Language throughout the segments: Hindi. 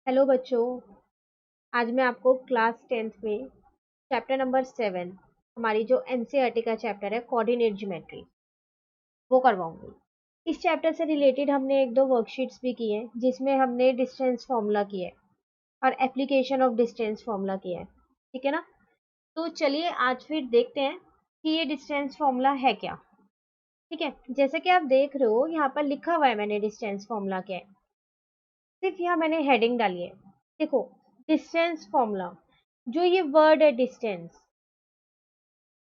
हेलो बच्चों। आज मैं आपको क्लास 10th में चैप्टर नंबर 7 हमारी जो एनसीईआरटी का चैप्टर है कोऑर्डिनेट ज्योमेट्री वो करवाऊंगी। इस चैप्टर से रिलेटेड हमने एक दो वर्कशीट्स भी की हैं जिसमें हमने डिस्टेंस फॉर्मूला किया है और एप्लीकेशन ऑफ डिस्टेंस फॉर्मूला किया है। ठीक है ना। तो चलिए आज फिर देखते हैं कि ये डिस्टेंस फॉर्मूला है क्या। ठीक है, जैसे कि आप देख रहे हो यहाँ पर लिखा हुआ है मैंने डिस्टेंस फॉर्मूला क्या है। सिर्फ यहाँ मैंने हेडिंग डाली है। देखो, डिस्टेंस फॉर्मूला, जो ये वर्ड है डिस्टेंस,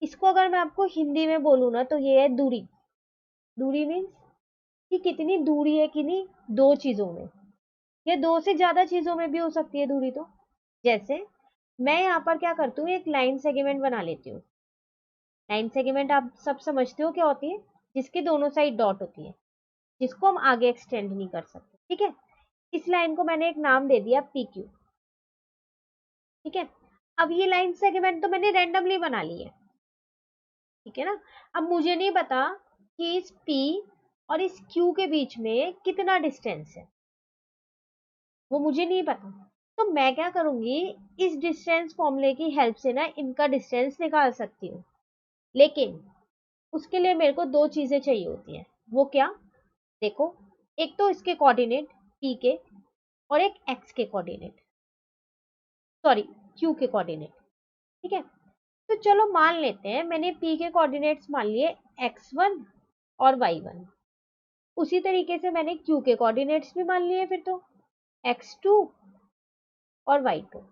इसको अगर मैं आपको हिंदी में बोलूँ ना तो ये है दूरी। दूरी मीन्स कि कितनी दूरी है किन्हीं दो चीजों में, या दो से ज्यादा चीजों में भी हो सकती है दूरी। तो जैसे मैं यहाँ पर क्या करती हूँ, एक लाइन सेगमेंट बना लेती हूँ। लाइन सेगमेंट आप सब समझते हो क्या होती है, जिसकी दोनों साइड डॉट होती है, जिसको हम आगे एक्सटेंड नहीं कर सकते। ठीक है, इस लाइन को मैंने एक नाम दे दिया पी क्यू। ठीक है, अब ये लाइन सेगमेंट तो मैंने रैंडमली बना ली है। ठीक है ना। अब मुझे नहीं पता कि इस P और इस Q के बीच में कितना डिस्टेंस है, वो मुझे नहीं पता। तो मैं क्या करूंगी, इस डिस्टेंस फॉर्मूले की हेल्प से ना इनका डिस्टेंस निकाल सकती हूँ। लेकिन उसके लिए मेरे को दो चीजें चाहिए होती हैं। वो क्या, देखो, एक तो इसके कोऑर्डिनेट P के और एक X के कोऑर्डिनेट, सॉरी Q के कोऑर्डिनेट। ठीक है, तो चलो मान लेते हैं मैंने P के कोऑर्डिनेट्स मान लिए x1 और y1। उसी तरीके से मैंने Q के कोऑर्डिनेट्स भी मान लिए फिर तो x2 और y2।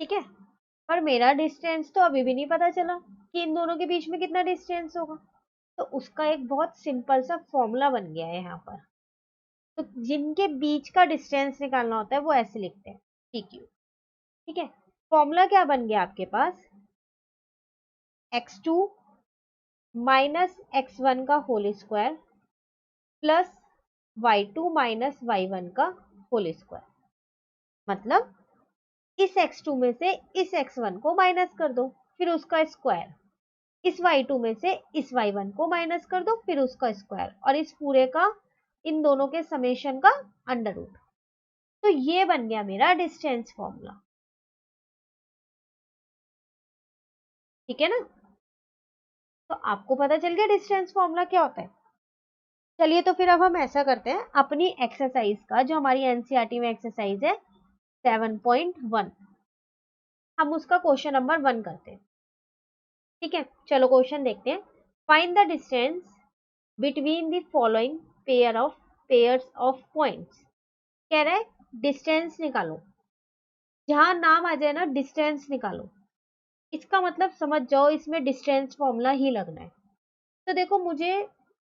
ठीक है, पर मेरा डिस्टेंस तो अभी भी नहीं पता चला कि इन दोनों के बीच में कितना डिस्टेंस होगा। तो उसका एक बहुत सिंपल सा फॉर्मूला बन गया है यहाँ पर। तो जिनके बीच का डिस्टेंस निकालना होता है वो ऐसे लिखते हैं, PQ। ठीक है, फॉर्मूला क्या बन गया आपके पास, x2 माइनस x1 का whole square plus y2 minus y1 का होल स्क्वायर। मतलब इस x2 में से इस x1 को माइनस कर दो, फिर उसका स्क्वायर। इस y2 में से इस y1 को माइनस कर दो, फिर उसका स्क्वायर, और इस पूरे का, इन दोनों के समेशन का अंडर रूट। तो ये बन गया मेरा डिस्टेंस फॉर्मूला। ठीक है ना। तो आपको पता चल गया डिस्टेंस फॉर्मूला क्या होता है। चलिए तो फिर अब हम ऐसा करते हैं, अपनी एक्सरसाइज का, जो हमारी एनसीईआरटी में एक्सरसाइज है 7.1, हम उसका क्वेश्चन नंबर 1 करते हैं। ठीक है, चलो क्वेश्चन देखते हैं। Find the distance between the following pairs of points. कह रहा है डिस्टेंस निकालो, जहां नाम आ जाए ना डिस्टेंस निकालो, इसका मतलब समझ जाओ इसमें डिस्टेंस फॉर्मूला ही लगना है। तो देखो, मुझे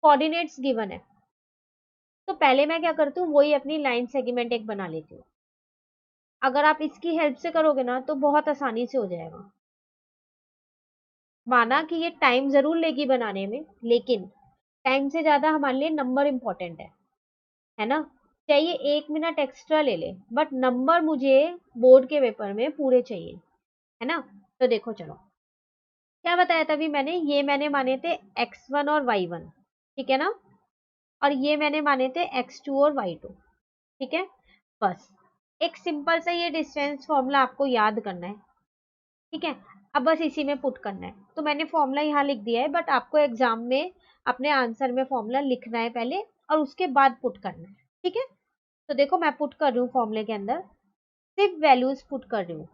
कोऑर्डिनेट्स गिवन है, तो पहले मैं क्या करती हूँ, वही अपनी लाइन सेगमेंट एक बना लेती हूँ। अगर आप इसकी हेल्प से करोगे ना तो बहुत आसानी से हो जाएगा। माना कि ये टाइम जरूर लेगी बनाने में, लेकिन टाइम से ज्यादा हमारे लिए नंबर इंपॉर्टेंट है ना। चाहिए 1 मिनट एक्स्ट्रा ले ले, बट नंबर मुझे बोर्ड के पेपर में पूरे चाहिए, है ना। तो देखो, चलो क्या बताया था अभी मैंने, ये मैंने माने थे x1 और y1। ठीक है ना, और ये मैंने माने थे x2 और y2। ठीक है, बस एक सिंपल सा ये डिस्टेंस फॉर्मूला आपको याद करना है। ठीक है, अब बस इसी में पुट करना है। तो मैंने फॉर्मूला यहाँ लिख दिया है, बट आपको एग्जाम में अपने आंसर में फॉर्मूला लिखना है पहले, और उसके बाद पुट करना है। ठीक है, तो देखो मैं पुट कर रही हूँ फॉर्मूले के अंदर, सिर्फ वैल्यूज पुट कर रही हूँ।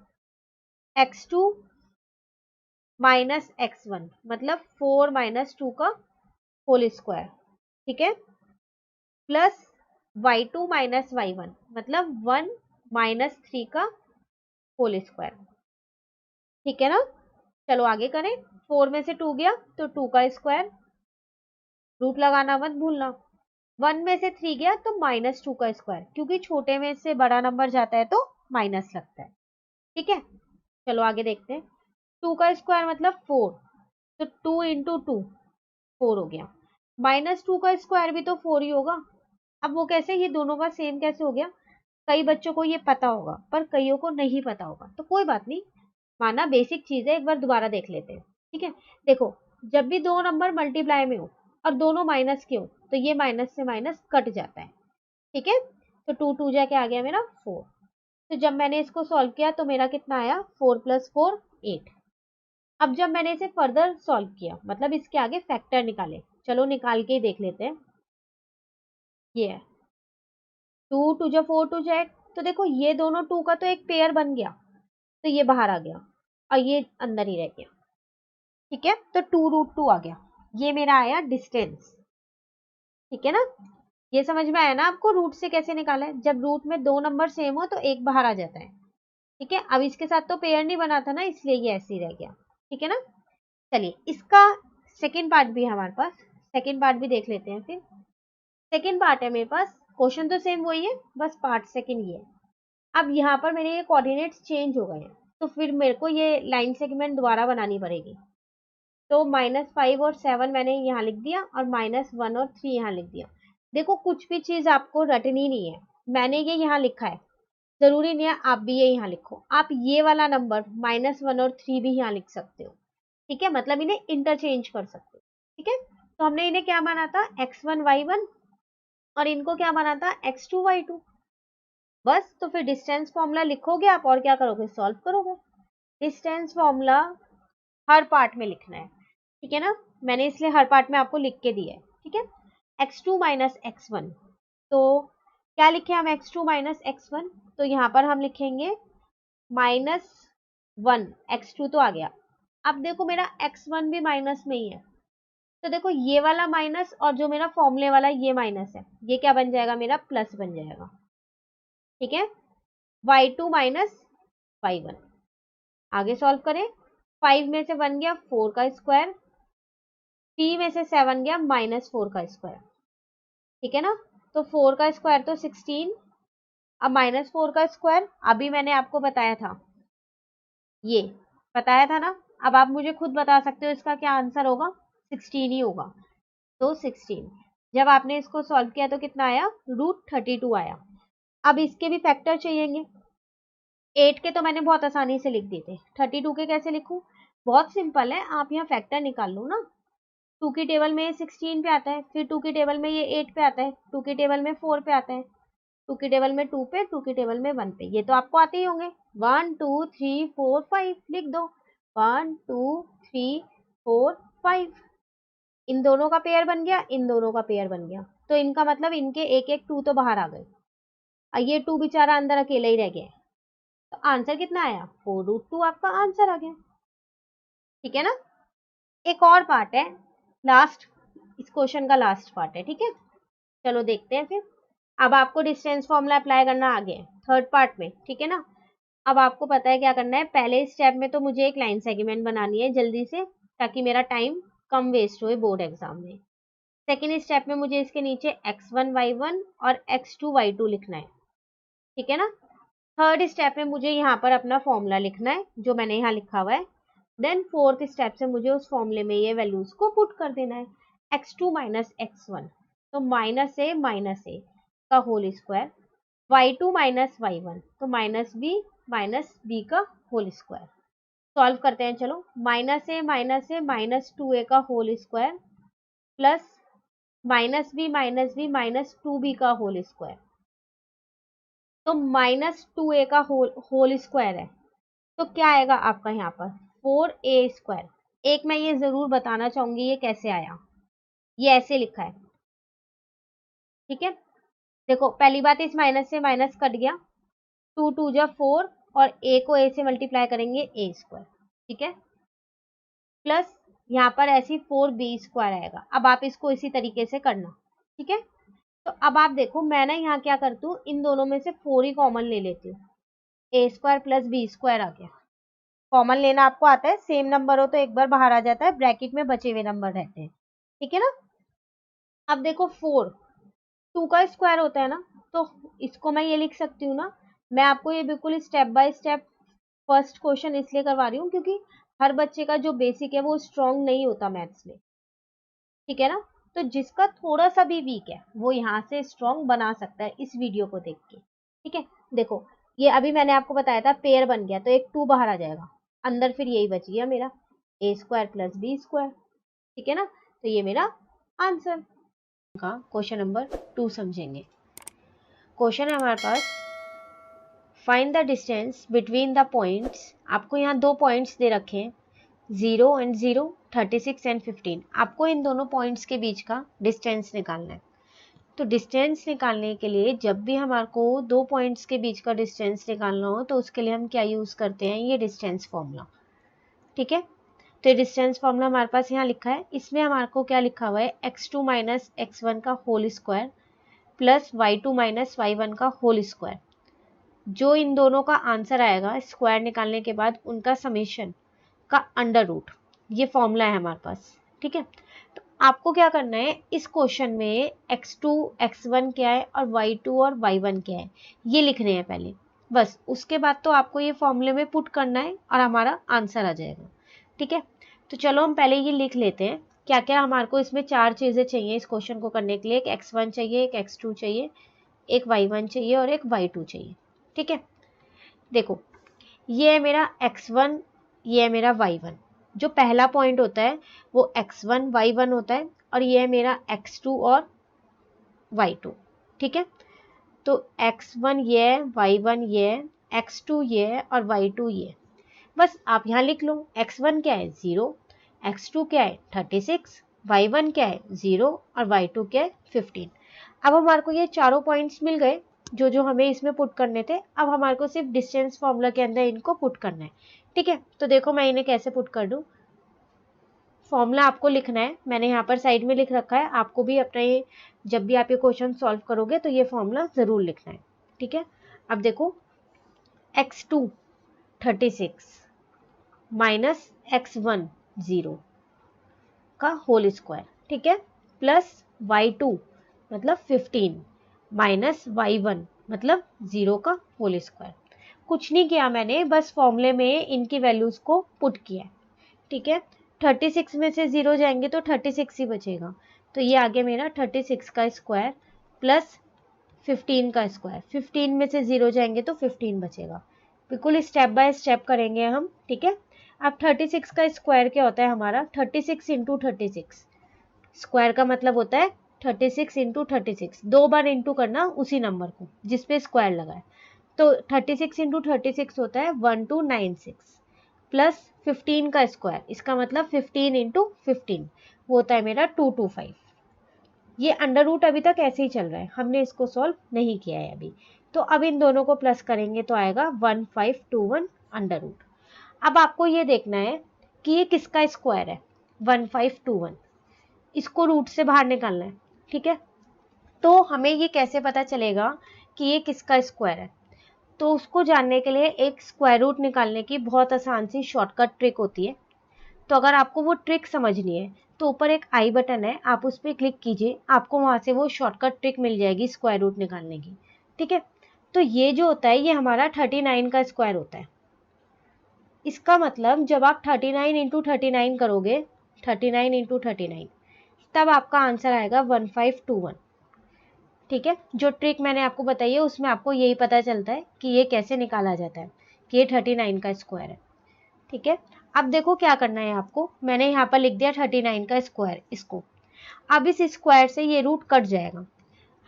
x2 माइनस x1 मतलब 4 माइनस 2 का होल स्क्वायर। ठीक है, प्लस y2 माइनस y1 मतलब 1 माइनस 3 का होल स्क्वायर। ठीक है ना, चलो आगे करें। 4 में से 2 गया तो 2 का स्क्वायर, रूट लगाना मत भूलना। 1 में से 3 गया तो माइनस 2 का स्क्वायर, क्योंकि छोटे में से बड़ा नंबर जाता है तो माइनस लगता है। ठीक है, चलो आगे देखते हैं। 2 का स्क्वायर मतलब 4, तो 2 इंटू 2 4 हो गया। माइनस 2 का स्क्वायर भी तो 4 ही होगा। अब वो कैसे, ये दोनों का सेम कैसे हो गया। कई बच्चों को ये पता होगा पर कईयों को नहीं पता होगा, तो कोई बात नहीं, माना बेसिक चीज है, एक बार दोबारा देख लेते हैं। ठीक है, देखो, जब भी दो नंबर मल्टीप्लाई में हो और दोनों माइनस के हो तो ये माइनस से माइनस कट जाता है। ठीक है, तो 2 2 जा क्या आ गया मेरा 4। तो जब मैंने इसको सॉल्व किया तो मेरा कितना आया 4 + 4 8। अब जब मैंने इसे फर्दर सॉल्व किया मतलब इसके आगे फैक्टर निकाले, चलो निकाल के ही देख लेते हैं। ये है 2 2 जा 4 2 जा 8। तो देखो ये दोनों 2 का तो एक पेयर बन गया, तो ये बाहर आ गया और ये अंदर ही रह गया। ठीक है, तो 2√2 आ गया, ये मेरा आया डिस्टेंस। ठीक है ना, ये समझ में आया ना आपको रूट से कैसे निकाला है। जब रूट में दो नंबर सेम हो तो एक बाहर आ जाता है। ठीक है, अब इसके साथ तो पेयर नहीं बना था ना, इसलिए ये ऐसे ही रह गया। ठीक है ना, चलिए इसका सेकेंड पार्ट भी है हमारे पास, सेकेंड पार्ट भी देख लेते हैं। फिर सेकेंड पार्ट है मेरे पास, क्वेश्चन तो सेम वही है, बस पार्ट सेकेंड ये है। अब यहाँ पर मेरे ये कोऑर्डिनेट्स चेंज हो गए हैं, तो फिर मेरे को ये लाइन सेगमेंट दोबारा बनानी पड़ेगी। तो -5 और 7 मैंने यहाँ लिख दिया और -1 और 3 यहाँ लिख दिया। देखो कुछ भी चीज आपको रटनी नहीं है, मैंने ये यहाँ लिखा है, जरूरी नहीं है आप भी ये यहाँ लिखो। आप ये वाला नंबर -1 और 3 भी यहाँ लिख सकते हो। ठीक है, मतलब इन्हें इंटरचेंज कर सकते हो। ठीक है, तो हमने इन्हें क्या माना था x1 y1 और इनको क्या माना था x2 y2। बस तो फिर डिस्टेंस फॉर्मूला लिखोगे आप और क्या करोगे, सॉल्व करोगे। डिस्टेंस फॉर्मूला हर पार्ट में लिखना है। ठीक है ना, मैंने इसलिए हर पार्ट में आपको लिख के दिया है। ठीक है, x2 - x1, तो क्या लिखे हम x2 - x1, तो यहाँ पर हम लिखेंगे -1, x2 तो आ गया। अब देखो मेरा x1 भी माइनस में ही है, तो देखो ये वाला माइनस और जो मेरा फॉर्मूले वाला ये माइनस है, ये क्या बन जाएगा मेरा प्लस बन जाएगा। ठीक है, y2 - y1 आगे सॉल्व करें। 5 में से 1 गया 4 का स्क्वायर, 3 में से 7 गया -4 का स्क्वायर। ठीक है ना, तो 4 का स्क्वायर तो 16, अब -4 का स्क्वायर अभी मैंने आपको बताया था, ये बताया था ना। अब आप मुझे खुद बता सकते हो इसका क्या आंसर होगा, 16 ही होगा। तो 16 जब आपने इसको सॉल्व किया तो कितना आया, √32 आया। अब इसके भी फैक्टर चाहिएंगे। 8 के तो मैंने बहुत आसानी से लिख दिए थे, 32 के कैसे लिखूं, बहुत सिंपल है, आप यहाँ फैक्टर निकाल लो ना। 2 की टेबल में ये 16 पे आता है, फिर 2 की टेबल में ये 8 पे आता है, 2 की टेबल में 4 पे आता है, 2 की टेबल में 2 पे, 2 की टेबल में 1 पे, ये तो आपको आते ही होंगे। 1 2 3 4 5 लिख दो, 1 2 3 4 5। इन दोनों का पेयर बन गया, इन दोनों का पेयर बन गया, तो इनका मतलब इनके एक एक 2 तो बाहर आ गए और ये 2 बेचारा अंदर अकेला ही रह गया। तो आंसर कितना आया, 4√2 आपका आंसर आ गया। ठीक है ना, एक और पार्ट है, लास्ट, इस क्वेश्चन का लास्ट पार्ट है। ठीक है, चलो देखते हैं फिर। अब आपको डिस्टेंस फॉर्मूला अप्लाई करना आ गया थर्ड पार्ट में। ठीक है ना, अब आपको पता है क्या करना है। पहले स्टेप में तो मुझे एक लाइन सेगमेंट बनानी है जल्दी से, ताकि मेरा टाइम कम वेस्ट होए बोर्ड एग्जाम में। सेकेंड स्टेप में मुझे इसके नीचे x1 y1 और x2 y2 लिखना है। ठीक है ना, थर्ड स्टेप में मुझे यहाँ पर अपना फॉर्मूला लिखना है जो मैंने यहाँ लिखा हुआ है। देन फोर्थ स्टेप से मुझे उस फॉर्मूले में ये वैल्यूज को पुट कर देना है। x2 - x1, तो -a का होल स्क्वायर, y2 - y1, तो -b का होल स्क्वायर। सॉल्व करते हैं, चलो -a -2a का whole square plus -b 2b का होल स्क्वायर, तो -2a का होल स्क्वायर है, तो क्या आएगा आपका यहाँ पर 4a स्क्वायर। एक मैं ये जरूर बताना चाहूंगी ये कैसे आया, ये ऐसे लिखा है। ठीक है, देखो पहली बात इस माइनस से माइनस कट गया, 2 2 जा 4 और a को a से मल्टीप्लाई करेंगे a स्क्वायर। ठीक है, प्लस यहाँ पर ऐसी 4b स्क्वायर आएगा। अब आप इसको इसी तरीके से करना। ठीक है, तो अब आप देखो मैं ना यहाँ क्या करती हूँ, इन दोनों में से 4 ही कॉमन ले लेती हूँ, a square plus b square आ गया। कॉमन लेना आपको आता है, सेम नंबर हो तो एक बार बाहर आ जाता है, ब्रैकेट में बचे हुए नंबर रहते हैं। ठीक है ना, अब देखो 4 2 का स्क्वायर होता है ना, तो इसको मैं ये लिख सकती हूँ ना। मैं आपको ये बिल्कुल step by step first question इसलिए करवा रही हूँ क्योंकि हर बच्चे का जो बेसिक है वो स्ट्रांग नहीं होता मैथ्स में। ठीक है ना, तो जिसका थोड़ा सा भी वीक है वो यहाँ से स्ट्रांग बना सकता है इस वीडियो को देख के। ठीक है, देखो ये अभी मैंने आपको बताया था पेयर बन गया, तो एक 2 बाहर आ जाएगा, अंदर फिर यही बच गया मेरा a square plus b square. ठीक है ना, तो ये मेरा आंसर का क्वेश्चन नंबर 2 समझेंगे। क्वेश्चन है हमारे पास, find the distance between the points. आपको यहाँ 2 पॉइंट्स दे रखे हैं, 0 एंड 0, 36 एंड 15। आपको इन दोनों पॉइंट्स के बीच का डिस्टेंस निकालना है। तो डिस्टेंस निकालने के लिए जब भी हमारे को 2 पॉइंट्स के बीच का डिस्टेंस निकालना हो तो उसके लिए हम क्या यूज़ करते हैं, ये डिस्टेंस फॉर्मूला। ठीक है, तो ये डिस्टेंस फॉर्मूला हमारे पास यहाँ लिखा है। इसमें हमारे को क्या लिखा हुआ है, x2 माइनस x1 का whole square plus y2 minus y1 का होल स्क्वायर। जो इन दोनों का आंसर आएगा स्क्वायर निकालने के बाद, उनका समेशन का अंडर रूट, ये फॉर्मूला है हमारे पास। ठीक है, तो आपको क्या करना है, इस क्वेश्चन में x2 x1 क्या है और y2 और y1 क्या है, ये लिखने हैं पहले। बस उसके बाद तो आपको ये फॉर्मूले में पुट करना है और हमारा आंसर आ जाएगा। ठीक है, तो चलो हम पहले ये लिख लेते हैं क्या क्या हमारे को इसमें 4 चीज़ें चाहिए इस क्वेश्चन को करने के लिए। एक x1 चाहिए, एक x2 चाहिए, एक y1 चाहिए और एक y2 चाहिए। ठीक है, देखो ये है मेरा x1, ये है मेरा y1। जो पहला पॉइंट होता है वो x1 y1 होता है और ये है मेरा x2 और y2। ठीक है, तो x1 ये है, y1 ये है, x2 ये है और y2 ये है। बस आप यहाँ लिख लो, x1 क्या है 0, x2 क्या है 36, y1 क्या है 0 और y2 क्या है 15। अब हमारे को ये चारों पॉइंट्स मिल गए जो जो हमें इसमें पुट करने थे। अब हमारे को सिर्फ डिस्टेंस फॉर्मूला के अंदर इनको पुट करना है। ठीक है, तो देखो मैं इन्हें कैसे पुट कर दूँ। फॉर्मूला आपको लिखना है, मैंने यहाँ पर साइड में लिख रखा है। आपको भी अपना ये जब भी आप ये क्वेश्चन सॉल्व करोगे तो ये फॉर्मूला ज़रूर लिखना है। ठीक है, अब देखो x2 36 माइनस x1 0 का होल स्क्वायर, ठीक है, प्लस y2 मतलब 15 माइनस y1 मतलब 0 का होल स्क्वायर। कुछ नहीं किया मैंने, बस फॉर्मूले में इनकी वैल्यूज़ को पुट किया है। ठीक है, 36 में से 0 जाएंगे तो 36 ही बचेगा। तो ये आ गया मेरा 36 का स्क्वायर प्लस 15 का स्क्वायर। 15 में से 0 जाएंगे तो 15 बचेगा। बिल्कुल स्टेप बाय स्टेप करेंगे हम। ठीक है, अब 36 का स्क्वायर क्या होता है हमारा, 36 इंटू 36। स्क्वायर का मतलब होता है 36 इंटू 36, 2 बार इंटू करना उसी नंबर को जिस पे स्क्वायर लगा है। तो 36 इंटू 36 होता है 1296 प्लस 15 का स्क्वायर, इसका मतलब 15 इंटू 15 वो होता है मेरा 225। ये अंडर रूट अभी तक ऐसे ही चल रहा है, हमने इसको सॉल्व नहीं किया है अभी। तो अब इन दोनों को प्लस करेंगे तो आएगा 1521 अंडर रूट। अब आपको ये देखना है कि ये किसका स्क्वायर है, 1521। इसको रूट से बाहर निकालना है। ठीक है, तो हमें ये कैसे पता चलेगा कि ये किसका स्क्वायर है, तो उसको जानने के लिए एक स्क्वायर रूट निकालने की बहुत आसान सी शॉर्टकट ट्रिक होती है। तो अगर आपको वो ट्रिक समझनी है तो ऊपर एक आई बटन है, आप उस पर क्लिक कीजिए, आपको वहाँ से वो शॉर्टकट ट्रिक मिल जाएगी स्क्वायर रूट निकालने की। ठीक है, तो ये जो होता है ये हमारा 39 का स्क्वायर होता है। इसका मतलब जब आप 39 इंटू 39 करोगे, 39 इंटू 39, तब आपका आंसर आएगा 1521। ठीक है, जो ट्रिक मैंने आपको बताई है उसमें आपको यही पता चलता है कि ये कैसे निकाला जाता है कि ये 39 का स्क्वायर है। ठीक है, अब देखो क्या करना है आपको, मैंने यहाँ पर लिख दिया 39 का स्क्वायर। इसको अब इस स्क्वायर से ये रूट कट जाएगा।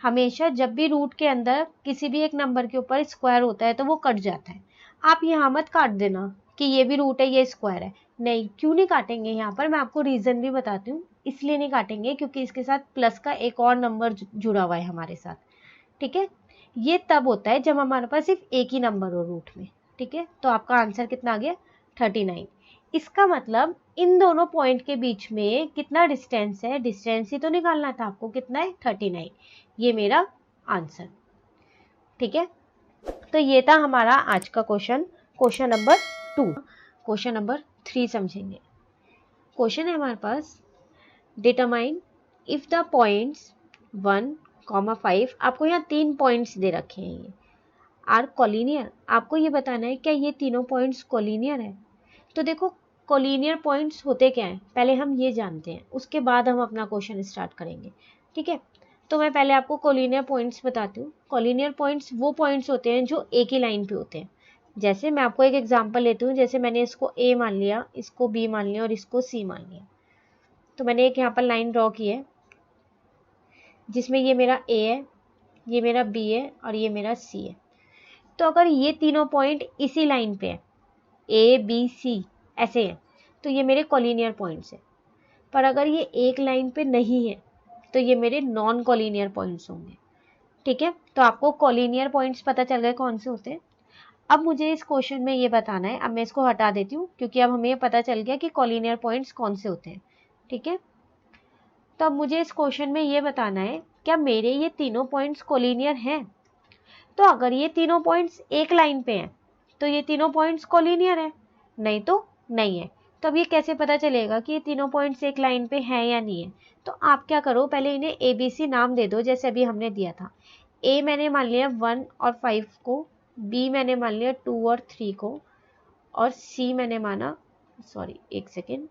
हमेशा जब भी रूट के अंदर किसी भी एक नंबर के ऊपर स्क्वायर होता है तो वो कट जाता है। आप यहाँ मत काट देना कि ये भी रूट है ये स्क्वायर है, नहीं, क्यों नहीं काटेंगे यहाँ पर, मैं आपको रीज़न भी बताती हूँ। इसलिए नहीं काटेंगे क्योंकि इसके साथ प्लस का एक और नंबर जुड़ा हुआ है हमारे साथ। ठीक है, ये तब होता है जब हमारे पास सिर्फ एक ही नंबर हो रूट में। ठीक है, तो आपका आंसर कितना आ गया 39। इसका मतलब इन दोनों पॉइंट के बीच में कितना डिस्टेंस है, डिस्टेंस ही तो निकालना था आपको, कितना है 39। ये मेरा आंसर। ठीक है, तो ये था हमारा आज का question, question number 2। Question number 3 समझेंगे। क्वेश्चन है हमारे पास, डिटरमाइन इफ द पॉइंट्स 1,5, आपको यहाँ 3 पॉइंट्स दे रखे हैं, ये आर कोलिनियर। आपको ये बताना है क्या ये तीनों पॉइंट्स कोलिनियर है। तो देखो कोलिनियर पॉइंट्स होते क्या हैं, पहले हम ये जानते हैं, उसके बाद हम अपना क्वेश्चन स्टार्ट करेंगे। ठीक है, तो मैं पहले आपको कोलिनियर पॉइंट्स बताती हूँ। कोलिनियर पॉइंट्स वो पॉइंट्स होते हैं जो एक ही लाइन पे होते हैं। जैसे मैं आपको एक एग्जांपल लेती हूँ, जैसे मैंने इसको ए मान लिया, इसको बी मान लिया और इसको सी मान लिया। तो मैंने एक यहाँ पर लाइन ड्रॉ की है जिसमें ये मेरा ए है, ये मेरा बी है और ये मेरा सी है। तो अगर ये तीनों पॉइंट इसी लाइन पे है, ए बी सी ऐसे हैं, तो ये मेरे कॉलिनियर पॉइंट्स हैं। पर अगर ये एक लाइन पे नहीं है तो ये मेरे नॉन कॉलिनियर पॉइंट्स होंगे। ठीक है, तो आपको कॉलिनियर पॉइंट्स पता चल गए कौन से होते हैं। अब मुझे इस क्वेश्चन में ये बताना है, अब मैं इसको हटा देती हूँ क्योंकि अब हमें ये पता चल गया कि कॉलिनियर पॉइंट्स कौन से होते हैं। ठीक है, तो अब मुझे इस क्वेश्चन में ये बताना है क्या मेरे ये तीनों पॉइंट्स कॉलिनियर हैं। तो अगर ये तीनों पॉइंट्स एक लाइन पे हैं तो ये तीनों पॉइंट्स कॉलिनियर है, नहीं तो नहीं है। तो अब ये कैसे पता चलेगा कि ये तीनों पॉइंट्स एक लाइन पे हैं या नहीं है। तो आप क्या करो, पहले इन्हें ए बी सी नाम दे दो जैसे अभी हमने दिया था। ए मैंने मान लिया 1 और 5 को, बी मैंने मान लिया 2 और 3 को, और सी मैंने माना, सॉरी एक सेकेंड,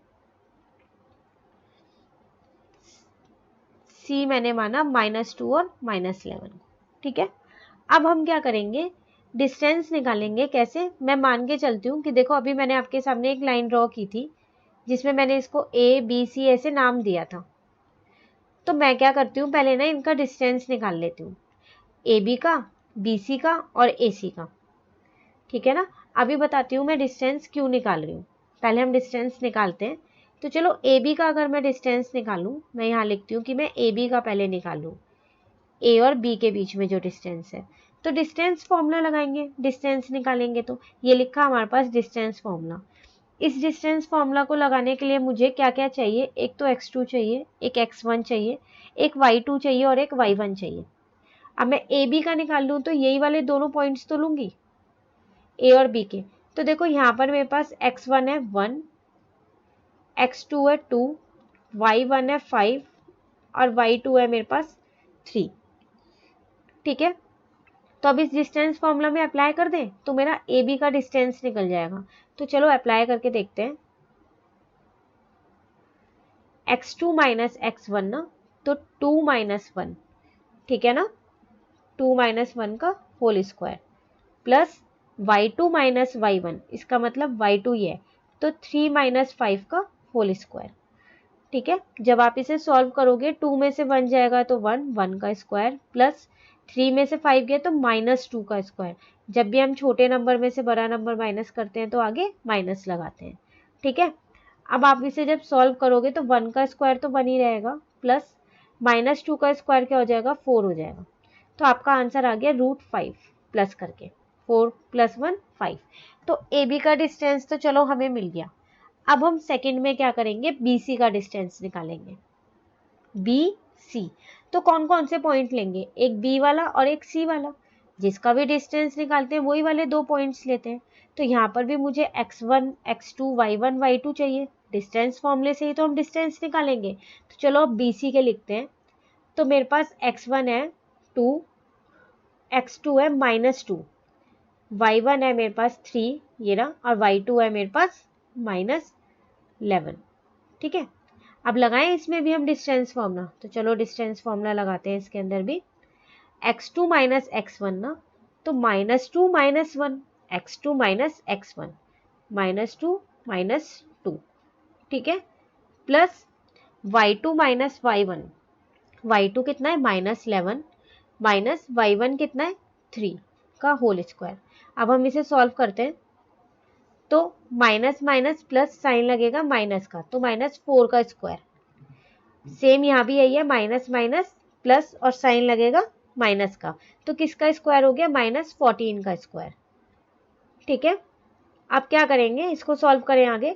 सी मैंने माना -2 और -11 को। ठीक है, अब हम क्या करेंगे, डिस्टेंस निकालेंगे। कैसे, मैं मान के चलती हूँ कि देखो अभी मैंने आपके सामने एक लाइन ड्रॉ की थी जिसमें मैंने इसको ए बी सी ऐसे नाम दिया था। तो मैं क्या करती हूँ, पहले ना इनका डिस्टेंस निकाल लेती हूँ, ए बी का, बी सी का और ए सी का। ठीक है ना, अभी बताती हूँ मैं डिस्टेंस क्यों निकाल रही हूँ। पहले हम डिस्टेंस निकालते हैं। तो चलो ए बी का अगर मैं डिस्टेंस निकालूँ, मैं यहाँ लिखती हूँ कि मैं ए बी का पहले निकालूँ, ए और बी के बीच में जो डिस्टेंस है। तो डिस्टेंस फॉर्मूला लगाएंगे, डिस्टेंस निकालेंगे। तो ये लिखा हमारे पास डिस्टेंस फॉर्मूला। इस डिस्टेंस फॉर्मूला को लगाने के लिए मुझे क्या क्या चाहिए, एक तो x2 चाहिए, एक x1 चाहिए, एक y2 चाहिए और एक y1 चाहिए। अब मैं ए बी का निकाल लूँ तो यही वाले दोनों पॉइंट्स तो लूंगी, ए और बी के। तो देखो यहाँ पर मेरे पास x1 है 1, x2 है 2, y1 है 5 और y2 है मेरे पास 3। ठीक है, तो अब इस डिस्टेंस फॉर्मूला में अप्लाई कर दें तो मेरा ए बी का डिस्टेंस निकल जाएगा। तो चलो अप्लाई करके देखते हैं। x2 माइनस x1 ना, तो 2 माइनस 1, ठीक है ना, 2 माइनस 1 का whole square, plus y2 minus y1, इसका मतलब y2 ये है, तो 3 माइनस 5 का होल स्क्वायर। ठीक है, जब आप इसे सॉल्व करोगे 2 में से 1 जाएगा तो 1, 1 का स्क्वायर, प्लस 3 में से 5 गया तो -2 का स्क्वायर। जब भी हम छोटे नंबर में से बड़ा नंबर माइनस करते हैं तो आगे माइनस लगाते हैं। ठीक है, अब आप इसे जब सॉल्व करोगे तो 1 का स्क्वायर तो 1 ही रहेगा, प्लस -2 का स्क्वायर क्या हो जाएगा, 4 हो जाएगा। तो आपका आंसर आ गया √5 प्लस करके, 4 + 1 5। तो ए बी का डिस्टेंस तो चलो हमें मिल गया। अब हम सेकंड में क्या करेंगे, बी सी का डिस्टेंस निकालेंगे। बी सी, तो कौन कौन से पॉइंट लेंगे, एक बी वाला और एक सी वाला। जिसका भी डिस्टेंस निकालते हैं वही वाले दो पॉइंट्स लेते हैं। तो यहाँ पर भी मुझे x1 x2 y1 y2 चाहिए। डिस्टेंस फॉर्मूले से ही तो हम डिस्टेंस निकालेंगे। तो चलो अब बी सी के लिखते हैं। तो मेरे पास x1 है 2, x2 है -2, y1 है मेरे पास 3 ये रहा, और y2 है मेरे पास -11। ठीक है, अब लगाएं इसमें भी हम डिस्टेंस फॉर्मूला। तो चलो डिस्टेंस फॉर्मूला लगाते हैं इसके अंदर भी। x2 माइनस x1 ना, तो -2 - 1, x2 माइनस x1, -2 - 2। ठीक है, plus y2 minus y1, y2 कितना है -11, माइनस y1 कितना है 3 का होल स्क्वायर। अब हम इसे सॉल्व करते हैं तो माइनस माइनस प्लस साइन लगेगा माइनस का, तो -4 का स्क्वायर। सेम यहाँ भी यही है, माइनस माइनस प्लस और साइन लगेगा माइनस का, तो किसका स्क्वायर हो गया, -14 का स्क्वायर। ठीक है, अब क्या करेंगे, इसको सॉल्व करें आगे।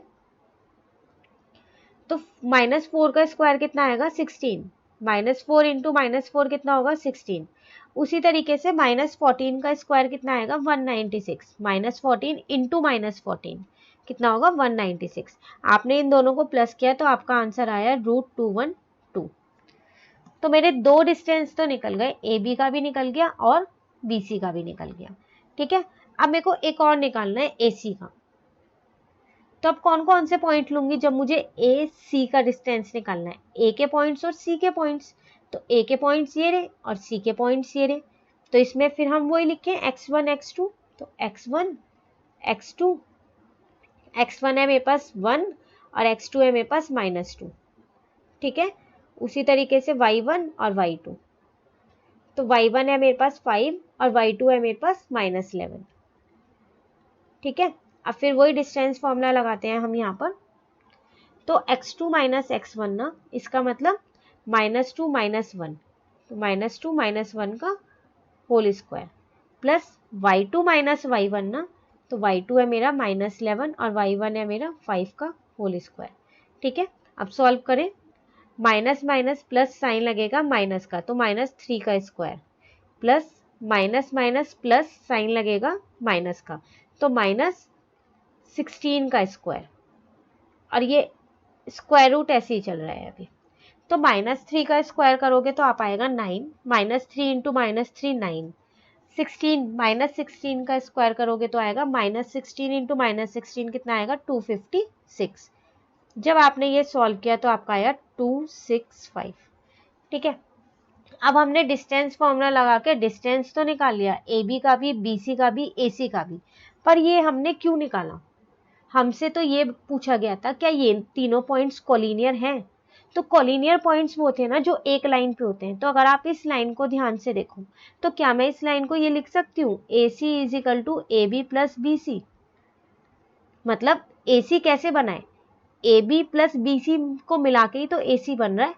तो -4 का स्क्वायर कितना आएगा, 16, -4 इंटू -4 कितना होगा, 16। उसी तरीके से -14 का स्क्वायर कितना आएगा, 196, -14 इंटू -14 कितना होगा, 196। आपने इन दोनों को प्लस किया तो आपका आंसर आया √212। तो मेरे दो डिस्टेंस तो निकल गए, ए बी का भी निकल गया और बी सी का भी निकल गया। ठीक है, अब मेरे को एक और निकालना है, ए सी का। तो अब कौन कौन से पॉइंट लूंगी जब मुझे ए सी का डिस्टेंस निकालना है, ए के पॉइंट्स और सी के पॉइंट्स। तो ए के पॉइंट्स ये रहे और सी के पॉइंट्स ये रहे। तो इसमें फिर हम वही लिखें, x1 x2। तो x1 x2, x1 है मेरे पास 1 और x2 है मेरे पास -2। ठीक है, उसी तरीके से y1 और y2। तो y1 है मेरे पास 5 और y2 है मेरे पास -11। ठीक है, अब फिर वही डिस्टेंस फॉर्मूला लगाते हैं हम यहाँ पर। तो x2 माइनस x1 ना, इसका मतलब -2 -1, तो -2 -1 का whole square plus y2 minus y1 ना, तो y2 है मेरा -11 और y1 है मेरा 5 का होल स्क्वायर। ठीक है, अब सॉल्व करें। माइनस माइनस प्लस साइन लगेगा माइनस का, तो -3 का square plus minus minus plus sign लगेगा माइनस का, तो -16 का स्क्वायर, और ये स्क्वायर रूट ऐसे ही चल रहा है अभी। तो -3 का स्क्वायर करोगे तो आप आएगा 9, -3 इंटू -3 9, 16 -16 का स्क्वायर करोगे तो आएगा -16 इंटू -16 कितना आएगा 256। जब आपने ये सॉल्व किया तो आपका आया 265। ठीक है, अब हमने डिस्टेंस फॉर्मूला लगा के डिस्टेंस तो निकाल लिया, ए बी का भी, बी सी का भी, ए सी का भी, पर ये हमने क्यों निकाला? हमसे तो ये पूछा गया था क्या ये तीनों पॉइंट्स कोलिनियर हैं। तो कोलिनियर पॉइंट्स वो थे ना जो एक लाइन पे होते हैं। तो अगर आप इस लाइन को ध्यान से देखो तो क्या मैं इस लाइन को ये लिख सकती हूँ A C is equal to A B plus B C. मतलब ए सी कैसे बनाए, A B plus B C को मिला के ही तो ए सी बन रहा है,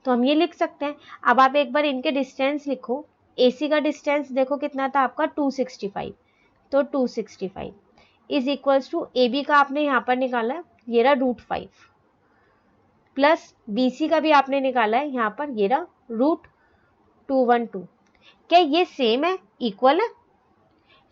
तो हम ये लिख सकते हैं। अब आप एक बार इनके डिस्टेंस लिखो, ए सी का डिस्टेंस देखो कितना था आपका 265, तो 265 is equals to A B का आपने यहाँ पर निकाला है, ये रहा √5 प्लस बी सी का भी आपने निकाला है यहाँ पर, ये रहा √212। क्या ये सेम है, इक्वल है?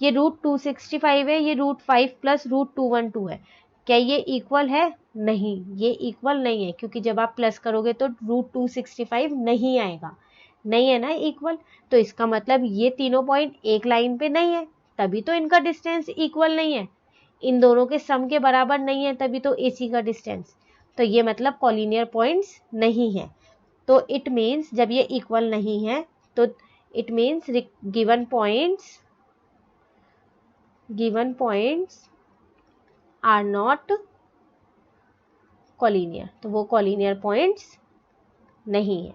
ये √265 है, ये √5 प्लस √212 है, क्या ये इक्वल है? नहीं, ये इक्वल नहीं है, क्योंकि जब आप प्लस करोगे तो √265 नहीं आएगा, नहीं है ना इक्वल। तो इसका मतलब ये तीनों पॉइंट एक लाइन पे नहीं है, तभी तो इनका डिस्टेंस इक्वल नहीं है, इन दोनों के सम के बराबर नहीं है, तभी तो AC का डिस्टेंस। तो ये मतलब कॉलिनियर पॉइंट्स नहीं है। तो इट मीन्स जब ये इक्वल नहीं है तो it means given points are not collinear, तो वो कॉलिनियर पॉइंट्स नहीं है।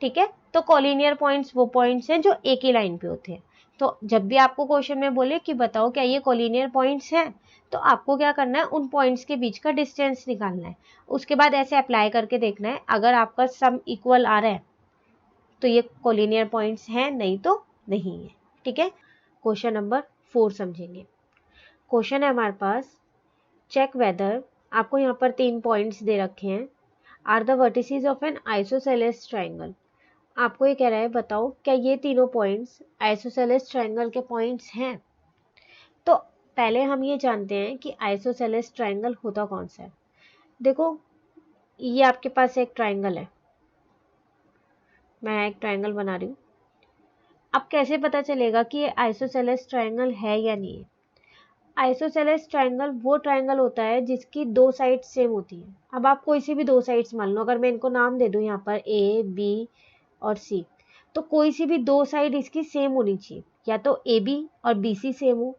ठीक है, तो कॉलिनियर पॉइंट्स वो पॉइंट्स हैं जो एक ही लाइन पे होते हैं। तो जब भी आपको क्वेश्चन में बोले कि बताओ क्या ये कॉलिनियर पॉइंट्स हैं, तो आपको क्या करना है, उन पॉइंट्स के बीच का डिस्टेंस निकालना है, उसके बाद ऐसे अप्लाई करके देखना है, अगर आपका सम इक्वल आ रहा है तो ये कॉलिनियर पॉइंट्स हैं, नहीं तो नहीं है। ठीक है, क्वेश्चन नंबर 4 समझेंगे। क्वेश्चन है हमारे पास, चेक वेदर, आपको यहाँ पर 3 पॉइंट्स दे रखे हैं, are the vertices of an isosceles triangle. आपको ये कह रहा है बताओ क्या ये तीनों पॉइंट्स आइसोसेलेस ट्राइंगल के पॉइंट्स हैं। तो पहले हम ये जानते हैं कि आइसोसेलेस ट्राइंगल होता कौन सा है। देखो ये आपके पास एक ट्राइंगल है, मैं एक ट्राइंगल बना रही हूँ। अब कैसे पता चलेगा कि ये आइसोसेलेस ट्राइंगल है या नहीं है? आइसोसेलेस ट्राइंगल वो ट्राइंगल होता है जिसकी दो साइड सेम होती है। अब आप कोई सी भी दो साइड्स मान लो, अगर मैं इनको नाम दे दूं यहाँ पर ए बी और सी, तो कोई सी भी दो साइड इसकी सेम होनी चाहिए, या तो ए बी और बी सी सेम हो,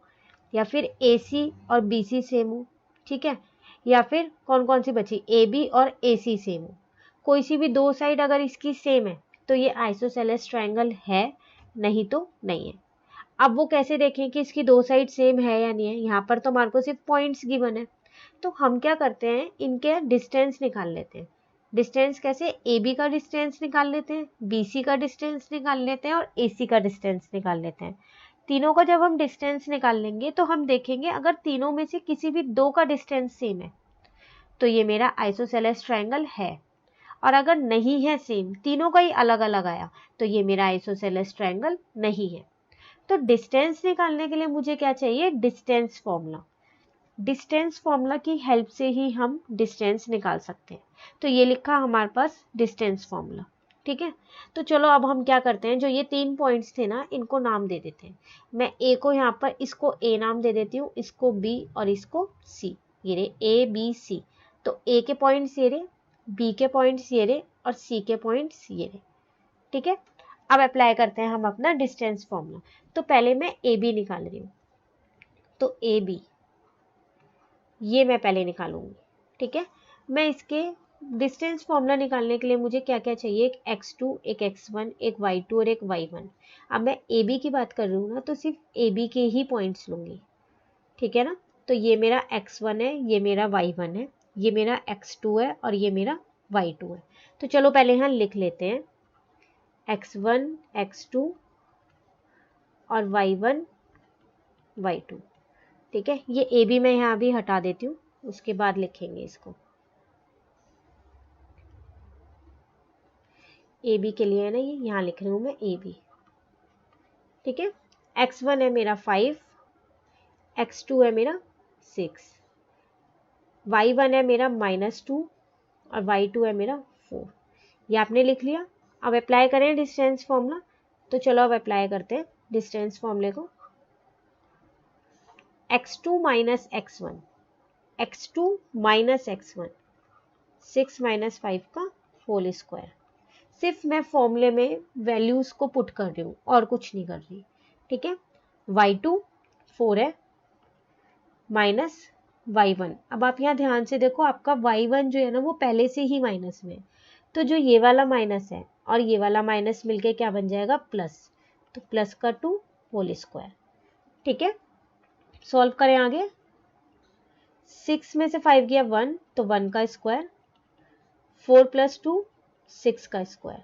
या फिर ए सी और बी सी सेम हो। ठीक है, या फिर कौन कौन सी बची, ए बी और ए सी सेम हो। कोई सी भी दो साइड अगर इसकी सेम है तो ये आइसोसेलेस ट्राइंगल है, नहीं तो नहीं है। अब वो कैसे देखें कि इसकी दो साइड सेम है या नहीं है, यहाँ पर तो हमारे को सिर्फ पॉइंट्स गिवन है। तो हम क्या करते हैं, इनके डिस्टेंस निकाल लेते हैं। डिस्टेंस कैसे, ए बी का डिस्टेंस निकाल लेते हैं, बी सी का डिस्टेंस निकाल लेते हैं और ए सी का डिस्टेंस निकाल लेते हैं। तीनों का जब हम डिस्टेंस निकाल लेंगे तो हम देखेंगे अगर तीनों में से किसी भी दो का डिस्टेंस सेम है तो ये मेरा आइसोसेलेस ट्राइंगल है, और अगर नहीं है सेम, तीनों का ही अलग अलग आया, तो ये मेरा आइसोसेलेस ट्राइंगल नहीं है। तो डिस्टेंस निकालने के लिए मुझे क्या चाहिए, डिस्टेंस फॉर्मूला। डिस्टेंस फॉर्मूला की हेल्प से ही हम डिस्टेंस निकाल सकते हैं। तो ये लिखा हमारे पास डिस्टेंस फॉर्मूला। ठीक है, तो चलो अब हम क्या करते हैं, जो ये 3 पॉइंट्स थे ना, इनको नाम दे देते हैं। मैं ए को यहाँ पर, इसको ए नाम दे देती हूँ, इसको बी और इसको सी। ये रे ए बी सी, तो ए के पॉइंट्स ये रे, बी के पॉइंट्स ये रे और सी के पॉइंट्स ये रे। ठीक है, अब अप्लाई करते हैं हम अपना डिस्टेंस फॉर्मूला। तो पहले मैं ए बी निकाल रही हूँ, तो ए बी ये मैं पहले निकालूंगी। ठीक है, मैं इसके डिस्टेंस फॉर्मूला निकालने के लिए मुझे क्या क्या चाहिए, एक x2, एक x1, एक y2 और एक y1। अब मैं AB की बात कर रही हूँ ना, तो सिर्फ AB के ही पॉइंट्स लूँगी, ठीक है ना। तो ये मेरा x1 है, ये मेरा y1 है, ये मेरा x2 है और ये मेरा y2 है। तो चलो पहले यहाँ लिख लेते हैं x1, x2 और y1, y2, ठीक है। ये AB मैं यहाँ भी हटा देती हूँ, उसके बाद लिखेंगे इसको। AB के लिए है ना, ये यहाँ लिख रही हूँ मैं AB, ठीक है। x1 है मेरा 5, x2 है मेरा 6, y1 है मेरा -2 और y2 है मेरा 4। ये आपने लिख लिया। अब अप्लाई करें डिस्टेंस फॉर्मूला। तो चलो अब अप्लाई करते हैं डिस्टेंस फॉर्मूले को। x2 minus x1, x2 minus x1, 6 minus 5 का होल स्क्वायर। सिर्फ मैं फॉर्मूले में वैल्यूज को पुट कर रही हूँ और कुछ नहीं कर रही, ठीक है। y2 4 है माइनस y1। अब आप यहाँ ध्यान से देखो, आपका y1 जो है ना वो पहले से ही माइनस में है, तो जो ये वाला माइनस है और ये वाला माइनस मिलके क्या बन जाएगा, प्लस। तो प्लस का 2 होल स्क्वायर, ठीक है। सॉल्व करें आगे। 6 में से 5 गया 1, तो 1 का स्क्वायर, 4 + 2 6 का स्क्वायर।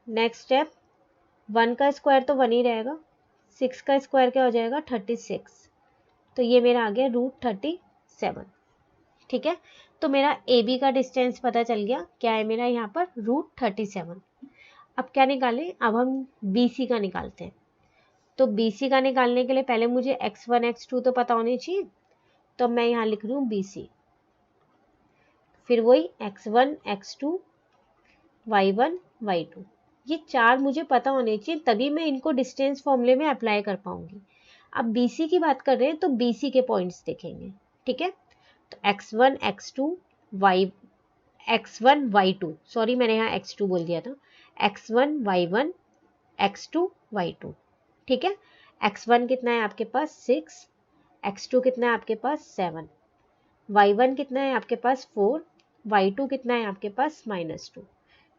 नेक्स्ट स्टेप, 1 का स्क्वायर तो 1 ही रहेगा, 6 का स्क्वायर क्या हो जाएगा 36। तो ये मेरा आ गया √37, ठीक है। तो मेरा AB का डिस्टेंस पता चल गया, क्या है मेरा यहाँ पर √37। अब क्या निकालें, अब हम BC का निकालते हैं। तो BC का निकालने के लिए पहले मुझे x1 x2 तो पता होने चाहिए, तो मैं यहाँ लिख रही हूँ BC, फिर वही x1 x2 y1 y2, ये चार मुझे पता होने चाहिए, तभी मैं इनको डिस्टेंस फॉर्मूले में अप्लाई कर पाऊंगी। अब BC की बात कर रहे हैं तो BC के पॉइंट्स देखेंगे, ठीक है। तो x1 x2 y x1 y2, sorry मैंने यहाँ x2 बोल दिया था, x1 y1 x2 y2, ठीक है। x1 कितना है आपके पास 6, x2 कितना है आपके पास 7, y1 कितना है आपके पास 4, y2 कितना है आपके पास -2,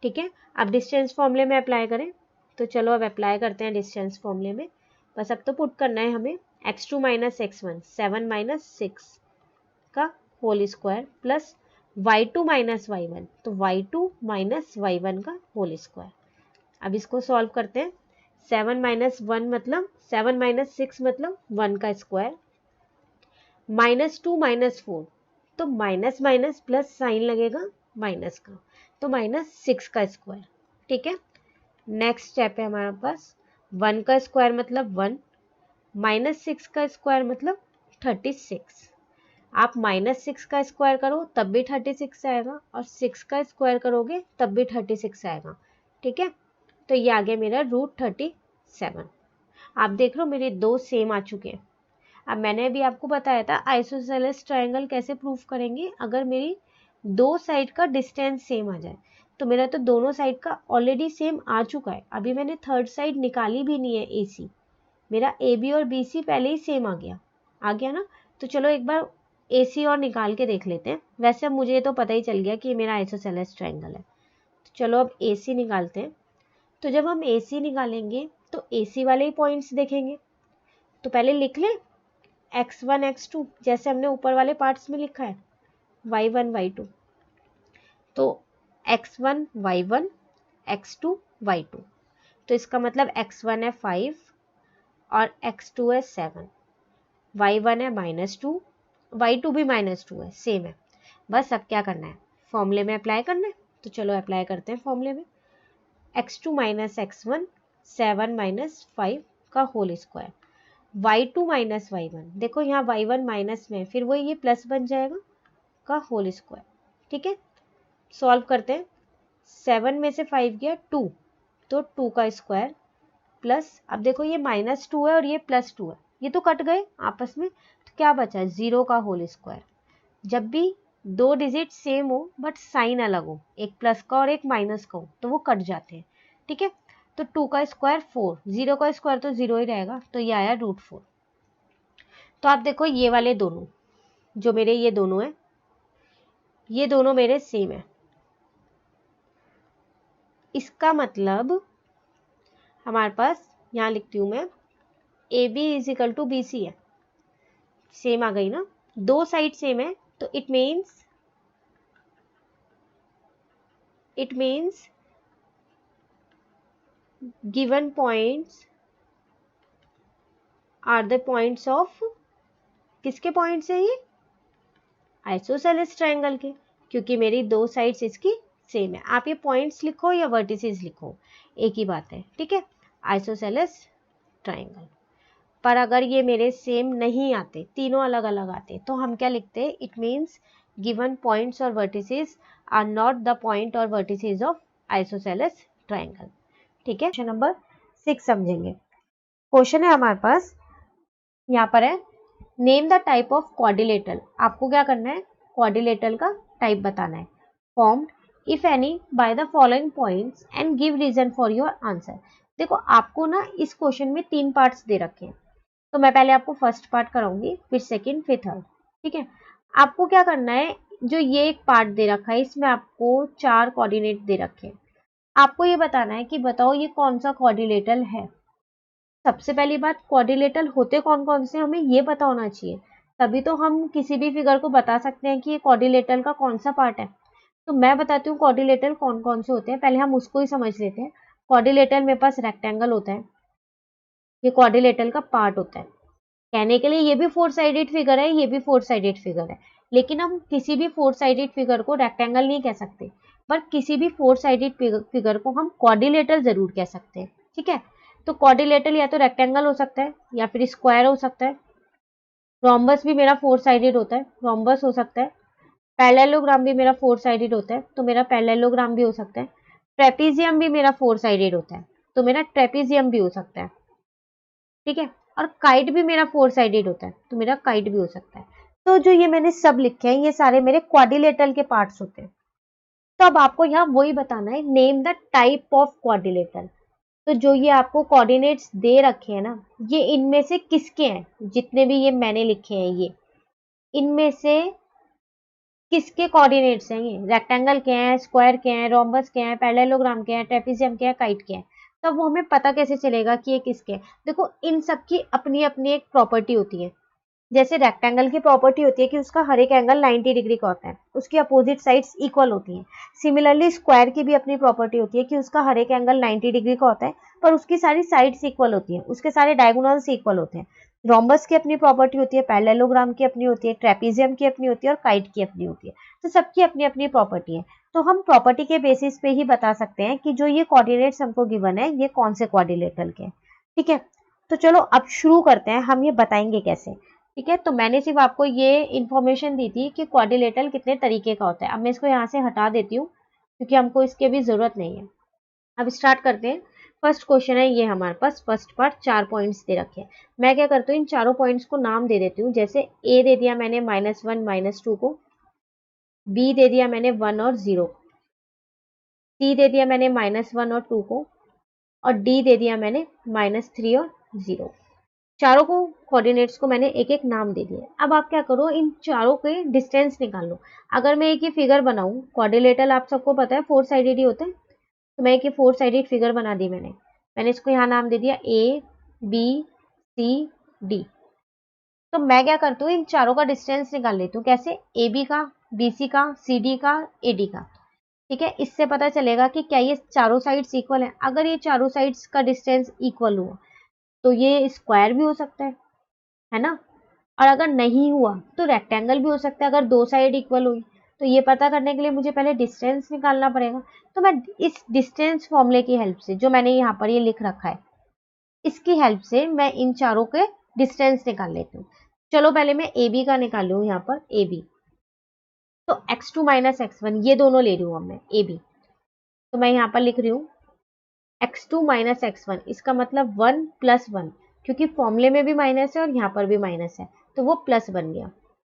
ठीक है। अब डिस्टेंस फॉर्मूले में अप्लाई करें। तो चलो अब अप्लाई करते हैं डिस्टेंस फॉर्मूले में। बस अब तो पुट करना है हमें x2 माइनस x1, 7 माइनस 6 का whole square plus y2 minus y1, तो y2 माइनस y1 का होल स्क्वायर। अब इसको सॉल्व करते हैं। 7 माइनस 1 मतलब 7 माइनस 6 मतलब 1 का स्क्वायर, -2 माइनस 4, तो माइनस माइनस प्लस साइन लगेगा माइनस का, तो -6 का स्क्वायर, ठीक है। नेक्स्ट स्टेप है हमारे पास, 1 का स्क्वायर मतलब 1, -6 का स्क्वायर मतलब 36। आप -6 का स्क्वायर करो तब भी 36 आएगा और 6 का स्क्वायर करोगे तब भी 36 आएगा, ठीक है। तो ये आ गया मेरा √37। आप देख लो मेरे दो सेम आ चुके हैं। अब मैंने अभी आपको बताया था आइसोसेलेस ट्रायंगल कैसे प्रूफ करेंगे, अगर मेरी दो साइड का डिस्टेंस सेम आ जाए। तो मेरा तो दोनों साइड का ऑलरेडी सेम आ चुका है, अभी मैंने थर्ड साइड निकाली भी नहीं है AC, मेरा AB और BC पहले ही सेम आ गया ना। तो चलो एक बार AC और निकाल के देख लेते हैं। वैसे अब मुझे तो पता ही चल गया कि ये मेरा आइसोसेलेस ट्रायंगल है। तो चलो अब AC निकालते हैं। तो जब हम AC निकालेंगे तो AC वाले ही पॉइंट्स देखेंगे। तो पहले लिख लें x1 x2, जैसे हमने ऊपर वाले पार्ट्स में लिखा है y1 y2। तो x1 y1 x2 y2, तो इसका मतलब x1 है 5 और x2 है 7, y1 है -2, y2 भी -2 है, सेम है। बस अब क्या करना है, फॉर्मूले में अप्लाई करना है। तो चलो अप्लाई करते हैं फॉर्मूले में। x2 माइनस x1, 7 माइनस 5 का whole square, y2 minus y1, देखो यहाँ y1 माइनस में फिर वो ये प्लस बन जाएगा का होल स्क्वायर, ठीक है। सॉल्व करते हैं। 7 में से 5 गया 2, तो 2 का स्क्वायर प्लस, अब देखो ये -2 है और ये +2 है, ये तो कट गए आपस में, तो क्या बचा 0 का होल स्क्वायर। जब भी दो डिजिट सेम हो बट साइन अलग हो, एक प्लस का और एक माइनस का हो, तो वो कट जाते हैं, ठीक है। तो 2 का स्क्वायर 4, 0 का स्क्वायर तो 0 ही रहेगा, तो ये आया √4। तो आप देखो ये वाले दोनों, जो मेरे ये दोनों हैं, ये दोनों मेरे सेम है। इसका मतलब हमारे पास, यहाँ लिखती हूँ मैं, A B is equal to B C है। सेम आ गई ना, दो साइड सेम है, तो it means given points are the points of, किसके पॉइंट्स है ये, आइसोसेलेस ट्रायंगल के, क्योंकि मेरी दो साइड्स इसकी सेम है। आप ये पॉइंट्स लिखो या वर्टिसेस लिखो, एक ही बात है, ठीक है, आइसोसेलेस ट्रायंगल। पर अगर ये मेरे सेम नहीं आते, तीनों अलग अलग आते, तो हम क्या लिखते हैं, इट मीन्स गिवन पॉइंट्स और vertices are not the point और वर्टिसेस ऑफ आइसोसेलेस ट्रायंगल। ठीक है, क्वेश्चन नंबर 6 समझेंगे। क्वेश्चन है हमारे पास, यहाँ पर है, name the type of quadrilateral. आपको क्या करना है, क्वाड्रिलेटरल का टाइप बताना है। Formed if any by the following points and give reason for your answer. देखो आपको ना इस क्वेश्चन में 3 पार्ट्स दे रखे हैं, तो मैं पहले आपको फर्स्ट पार्ट कराऊंगी, फिर सेकंड, फिर थर्ड। ठीक है, आपको क्या करना है, जो ये एक पार्ट दे रखा है, इसमें आपको 4 कोऑर्डिनेट दे रखे हैं। आपको ये बताना है कि बताओ ये कौन सा क्वाड्रिलेटरल है। सबसे पहली बात, क्वाड्रिलेटरल होते कौन कौन से हमें ये पता होना चाहिए, तभी तो हम किसी भी फिगर को बता सकते हैं कि ये क्वाड्रिलेटरल का कौन सा पार्ट है। तो मैं बताती हूँ क्वाड्रिलेटरल कौन कौन से होते हैं, पहले हम उसको ही समझ लेते हैं। क्वाड्रिलेटरल मेरे पास रेक्टेंगल होता है, ये क्वाड्रिलेटरल का पार्ट होता है। कहने के लिए ये भी 4 साइडेड फिगर है, ये भी 4 साइडेड फिगर है, लेकिन हम किसी भी 4 साइडेड फिगर को रेक्टेंगल नहीं कह सकते, पर किसी भी 4 साइडेड फिगर को हम क्वाड्रिलेटरल जरूर कह सकते हैं। ठीक है, तो क्वाड्रिलेटरल या तो रेक्टेंगल हो सकता है या फिर स्क्वायर हो सकता है। रोम्बस भी मेरा 4 साइडेड होता है, रोम्बस हो सकता है। पैरेललोग्राम भी मेरा 4 साइडेड होता है, तो मेरा पैरेललोग्राम भी हो सकता है। ट्रेपीजियम भी मेरा 4 साइडेड होता है, तो मेरा ट्रेपीजियम भी हो सकता है। ठीक है, और काइट भी मेरा 4 साइडेड होता है, तो मेरा काइट भी हो सकता है। तो जो ये मैंने सब लिखे हैं, ये सारे मेरे क्वाड्रिलेटरल के पार्ट्स होते हैं। तो अब आपको यहाँ वही बताना है, name the type of quadrilateral. तो जो ये आपको कोऑर्डिनेट्स दे रखे हैं ना, ये इनमें से किसके हैं, जितने भी ये मैंने लिखे हैं, ये इनमें से किसके कोऑर्डिनेट्स हैं, ये रेक्टेंगल के हैं, स्क्वायर के हैं, रोम्बस के हैं, पैरेललोग्राम के हैं, ट्रेपीजियम के हैं, काइट के हैं। तब वो हमें पता कैसे चलेगा कि ये किसके हैं। देखो इन सब की अपनी अपनी एक प्रॉपर्टी होती है। जैसे रेक्टेंगल की प्रॉपर्टी होती है कि उसका हर एक एंगल 90 डिग्री का होता है, उसकी अपोजिट साइड्स इक्वल होती हैं। सिमिलरली स्क्वायर की भी अपनी प्रॉपर्टी होती है कि उसका हर एक एंगल 90 डिग्री का होता है, पर उसकी सारी साइड्स इक्वल होती हैं, उसके सारे डायगोनल्स इक्वल होते हैं। रोम्बस की अपनी प्रॉपर्टी होती है, पैरेललोग्राम की अपनी होती है, ट्रेपीजियम की अपनी होती है और काइट की अपनी होती है। तो सबकी अपनी अपनी प्रॉपर्टी है। तो हम प्रॉपर्टी के बेसिस पे ही बता सकते हैं कि जो ये कोऑर्डिनेट्स हमको गिवन है, ये कौन से क्वाड्रिलेटरल के हैं। ठीक है, तो चलो अब शुरू करते हैं, हम ये बताएंगे कैसे। ठीक है, तो मैंने सिर्फ आपको ये इन्फॉर्मेशन दी थी कि क्वाड्रिलेटरल कितने तरीके का होता है। अब मैं इसको यहाँ से हटा देती हूँ, क्योंकि हमको इसकी अभी जरूरत नहीं है। अब स्टार्ट करते हैं। फर्स्ट क्वेश्चन है ये हमारे पास, फर्स्ट पार्ट 4 पॉइंट्स दे रखे हैं। मैं क्या करती हूँ, इन चारों पॉइंट्स को नाम दे देती हूँ। जैसे ए दे दिया मैंने -1 -2 को, बी दे दिया मैंने 1 और 0, सी दे दिया मैंने -1 और 2 को, और डी दे दिया मैंने -3 और 0। चारों को कोऑर्डिनेट्स को मैंने एक एक नाम दे दिया। अब आप क्या करो, इन चारों के डिस्टेंस निकाल लो। अगर मैं एक ही फिगर बनाऊं, क्वाड्रिलेटरल आप सबको पता है 4 साइडेड ही होते हैं, तो मैं एक 4 साइडेड फिगर बना दी मैंने इसको यहाँ नाम दे दिया ए बी सी डी। तो मैं क्या करती हूँ, इन चारों का डिस्टेंस निकाल लेती हूँ। कैसे, ए बी का, बी सी का, सी डी का, ए डी का। ठीक है, इससे पता चलेगा कि क्या ये चारों साइड्स इक्वल है। अगर ये चारों साइड्स का डिस्टेंस इक्वल हुआ तो ये स्क्वायर भी हो सकता है ना, और अगर नहीं हुआ तो रेक्टेंगल भी हो सकता है, अगर दो साइड इक्वल हुई। तो ये पता करने के लिए मुझे पहले डिस्टेंस निकालना पड़ेगा। तो मैं इस डिस्टेंस फॉर्मूले की हेल्प से, जो मैंने यहाँ पर ये लिख रखा है, इसकी हेल्प से मैं इन चारों के डिस्टेंस निकाल लेती हूँ। चलो पहले मैं ए बी का निकाल लूँ, यहाँ पर ए बी। तो x2 - x1 ये दोनों ले रही हूँ अब मैं ए बी। तो मैं यहाँ पर लिख रही हूँ x2 - x1, इसका मतलब 1 + 1, क्योंकि फॉर्मूले में भी माइनस है और यहाँ पर भी माइनस है, तो वो प्लस बन गया।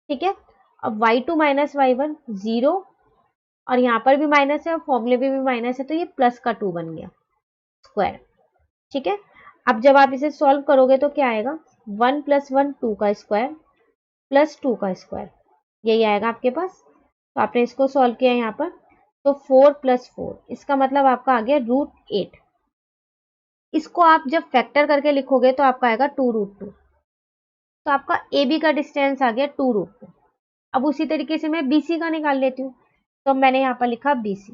ठीक है, अब y2 - y1 0, और यहाँ पर भी माइनस है और फॉर्मूले में भी माइनस है, तो ये प्लस का 2 बन गया स्क्वायर। ठीक है, अब जब आप इसे सॉल्व करोगे तो क्या आएगा, 1 + 1 2 का स्क्वायर प्लस 2 का स्क्वायर, यही आएगा आपके पास। तो आपने इसको सॉल्व किया यहाँ पर, तो 4 + 4 इसका मतलब आपका आ गया √8। इसको आप जब फैक्टर करके लिखोगे तो आपका आएगा 2√2। तो आपका ए बी का डिस्टेंस आ गया 2√2। अब उसी तरीके से मैं बी सी का निकाल लेती हूँ, तो मैंने यहाँ पर लिखा बी सी।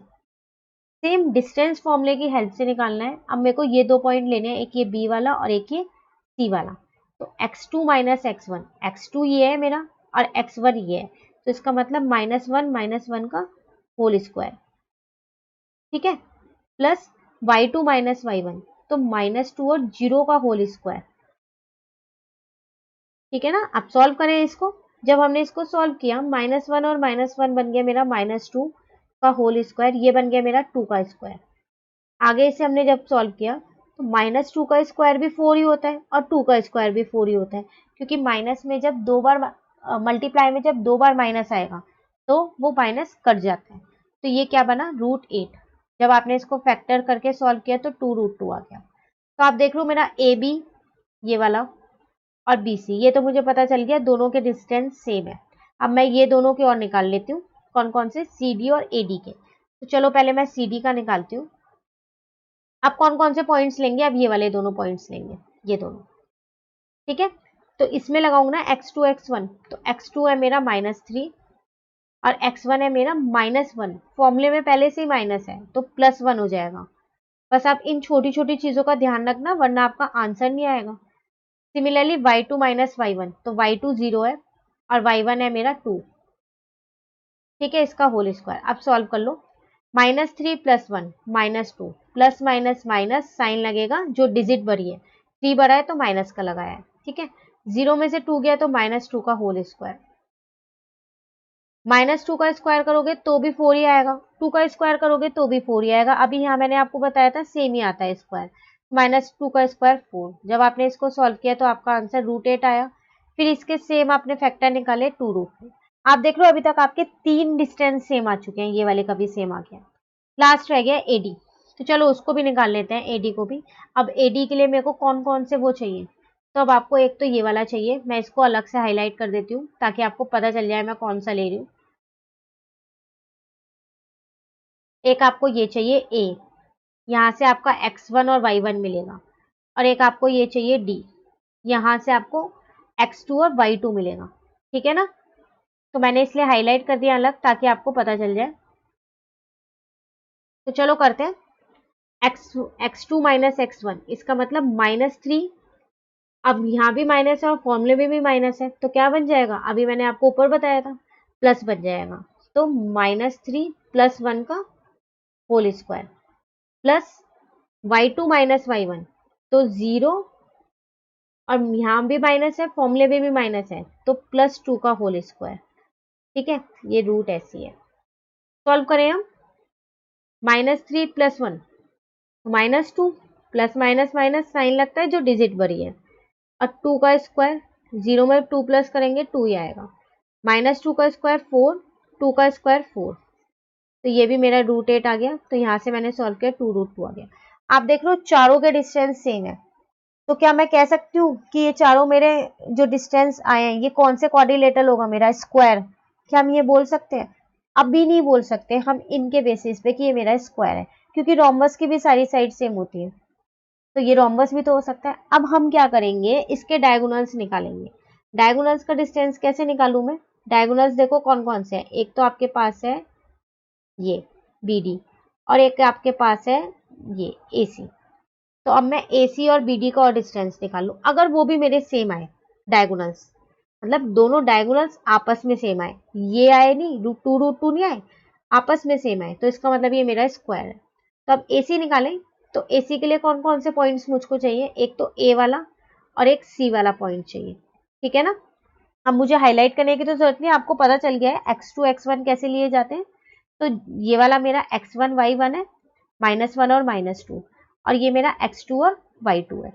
सेम डिस्टेंस फॉर्मूले की हेल्प से निकालना है। अब मेरे को ये 2 पॉइंट लेने हैं, एक ये बी वाला और एक ये सी वाला। तो x2 - x1, x2 ये है मेरा और x1 ये है, तो इसका मतलब -1 का होल स्क्वायर, ठीक है, प्लस y2 - y1, तो -2 और 0 का होल स्क्वायर, ठीक है ना। अब सॉल्व करें इसको। जब हमने इसको सॉल्व किया, -1 और -1 बन गया मेरा -2 का होल स्क्वायर, ये बन गया मेरा 2 का स्क्वायर। आगे इसे हमने जब सॉल्व किया तो -2 का स्क्वायर भी 4 ही होता है और 2 का स्क्वायर भी 4 ही होता है, क्योंकि माइनस में जब 2 बार मल्टीप्लाई में जब 2 बार माइनस आएगा तो वो माइनस कट जाता है। तो ये क्या बना, √8। जब आपने इसको फैक्टर करके सॉल्व किया तो 2√2 आ गया। तो आप देख लो मेरा ए बी ये वाला और बी सी, ये तो मुझे पता चल गया दोनों के डिस्टेंस सेम है। अब मैं ये दोनों के और निकाल लेती हूँ, कौन कौन से, सी डी और ए डी के। तो चलो पहले मैं सी डी का निकालती हूँ। आप कौन कौन से पॉइंट्स लेंगे, अब ये वाले दोनों पॉइंट्स लेंगे, ये दोनों, ठीक है। तो इसमें लगाऊंगा ना x2 x1, तो x2 है मेरा -3 और x1 है मेरा -1। फॉर्मूले में पहले से ही माइनस है तो +1 हो जाएगा। बस आप इन छोटी छोटी चीजों का ध्यान रखना, वरना आपका आंसर नहीं आएगा। सिमिलरली y2 - y1, तो y2 0 है और y1 है मेरा 2, ठीक है, इसका होल स्क्वायर। अब सॉल्व कर लो। -3 + 1 -2, प्लस माइनस माइनस साइन लगेगा, जो डिजिट भरी है, 3 भरा है तो माइनस का लगाया है, ठीक है। 0 में से 2 गया तो -2 का होल स्क्वायर। -2 का स्क्वायर करोगे तो भी 4 ही आएगा, 2 का स्क्वायर करोगे तो भी 4 ही आएगा। अभी यहाँ मैंने आपको बताया था सेम ही आता है स्क्वायर। -2 का स्क्वायर 4। जब आपने इसको सॉल्व किया तो आपका आंसर √8 आया। फिर इसके सेम आपने फैक्टर निकाले 2√2। आप देख लो अभी तक आपके 3 डिस्टेंस सेम आ चुके हैं, ये वाले का भी सेम आ गया। लास्ट रह गया एडी, तो चलो उसको भी निकाल लेते हैं, एडी को भी। अब एडी के लिए मेरे को कौन कौन से वो चाहिए, तो अब आपको एक तो ये वाला चाहिए, मैं इसको अलग से हाईलाइट कर देती हूँ ताकि आपको पता चल जाए मैं कौन सा ले रही हूँ। एक आपको ये चाहिए ए, यहाँ से आपका x1 और y1 मिलेगा, और एक आपको ये चाहिए डी, यहाँ से आपको x2 और y2 मिलेगा, ठीक है ना। तो मैंने इसलिए हाईलाइट कर दिया अलग ताकि आपको पता चल जाए। तो चलो करते हैं। x2 - x1 इसका मतलब -3। अब यहाँ भी माइनस है और फॉर्मूले में भी माइनस है, तो क्या बन जाएगा, अभी मैंने आपको ऊपर बताया था, प्लस बन जाएगा। तो -3 + 1 का whole square, plus y2 - y1, तो 0, और यहाँ भी माइनस है, फॉर्मूले में भी माइनस है, तो +2 का होल स्क्वायर, ठीक है। ये रूट ऐसी है। सॉल्व करें हम। -3 + 1 -2, प्लस माइनस माइनस साइन लगता है जो डिजिट भरी है, और 2 का स्क्वायर, 0 में 2 प्लस करेंगे 2 ही आएगा, -2 का स्क्वायर 4, 2 का स्क्वायर 4, तो ये भी मेरा √8 आ गया। तो यहाँ से मैंने सॉल्व किया 2√2 आ गया। आप देख लो चारों के डिस्टेंस सेम है, तो क्या मैं कह सकती हूँ कि ये चारों मेरे जो डिस्टेंस आए हैं ये कौन से क्वाड्रिलेटरल होगा, मेरा स्क्वायर, क्या हम ये बोल सकते हैं? अभी नहीं बोल सकते हम इनके बेसिस पे कि ये मेरा स्क्वायर है, क्योंकि रोम्बस की भी सारी साइड सेम होती है, तो ये रोम्बस भी तो हो सकता है। अब हम क्या करेंगे, इसके डायगोनल्स निकालेंगे। डायगोनल्स का डिस्टेंस कैसे निकालूं मैं? डायगोनल्स देखो कौन कौन से हैं, एक तो आपके पास है ये बी डी, और एक आपके पास है ये ए सी। तो अब मैं ए सी और बी डी का और डिस्टेंस निकाल लूं, अगर वो भी मेरे सेम आए डायगोनल्स, मतलब दोनों डायगोनल्स आपस में सेम आए, ये आए नहीं, √2 नहीं आए, आपस में सेम आए, तो इसका मतलब ये मेरा स्क्वायर है। तो अब ए सी निकालें। तो ए सी के लिए कौन कौन से पॉइंट्स मुझको चाहिए, एक तो ए वाला और एक सी वाला पॉइंट चाहिए, ठीक है ना। अब मुझे हाईलाइट करने की तो जरूरत नहीं, आपको पता चल गया है x2 x1 कैसे लिए जाते हैं। तो ये वाला मेरा x1 y1 है, -1 और -2, और ये मेरा x2 और y2 है,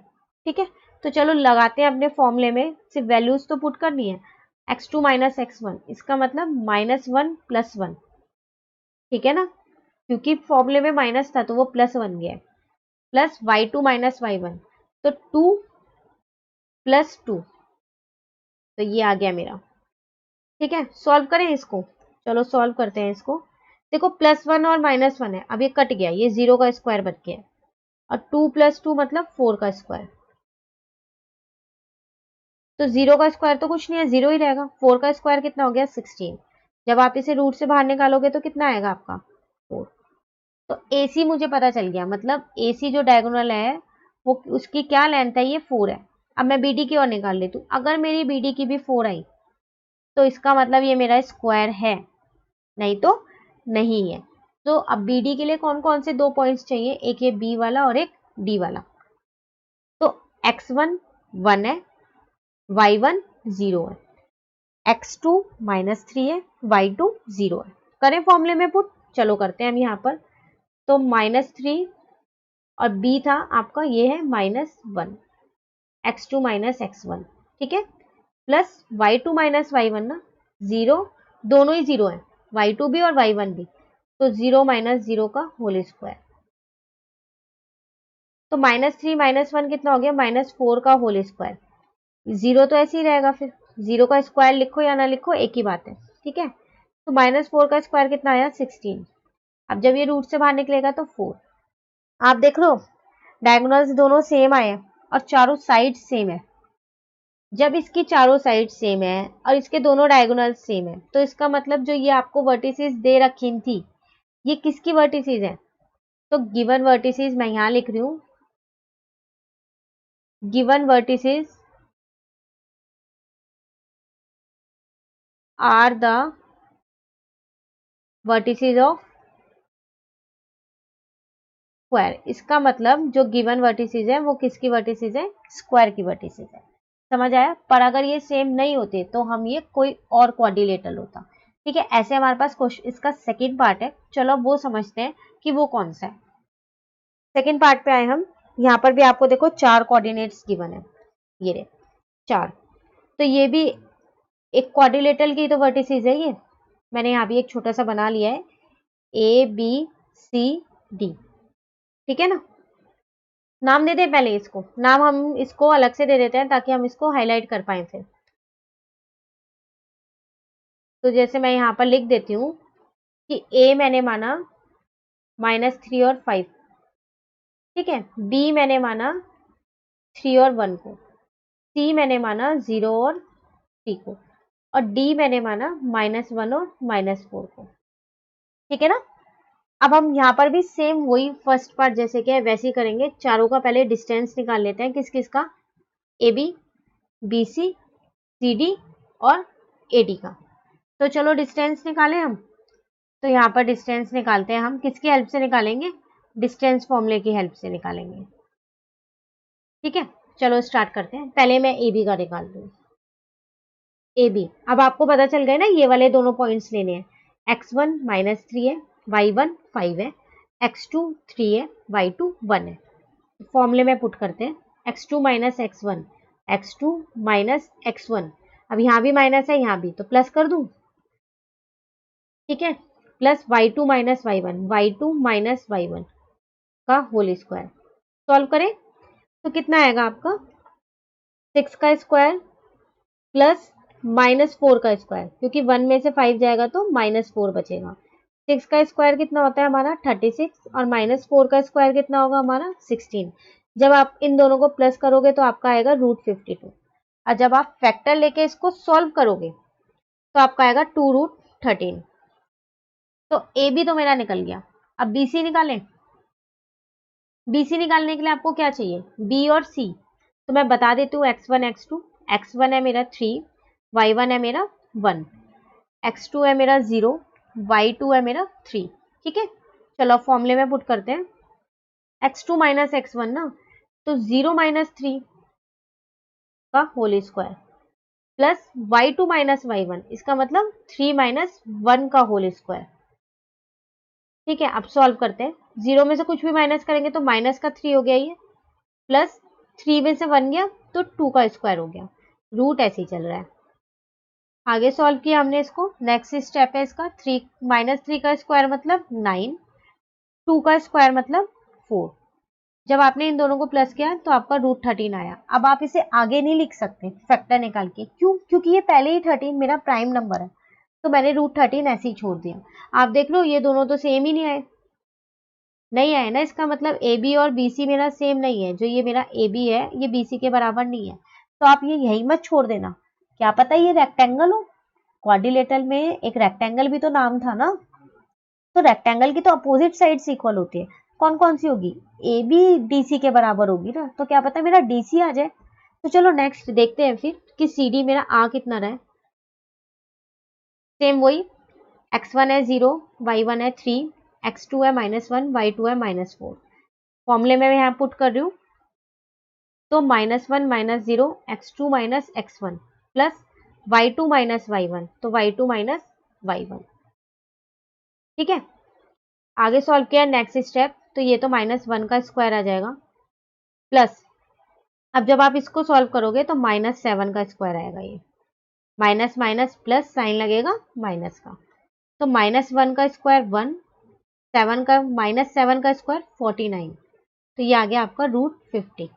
ठीक है। तो चलो लगाते हैं अपने फॉर्मूले में, सिर्फ वैल्यूज तो पुट करनी है। x2 - x1 इसका मतलब -1 + 1, ठीक है ना, क्योंकि फॉर्मूले में माइनस था तो वो +1 गया, प्लस y2 - y1, तो 2 + 2, तो ये आ गया मेरा, ठीक है। सॉल्व करें इसको। चलो सॉल्व करते हैं इसको। देखो +1 और -1 है, अब ये कट गया, ये 0 का स्क्वायर बच गया और 2 + 2 मतलब 4 का स्क्वायर। तो 0 का स्क्वायर तो कुछ नहीं है, 0 ही रहेगा। 4 का स्क्वायर कितना हो गया 16। जब आप इसे रूट से बाहर निकालोगे तो कितना आएगा आपका 4। तो AC मुझे पता चल गया, मतलब AC जो डायगोनल है वो उसकी क्या लेंथ है, ये 4 है। अब मैं BD की ओर निकाल लेती हूँ, अगर मेरी BD की भी 4 आई तो इसका मतलब ये मेरा स्क्वायर है, नहीं तो नहीं है। तो अब BD के लिए कौन कौन से 2 पॉइंट्स चाहिए, एक ये B वाला और एक D वाला। तो x1 1 है, y1 0 है, x2 -3 है, y2 0 है। करें फॉर्मूले में पुट, चलो करते हैं हम यहाँ पर। तो -3 और B था आपका, ये है -1, x2 - x1, ठीक है, प्लस y2 - y1 ना, 0, दोनों ही 0 है, y2 भी और y1 भी, तो 0 - 0 का होल स्क्वायर। तो -3 -1 कितना हो गया, -4 का होल स्क्वायर। 0 तो ऐसे ही रहेगा, फिर 0 का स्क्वायर लिखो या ना लिखो एक ही बात है, ठीक है। तो -4 का स्क्वायर कितना आया 16। अब जब ये रूट से बाहर निकलेगा तो 4। आप देख लो डायगोनल्स दोनों सेम आए और चारों साइड सेम है। जब इसकी चारों साइड सेम है और इसके दोनों डायगोनल्स सेम है तो इसका मतलब जो ये आपको वर्टिसेस दे रखी थी, ये किसकी वर्टिसेस है। तो गिवन वर्टिसेस मैं यहां लिख रही हूं, given vertices are the vertices of square. इसका मतलब जो गिवन वर्टिसेस है वो किसकी वर्टिसेस है, स्क्वायर की वर्टिसेस है। समझ आया। पर अगर ये सेम नहीं होते तो हम ये कोई और क्वाड्रिलेटरल होता, ठीक है। ऐसे हमारे पास क्वेश्चन इसका सेकंड पार्ट है, चलो अब वो समझते हैं कि वो कौन सा है। सेकंड पार्ट पे आए हम, यहाँ पर भी आपको देखो 4 कोऑर्डिनेट्स गिवन है, ये रहे 4। तो ये भी एक क्वाड्रिलेटरल की तो वर्टिसेस है ये। मैंने यहाँ भी एक छोटा सा बना लिया है, ABCD, ठीक है ना। नाम दे दे पहले इसको, नाम हम इसको अलग से दे देते हैं ताकि हम इसको हाईलाइट कर पाए फिर। तो जैसे मैं यहाँ पर लिख देती हूँ कि A मैंने माना -3 और 5, ठीक है। B मैंने माना 3 और 1 को, C मैंने माना 0 और 3 को, और D मैंने माना -1 और -4 को, ठीक है ना। अब हम यहाँ पर भी सेम वही फर्स्ट पार्ट जैसे कि वैसे ही करेंगे। चारों का पहले डिस्टेंस निकाल लेते हैं, किस किस का, AB, BC, CD और AD का। तो चलो डिस्टेंस निकालें हम। तो यहाँ पर डिस्टेंस निकालते हैं हम, किसकी हेल्प से निकालेंगे, डिस्टेंस फॉर्मूले की हेल्प से निकालेंगे, ठीक है। चलो स्टार्ट करते हैं, पहले मैं AB का निकाल दूँ। AB, अब आपको पता चल गया ना, ये वाले दोनों पॉइंट्स लेने हैं। x1 -3 है, y1 5 है, x2 3 है, y2 1 है। फॉर्मूले में पुट करते हैं, x2 - x1, x2 - x1। अब यहाँ भी माइनस है, यहाँ भी, तो प्लस कर दूं, ठीक है, plus y2 - y1, y2 - y1 का होल स्क्वायर। सॉल्व करें तो कितना आएगा आपका 6 का स्क्वायर प्लस -4 का स्क्वायर, क्योंकि 1 में से 5 जाएगा तो -4 बचेगा। 6 का स्क्वायर कितना होता है हमारा 36, और -4 का स्क्वायर कितना होगा हमारा 16। जब आप इन दोनों को प्लस करोगे तो आपका आएगा √52, और जब आप फैक्टर लेके इसको सॉल्व करोगे तो आपका आएगा 2√13। तो AB तो मेरा निकल गया। अब BC निकालें। BC निकालने के लिए आपको क्या चाहिए, B और C। तो मैं बता देती हूँ x1 x2। x1 है मेरा 3, y1 है मेरा 1, x2 है मेरा 0, y2 है मेरा 3, ठीक है। चलो फॉर्मूले में पुट करते हैं, x2 - x1 ना, तो 0 - 3 का whole square plus y2 - y1, इसका मतलब 3 - 1 का होल स्क्वायर, ठीक है। अब सॉल्व करते हैं, 0 में से कुछ भी माइनस करेंगे तो माइनस का 3 हो गया ये, प्लस 3 में से 1 गया तो 2 का स्क्वायर हो गया। रूट ऐसे ही चल रहा है। आगे सॉल्व किया हमने इसको, नेक्स्ट स्टेप है इसका, 3 -3 का स्क्वायर मतलब 9, 2 का स्क्वायर मतलब 4। जब आपने इन दोनों को प्लस किया तो आपका √13 आया। अब आप इसे आगे नहीं लिख सकते फैक्टर निकाल के, क्यों, क्योंकि ये पहले ही 13 मेरा प्राइम नंबर है, तो मैंने √13 ऐसे ही छोड़ दिया। आप देख लो ये दोनों तो सेम ही नहीं आए, नहीं आए ना, इसका मतलब ए बी और बी सी मेरा सेम नहीं है। जो ये मेरा ए बी है ये बी सी के बराबर नहीं है, तो आप ये यही मत छोड़ देना, क्या पता ये रेक्टेंगल हो। क्वाड्रिलेटरल में एक रेक्टेंगल भी तो नाम था ना, तो रेक्टेंगल की तो अपोजिट साइड्स इक्वल होती है। कौन कौन सी होगी, ए बी डी सी के बराबर होगी ना, तो क्या पता मेरा डी सी आ जाए। तो चलो नेक्स्ट देखते हैं फिर कि सी डी मेरा आ कितना रहा है। सेम वही, x1 है 0, y1 है 3, x2 है -1, y2 है -4। फॉर्मूले में मैं यहाँ पुट कर रही हूँ, तो -1 -0 x2 x1 plus y2 y1, तो y2 y1। ठीक है, आगे सॉल्व किया नेक्स्ट स्टेप, तो ये तो -1 का स्क्वायर आ जाएगा, प्लस अब जब आप इसको सॉल्व करोगे तो -7 का स्क्वायर आएगा। ये माइनस माइनस प्लस साइन लगेगा माइनस का, तो -1 का स्क्वायर 1, 7 का -7 का स्क्वायर 49, तो ये आ गया आपका √50।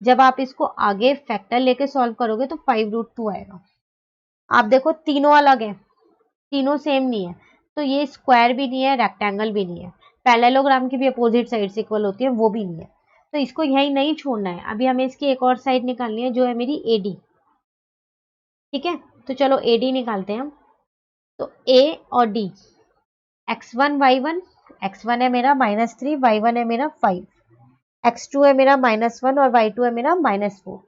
जब आप इसको आगे फैक्टर लेके सॉल्व करोगे तो 5√2 आएगा। आप देखो तीनों अलग है, तीनों सेम नहीं है, तो ये स्क्वायर भी नहीं है, रेक्टेंगल भी नहीं है, पैरेललोग्राम की भी अपोजिट साइड्स इक्वल होती है, वो भी नहीं है, तो इसको यही नहीं छोड़ना है। अभी हमें इसकी एक और साइड निकालनी है जो है मेरी AD। ठीक है, तो चलो AD निकालते हैं हम। तो A और D, x1 y1, x1 है मेरा -3, y1 है मेरा 5, x2 है मेरा -1 और y2 है मेरा -4।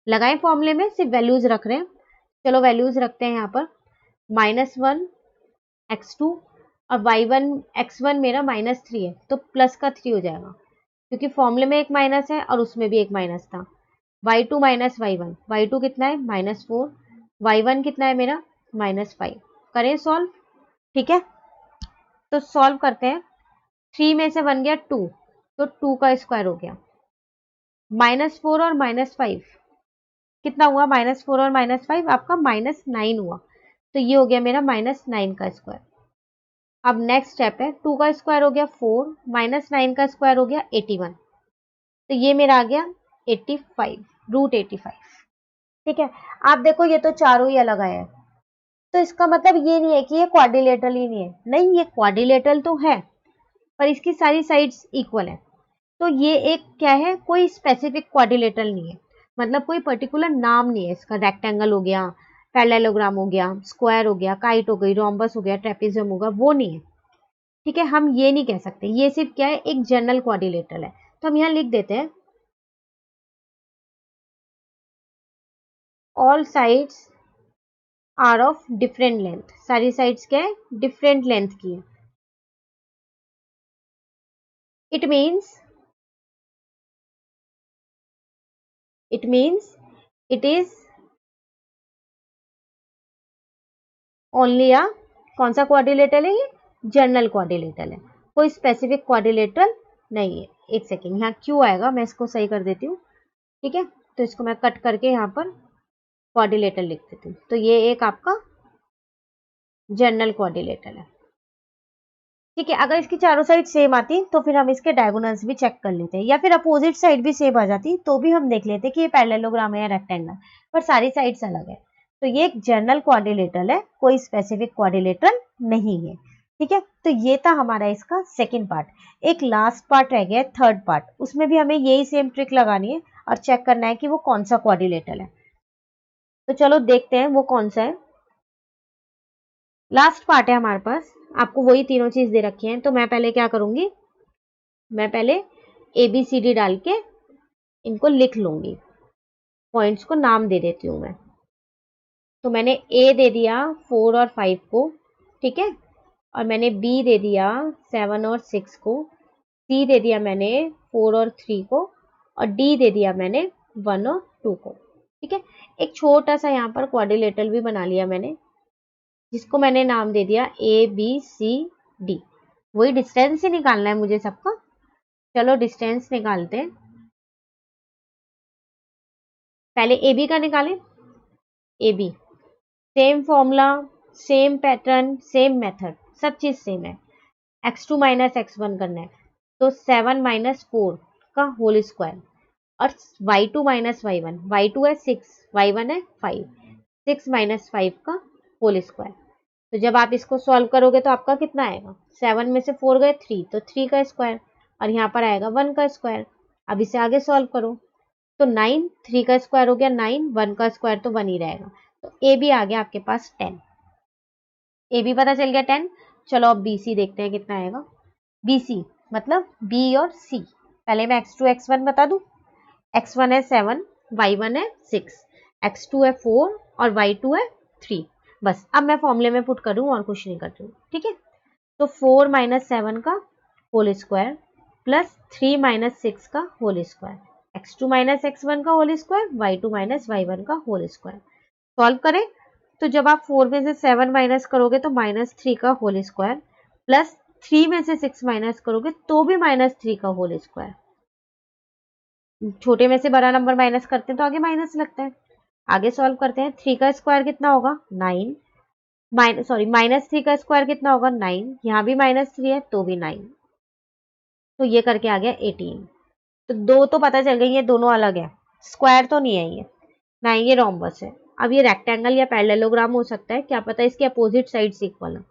लगाएं फॉर्मूले में, सिर्फ वैल्यूज रख रहे हैं। चलो वैल्यूज रखते हैं यहाँ पर, -1 x2 और y1 x1 मेरा -3 है, तो प्लस का 3 हो जाएगा, क्योंकि फॉर्मूले में एक माइनस है और उसमें भी एक माइनस था। y2 y1, y2 कितना है -4, y1 कितना है मेरा -5। करें सॉल्व। ठीक है, तो सॉल्व करते हैं। 3 में से बन गया 2, तो 2 का स्क्वायर हो गया, -4 और -5 कितना हुआ, -4 और -5 आपका -9 हुआ, तो ये हो गया मेरा -9 का स्क्वायर। अब नेक्स्ट स्टेप है, 2 का स्क्वायर हो गया 4, -9 का स्क्वायर हो गया 81, तो ये मेरा आ गया 85, √85। ठीक है, आप देखो ये तो चारों ही अलग आया है, तो इसका मतलब ये नहीं है कि ये क्वाड्रिलेटरल ही नहीं है, नहीं ये क्वाड्रिलेटरल तो है, पर इसकी सारी साइड्स इक्वल है। तो ये एक क्या है, कोई स्पेसिफिक क्वाड्रिलेटरल नहीं है, मतलब कोई पर्टिकुलर नाम नहीं है इसका। रेक्टेंगल हो गया, पैरेललोग्राम हो गया, स्क्वायर हो गया, काइट हो गई, रोम्बस हो गया, ट्रेपेजियम होगा, वो नहीं है। ठीक है, हम ये नहीं कह सकते, ये सिर्फ क्या है, एक जनरल क्वाड्रिलेटरल है। तो हम यहाँ लिख देते हैं, all sides are of different length. सारी साइड्स क्या है, डिफरेंट लेंथ की है। It means it is only a, कौन सा क्वाड्रिलेटरल है ये, जनरल क्वाड्रिलेटरल है, कोई स्पेसिफिक क्वाड्रिलेटरल नहीं है। एक सेकेंड, यहाँ क्यों आएगा, मैं इसको सही कर देती हूँ। ठीक है, तो इसको मैं कट करके यहाँ पर क्वाड्रिलेटरल लिख देती हूँ, तो ये एक आपका जनरल क्वाड्रिलेटरल है। ठीक है, अगर इसकी चारों साइड सेम आती तो फिर हम इसके डायगोनल्स भी चेक कर लेते, या फिर अपोजिट साइड भी सेम आ जाती तो भी हम देख लेते कि ये पैरेललोग्राम है या रेक्टेंगल, पर सारी साइड्स अलग है। तो ये एक जनरल क्वाड्रिलेटरल है, कोई स्पेसिफिक क्वाड्रिलेटरल नहीं है। ठीक है, तो ये था हमारा इसका सेकेंड पार्ट। एक लास्ट पार्ट रह गया, थर्ड पार्ट, उसमें भी हमें यही सेम ट्रिक लगानी है और चेक करना है कि वो कौन सा क्वाड्रिलेटरल है। तो चलो देखते हैं वो कौन सा है। लास्ट पार्ट है हमारे पास, आपको वही तीनों चीज दे रखी हैं, तो मैं पहले क्या करूंगी, मैं पहले ABCD डाल के इनको लिख लूंगी, पॉइंट्स को नाम दे देती हूँ मैं। तो मैंने A दे दिया 4 और 5 को, ठीक है, और मैंने B दे दिया 7 और 6 को, C दे दिया मैंने 4 और 3 को, और D दे दिया मैंने 1 और 2 को। ठीक है, एक छोटा सा यहाँ पर क्वाड्रिलेटरल भी बना लिया मैंने, जिसको मैंने नाम दे दिया ABCD। वही डिस्टेंस ही निकालना है मुझे सबका। चलो डिस्टेंस निकालते हैं, पहले AB का निकालें। AB same formula, same pattern, same method, सब चीज सेम है। x2 - x1 करना है, तो 7 - 4 का होल स्क्वायर, और y2 - y1, y2 है 6, y1 है 5, 6 - 5 का होल स्क्वायर, तो जब आप इसको सॉल्व करोगे तो आपका कितना आएगा, 7 में से 4 गए 3, तो 3 का स्क्वायर, और यहाँ पर आएगा 1 का स्क्वायर। अब इसे आगे सॉल्व करो तो 9, 3 का स्क्वायर हो गया 9, 1 का स्क्वायर तो 1 ही रहेगा। तो ए भी आ गया आपके पास 10, ए भी पता चल गया 10। चलो अब बी सी देखते हैं कितना आएगा। बी सी मतलब बी और सी, पहले मैं x2 x1 बता दूं। x1 है 7, y1 है 6, x2 है 4 और y2 है 3। बस अब मैं फॉर्मूले में पुट करूं और कुछ नहीं कर रही हूँ, ठीक है। तो 4 माइनस 7 का होल स्क्वायर प्लस 3 माइनस 6 का whole square, x2 minus x1 का whole square, y2 minus y1 का होल स्क्वायर। सॉल्व करें तो जब आप 4 में से 7 माइनस करोगे तो -3 का होल स्क्वायर, प्लस 3 में से 6 माइनस करोगे तो भी -3 का होल स्क्वायर। छोटे में से बड़ा नंबर माइनस करते हैं तो आगे माइनस लगता है। आगे सॉल्व करते हैं, 3 का स्क्वायर कितना होगा 9, -3 का स्क्वायर कितना होगा 9, यहाँ भी -3 है तो भी 9, तो ये करके आ गया 18। तो दो तो पता चल गई, ये दोनों अलग है, स्क्वायर तो नहीं है ये, ना ये रोम्बस है। अब ये रेक्टेंगल या पैरेललोग्राम हो सकता है, क्या पता इसके अपोजिट साइड्स इक्वल हो।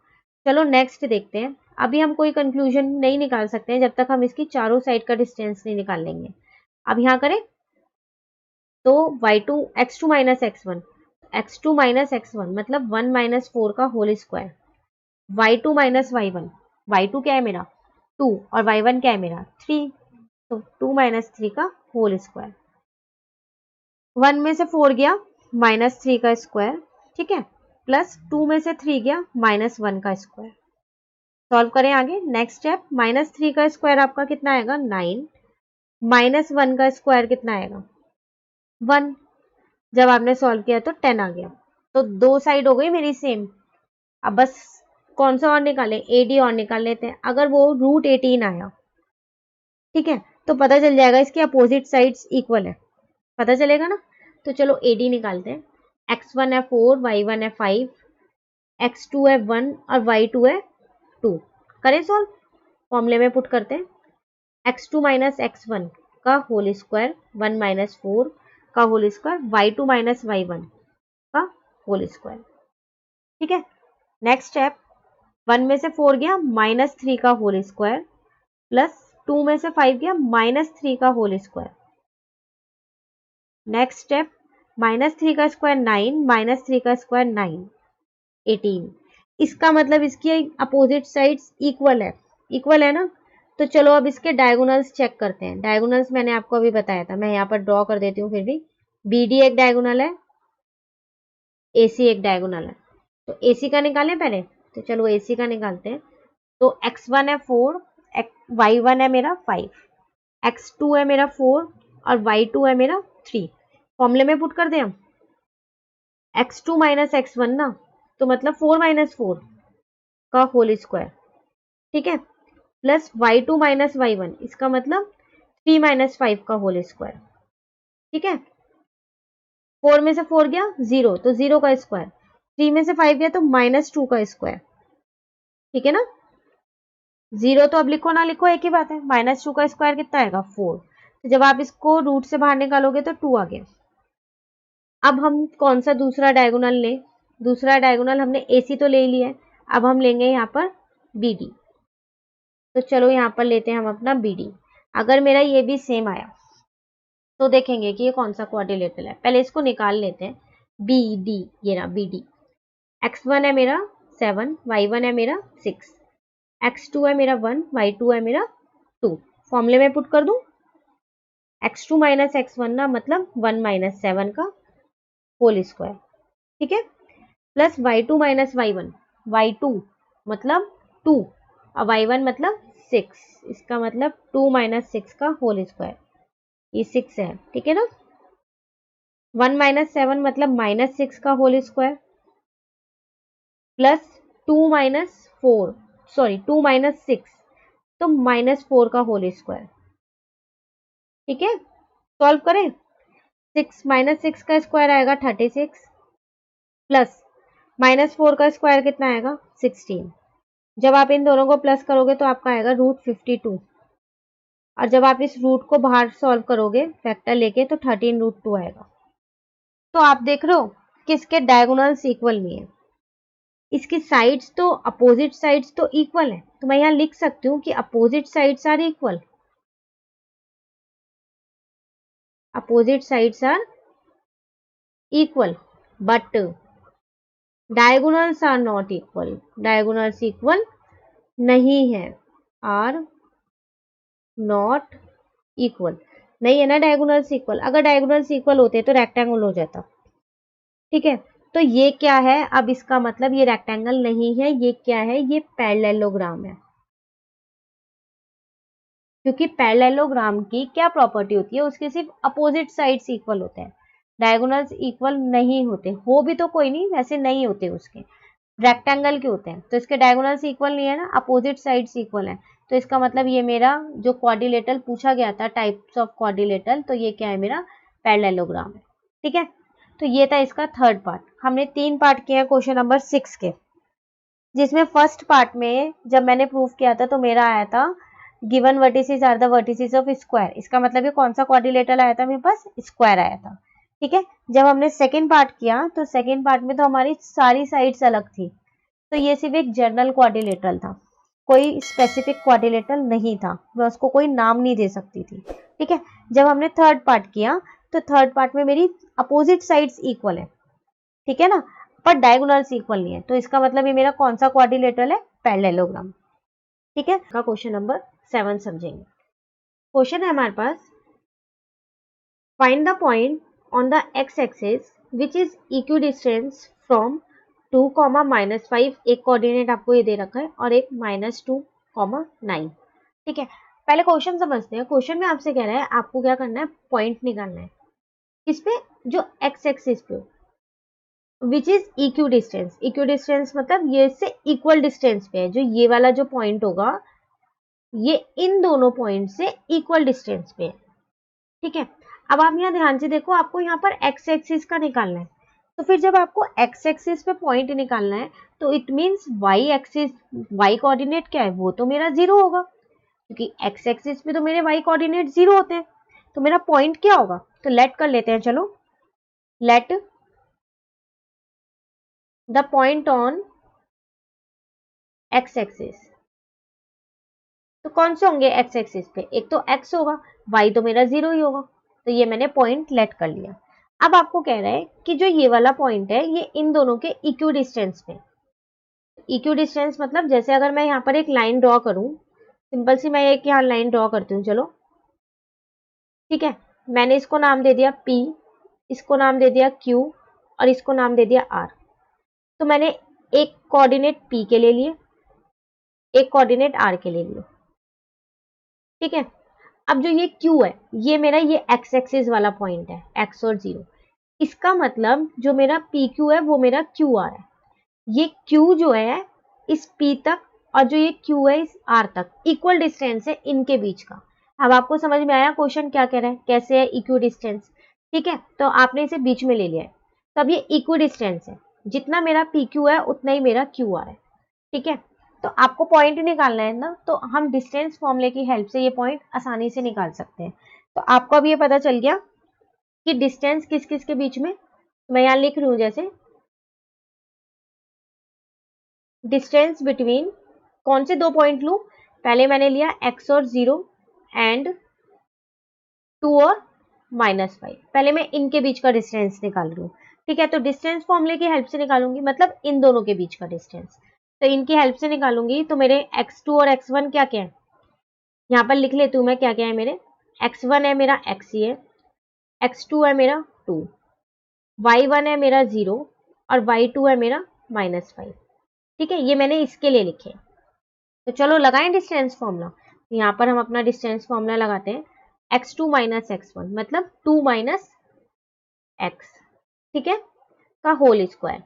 चलो नेक्स्ट देखते हैं। अभी हम कोई कंक्लूजन नहीं निकाल सकते हैं जब तक हम इसकी चारों साइड का डिस्टेंस नहीं निकाल लेंगे। अब यहाँ करें तो y2 x2 minus x1, x2 minus x1 मतलब 1 माइनस 4 का whole square, y2 minus y1, y2 क्या है मेरा 2 और y1 क्या है मेरा 3, तो 2 माइनस 3 का होल स्क्वायर। 1 में से 4 गया -3 का स्क्वायर, ठीक है, प्लस 2 में से 3 गया -1 का स्क्वायर। सॉल्व करें आगे, नेक्स्ट स्टेप, -3 का स्क्वायर आपका कितना आएगा 9, -1 का स्क्वायर कितना आएगा 1। जब आपने सॉल्व किया तो 10 आ गया। तो दो साइड हो गई मेरी सेम। अब बस कौन सा और निकालें, AD और निकाल लेते हैं। अगर वो √18 आया, ठीक है, तो पता चल जाएगा इसके अपोजिट साइड्स इक्वल है, पता चलेगा ना। तो चलो AD निकालते हैं। x1 है 4, y1 है 5, x2 है 1 और y2 है 2। करें सॉल्व, फॉर्मूले में पुट करते हैं। x2 माइनस x1 का होल स्क्वायर, 1 माइनस 4 का whole square, y2 minus y1 का होल स्क्वायर, ठीक है। नेक्स्ट स्टेप, 1 में से 4 गया -3 का होल स्क्वायर, प्लस 2 में से 5 गया -3 का होल स्क्वायर। नेक्स्ट स्टेप, -3 का स्क्वायर 9, -3 का स्क्वायर 9, 18। इसका मतलब इसकी अपोजिट साइड्स इक्वल है ना। तो चलो अब इसके डायगोनल्स चेक करते हैं। डायगोनल्स मैंने आपको अभी बताया था, मैं यहाँ पर ड्रॉ कर देती हूँ। फिर भी BD एक डायगोनल है, AC एक डायगोनल है। तो AC का निकालें पहले, तो चलो AC का निकालते हैं। तो x1 है 4, y1 है मेरा 5, x2 है मेरा 4 और y2 है मेरा 3। फॉर्मूले में पुट कर दें हम, x2 माइनस x1 ना, तो मतलब 4 माइनस 4 का होल स्क्वायर, ठीक है, प्लस y2 माइनस y1, इसका मतलब 3 माइनस 5 का होल स्क्वायर, ठीक है। 4 में से 4 गया 0, तो 0 का स्क्वायर, 3 में से 5 गया तो -2 का स्क्वायर, ठीक है ना। 0 तो अब लिखो ना लिखो एक ही बात है। -2 का स्क्वायर कितना आएगा 4। तो जब आप इसको रूट से बाहर निकालोगे तो 2 आ गया। अब हम कौन सा दूसरा डायगोनल लें, दूसरा डायगोनल हमने AC तो ले लिया है, अब हम लेंगे यहाँ पर BD। तो चलो यहाँ पर लेते हैं हम अपना BD। अगर मेरा ये भी सेम आया तो देखेंगे कि ये कौन सा क्वाड्रिलेटरल है। पहले इसको निकाल लेते हैं। BD, ये रहा BD। x1 है मेरा 7, y1 है मेरा 6, x2 है मेरा 1, y2 है मेरा 2। फॉर्मूले में पुट कर दूं, x2 माइनस x1 ना मतलब 1 माइनस 7 का होल स्क्वायर, ठीक है, plus y2 minus y1, y2 मतलब 2 और y1 मतलब 6, इसका मतलब 2 माइनस 6 का होल स्क्वायर, ये 6 है, ठीक है ना। 1 माइनस 7 मतलब -6 का whole square, plus 2 minus 4, sorry 2 minus 6 तो -4 का होल स्क्वायर, ठीक है। सॉल्व करें, 6 माइनस 6 का स्क्वायर आएगा 36, प्लस -4 का स्क्वायर कितना आएगा 16। जब आप इन दोनों को प्लस करोगे तो आपका आएगा √52, और जब आप इस रूट को बाहर सॉल्व करोगे फैक्टर लेके तो 13√2 आएगा। तो आप देख रहे हो कि इसके डायगोनल्स इक्वल नहीं है। इसकी साइड्स तो अपोजिट साइड्स तो इक्वल है, तो मैं यहाँ लिख सकती हूँ कि opposite sides are equal, opposite sides are equal, but diagonals are not equal, diagonals equal नहीं है, आर नॉट इक्वल, नहीं है ना डायगोनल्स इक्वल, अगर डायगोनल्स इक्वल होते तो रेक्टेंगल हो जाता। ठीक है, तो ये क्या है, अब इसका मतलब ये रेक्टेंगल नहीं है, ये क्या है, ये पैरेललोग्राम है। क्योंकि पैरेललोग्राम की क्या प्रॉपर्टी होती है, उसके सिर्फ अपोजिट साइड्स इक्वल होते हैं, डायगोनल्स इक्वल नहीं होते, हो भी तो कोई नहीं, वैसे नहीं होते उसके, रेक्टेंगल के होते हैं, तो इसके डायगोनल्स इक्वल नहीं है ना, अपोजिट साइड्स इक्वल है, तो इसका मतलब ये मेरा जो क्वाड्रिलेटरल पूछा गया था, टाइप्स ऑफ क्वाड्रिलेटरल, तो ये क्या है, मेरा पैरेललोग्राम है। ठीक है, तो ये था इसका थर्ड पार्ट। हमने 3 पार्ट किए हैं क्वेश्चन नंबर 6 के, जिसमें फर्स्ट पार्ट में जब मैंने प्रूव किया था तो मेरा आया था given vertices are the vertices of square, इसका मतलब ये कौन सा क्वाड्रिलेटरल आया था मेरे पास, स्क्वायर आया था। ठीक है, जब हमने सेकेंड पार्ट किया तो सेकेंड पार्ट में तो हमारी सारी साइड्स अलग थी, तो ये सिर्फ एक जनरल क्वाड्रिलेटरल था, कोई स्पेसिफिक क्वाड्रिलेटरल नहीं था, मैं उसको कोई नाम नहीं दे सकती थी। ठीक है, जब हमने थर्ड पार्ट किया तो थर्ड पार्ट में मेरी अपोजिट साइड्स इक्वल है, ठीक है ना, पर डायगोनल्स इक्वल नहीं है, तो इसका मतलब ये मेरा कौन सा क्वाड्रिलेटरल है, पैरेललोग्राम। ठीक है, का क्वेश्चन नंबर 7 समझेंगे। क्वेश्चन है हमारे पास, find the point on the X axis which is equidistance from 2, -5, एक कोऑर्डिनेट आपको ये दे रखा है, और एक -2, 9। ठीक है, पहले क्वेश्चन समझते हैं। क्वेश्चन में आपसे कह रहा है आपको क्या करना है, पॉइंट निकालना है, किस पे, जो एक्स एक्सिस पे, विच इज इक्विडिस्टेंस, इक्विडिस्टेंस मतलब ये इससे इक्वल डिस्टेंस पे है, जो ये वाला जो पॉइंट होगा ये इन दोनों पॉइंट से इक्वल डिस्टेंस पे है। ठीक है, अब आप यहाँ ध्यान से देखो, आपको यहाँ पर एक्स एक्सिस का निकालना है, तो फिर जब आपको एक्स एक्सिस पे पॉइंट निकालना है तो it means Y axis, Y coordinate क्या है, वो तो मेरा 0 होगा, क्योंकि एक्स एक्सिस पे तो मेरे वाई कोऑर्डिनेट 0 होते हैं, तो मेरा पॉइंट क्या होगा, तो लेट कर लेते हैं, चलो let the point on x axis, तो कौन से होंगे एक्स एक्सिस पे, एक तो एक्स होगा, वाई तो मेरा 0 ही होगा, तो ये मैंने पॉइंट लेट कर लिया। अब आपको कह रहा है कि जो ये वाला पॉइंट है ये इन दोनों के इक्वी डिस्टेंस पे, इक्वी डिस्टेंस मतलब जैसे अगर मैं यहाँ पर एक लाइन ड्रॉ करूं, सिंपल सी मैं एक यहाँ लाइन ड्रॉ करती हूँ, चलो ठीक है, मैंने इसको नाम दे दिया P, इसको नाम दे दिया Q, और इसको नाम दे दिया R। तो मैंने एक कोऑर्डिनेट P के ले लिए, एक कोऑर्डिनेट R के ले लिए। ठीक है, अब जो ये Q है ये मेरा ये एक्स एक्सिस वाला पॉइंट है, x और 0, इसका मतलब जो मेरा PQ है वो मेरा QR है, ये Q जो है इस P तक और जो ये Q है इस R तक इक्वल डिस्टेंस है इनके बीच का। अब आपको समझ में आया क्वेश्चन क्या कह रहा है, कैसे है इक्वी डिस्टेंस। ठीक है, तो आपने इसे बीच में ले लिया है, तो अब ये इक्वी डिस्टेंस है, जितना मेरा PQ है उतना ही मेरा QR है। ठीक है, तो आपको पॉइंट निकालना है ना, तो हम डिस्टेंस फॉर्मूले की हेल्प से ये पॉइंट आसानी से निकाल सकते हैं। तो आपको अब ये पता चल गया कि डिस्टेंस किस किस के बीच में, मैं यहाँ लिख रही हूँ, जैसे डिस्टेंस बिटवीन, कौन से दो पॉइंट लूं, पहले मैंने लिया x और 0 एंड 2 और -5, पहले मैं इनके बीच का डिस्टेंस निकाल रही हूँ। ठीक है, तो डिस्टेंस फॉर्मूले की हेल्प से निकालूंगी, मतलब इन दोनों के बीच का डिस्टेंस, तो इनकी हेल्प से निकालूंगी, तो मेरे x2 और x1 क्या क्या है, यहाँ पर लिख लेती हूँ मैं क्या क्या है मेरे, x1 है मेरा x ही है, x2 है मेरा 2, y1 है मेरा 0 और y2 है मेरा -5। ठीक है, ये मैंने इसके लिए लिखे। तो चलो लगाएं डिस्टेंस फॉर्मूला, यहाँ पर हम अपना डिस्टेंस फॉर्मूला लगाते हैं, x2 - x1 मतलब 2 - x, ठीक है, का whole square,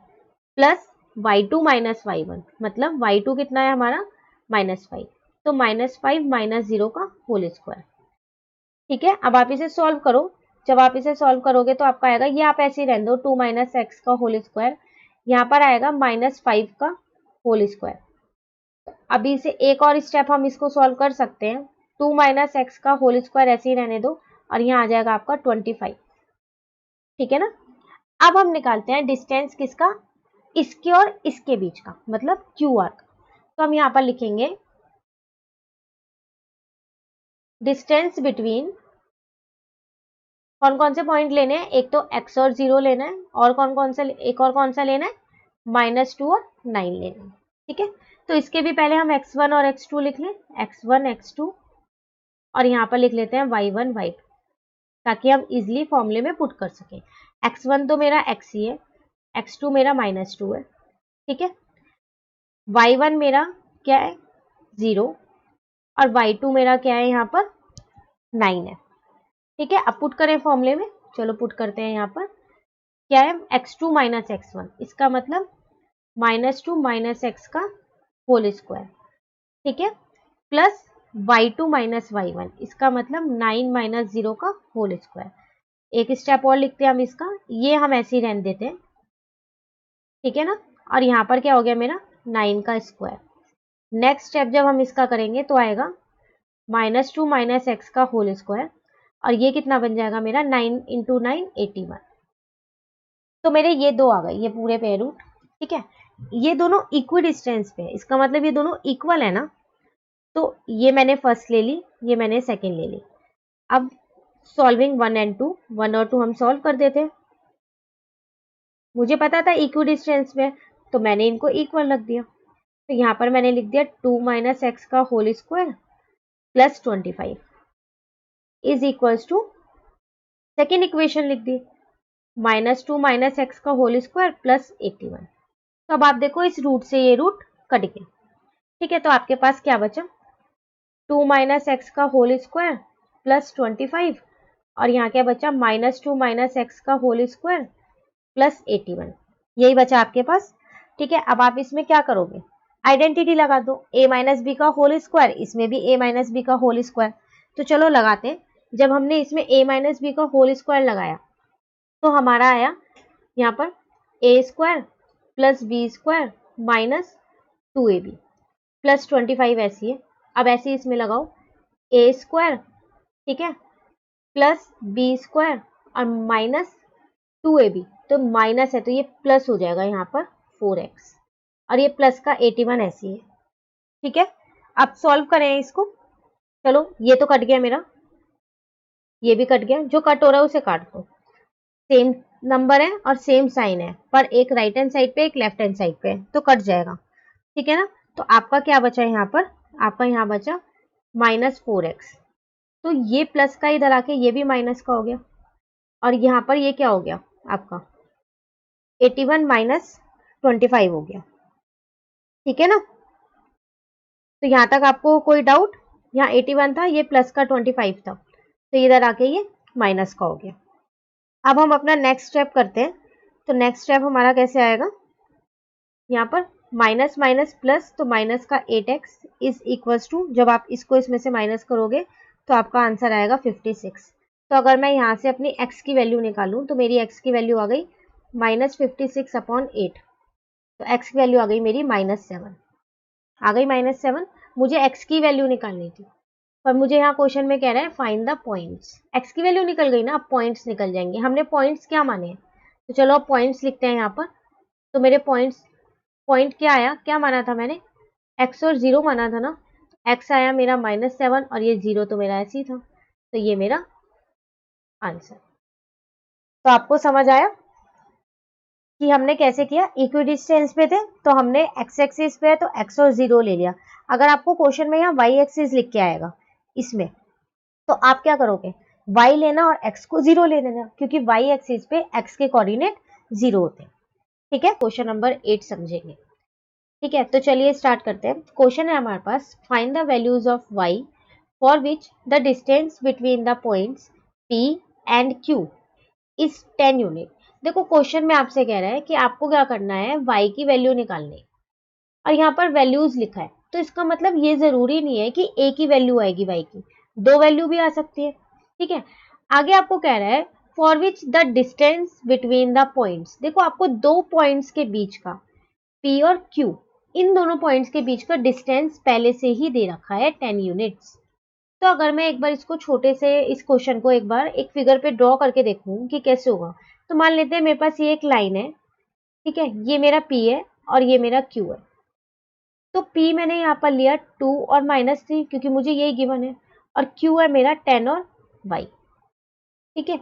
plus y2 - y1 मतलब y2 कितना है हमारा -5, तो -5 - 0 का होल स्क्वायर। ठीक है, अब आप इसे सॉल्व करो, जब आप इसे सॉल्व करोगे तो आपका आएगा, ये आप ऐसे ही रहने दो, 2 - x का होल स्क्वायर, यहाँ पर आएगा -5 का होल स्क्वायर। अभी से एक और स्टेप हम इसको सॉल्व कर सकते हैं, 2 - x का होल स्क्वायर ऐसे ही रहने दो, और यहाँ आ जाएगा आपका 25। ठीक है ना, अब हम निकालते हैं डिस्टेंस किसका, इसके और इसके बीच का, मतलब क्यू आर का। तो हम यहाँ पर लिखेंगे डिस्टेंस बिटवीन, कौन कौन से पॉइंट लेने हैं, एक तो x और 0 लेना है, और कौन कौन सा, एक और कौन सा लेना है, -2 और 9 लेना है। ठीक है, तो इसके भी पहले हम x1 और x2 लिख लें, x1 x2, और यहाँ पर लिख लेते हैं y1 y2, ताकि हम इजिली फॉर्मूले में पुट कर सकें। x1 तो मेरा x ही है, x2 मेरा -2 है। ठीक है, y1 मेरा क्या है 0, और y2 मेरा क्या है यहाँ पर 9 है। ठीक है, अब पुट करें फॉर्मूले में, चलो पुट करते हैं। यहाँ पर क्या है x2 - x1, इसका मतलब -2 - x का होल स्क्वायर। ठीक है, प्लस y2 - y1, इसका मतलब 9 - 0 का होल स्क्वायर। एक स्टेप और लिखते हैं हम इसका, ये हम ऐसे ही रहने देते हैं। ठीक है ना, और यहाँ पर क्या हो गया मेरा 9 का स्क्वायर। नेक्स्ट स्टेप जब हम इसका करेंगे तो आएगा -2 - x का होल स्क्वायर, और ये कितना बन जाएगा मेरा 9 × 9 81। तो मेरे ये दो आ गए, ये पूरे पेयर रूट। ठीक है, ये दोनों इक्वी डिस्टेंस पे है, इसका मतलब ये दोनों इक्वल है ना। तो ये मैंने फर्स्ट ले ली, ये मैंने सेकंड ले ली। अब सॉल्विंग 1 और 2, 1 और 2 हम सॉल्व कर देते हैं। मुझे पता था इक्वी डिस्टेंस में, तो मैंने इनको इक्वल रख दिया। तो यहाँ पर मैंने लिख दिया 2 - x का whole square plus 25 is equals to, second equation लिख दी, -2 - x का होल स्क्वायर प्लस 81। तो अब आप देखो इस रूट से ये रूट कट गया। ठीक है, तो आपके पास क्या बचा 2 - x का होल स्क्वायर प्लस 25, और यहाँ क्या बचा -2 - x का होल स्क्वायर प्लस 81, यही बचा आपके पास। ठीक है, अब आप इसमें क्या करोगे, आइडेंटिटी लगा दो, a - b का होल स्क्वायर, इसमें भी a - b का होल स्क्वायर। तो चलो लगाते हैं। जब हमने इसमें a - b का होल स्क्वायर लगाया तो हमारा आया यहाँ पर a square plus B square minus 2ab plus 25 ऐसी है। अब ऐसे ही इसमें लगाओ a स्क्वायर, ठीक है, प्लस बी स्क्वायर और माइनस 2ab, तो माइनस है तो ये प्लस हो जाएगा यहाँ पर 4x, और ये प्लस का 81 ऐसी है। ठीक है, अब सॉल्व करें इसको। चलो ये तो कट गया मेरा, ये भी कट गया, जो कट हो रहा है उसे काट दो। सेम नंबर है और सेम साइन है, पर एक राइट हैंड साइड पे एक लेफ्ट हैंड साइड पे है, तो कट जाएगा। ठीक है ना, तो आपका क्या बचा यहाँ पर, आपका यहाँ बचा -4x। तो ये प्लस का इधर आके ये भी माइनस का हो गया, और यहाँ पर ये क्या हो गया आपका 81 - 25 हो गया। ठीक है ना, तो यहाँ तक आपको कोई डाउट, यहाँ 81 था, ये प्लस का 25 था, तो इधर आके ये माइनस का हो गया। अब हम अपना नेक्स्ट स्टेप करते हैं। तो नेक्स्ट स्टेप हमारा कैसे आएगा, यहाँ पर माइनस माइनस प्लस, तो माइनस का 8x इज इक्वल्स टू, जब आप इसको इसमें से माइनस करोगे तो आपका आंसर आएगा 56। तो अगर मैं यहाँ से अपनी x की वैल्यू निकालूं तो मेरी x की वैल्यू आ गई -56/8, तो x की वैल्यू आ गई मेरी -7, आ गई -7। मुझे x की वैल्यू निकालनी थी, पर मुझे यहाँ क्वेश्चन में कह रहा है फाइंड द पॉइंट्स। x की वैल्यू निकल गई ना, अब पॉइंट्स निकल जाएंगे। हमने पॉइंट्स क्या माने हैं, तो चलो अब पॉइंट्स लिखते हैं यहाँ पर। तो मेरे पॉइंट क्या आया, क्या माना था मैंने, x और 0 माना था ना, x आया मेरा -7 और ये 0 तो मेरा ऐसे ही था, तो ये मेरा आंसर। तो आपको समझ आया कि हमने कैसे किया, इक्वी डिस्टेंस पे थे तो हमने x एक्सिस पे है तो x और 0 ले लिया। अगर आपको क्वेश्चन में यहाँ y एक्सिस लिख के आएगा इसमें, तो आप क्या करोगे, y लेना और x को 0 ले लेना, क्योंकि y एक्सिस पे x के कोऑर्डिनेट 0 होते हैं। ठीक है, क्वेश्चन नंबर 8 समझेंगे। ठीक है, तो चलिए स्टार्ट करते हैं। क्वेश्चन है हमारे पास, find the values of y for which the distance between the points p and q is 10 unit. देखो क्वेश्चन में आपसे कह रहा है कि आपको क्या करना है, y की वैल्यू निकालनी, और यहाँ पर वैल्यूज लिखा है, तो इसका मतलब ये जरूरी नहीं है कि एक ही वैल्यू आएगी y की, दो वैल्यू भी आ सकती है। ठीक है, आगे आपको कह रहा है for which the distance between the points. देखो आपको दो पॉइंट्स के बीच का p और q, इन दोनों पॉइंट्स के बीच का डिस्टेंस पहले से ही दे रखा है 10 यूनिट्स। तो अगर मैं एक बार इसको छोटे से इस क्वेश्चन को एक बार एक फिगर पे ड्रॉ करके देखूं कि कैसे होगा, तो मान लेते हैं मेरे पास ये एक लाइन है, ठीक है, ये मेरा P है और ये मेरा Q है। तो P मैंने यहाँ पर लिया 2 और -3 क्योंकि मुझे यही गिवन है, और Q है मेरा 10 और Y। ठीक है,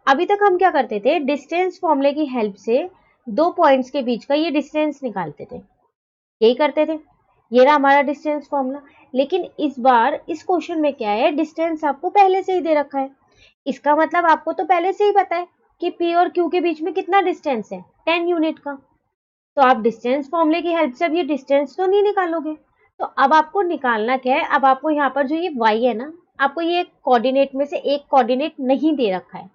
अभी तक हम क्या करते थे, डिस्टेंस फॉर्मूले की हेल्प से दो पॉइंट्स के बीच का ये डिस्टेंस निकालते थे, यही करते थे। ये रहा हमारा डिस्टेंस फॉर्मूला। लेकिन इस बार इस क्वेश्चन में क्या है, डिस्टेंस आपको पहले से ही दे रखा है। इसका मतलब आपको तो पहले से ही पता है कि P और Q के बीच में कितना डिस्टेंस है, 10 यूनिट का। तो आप डिस्टेंस फॉर्मूले की हेल्प से अब ये डिस्टेंस तो नहीं निकालोगे। तो अब आपको निकालना क्या है, अब आपको यहाँ पर जो ये y है ना, आपको ये कोऑर्डिनेट में से एक कोऑर्डिनेट नहीं दे रखा है।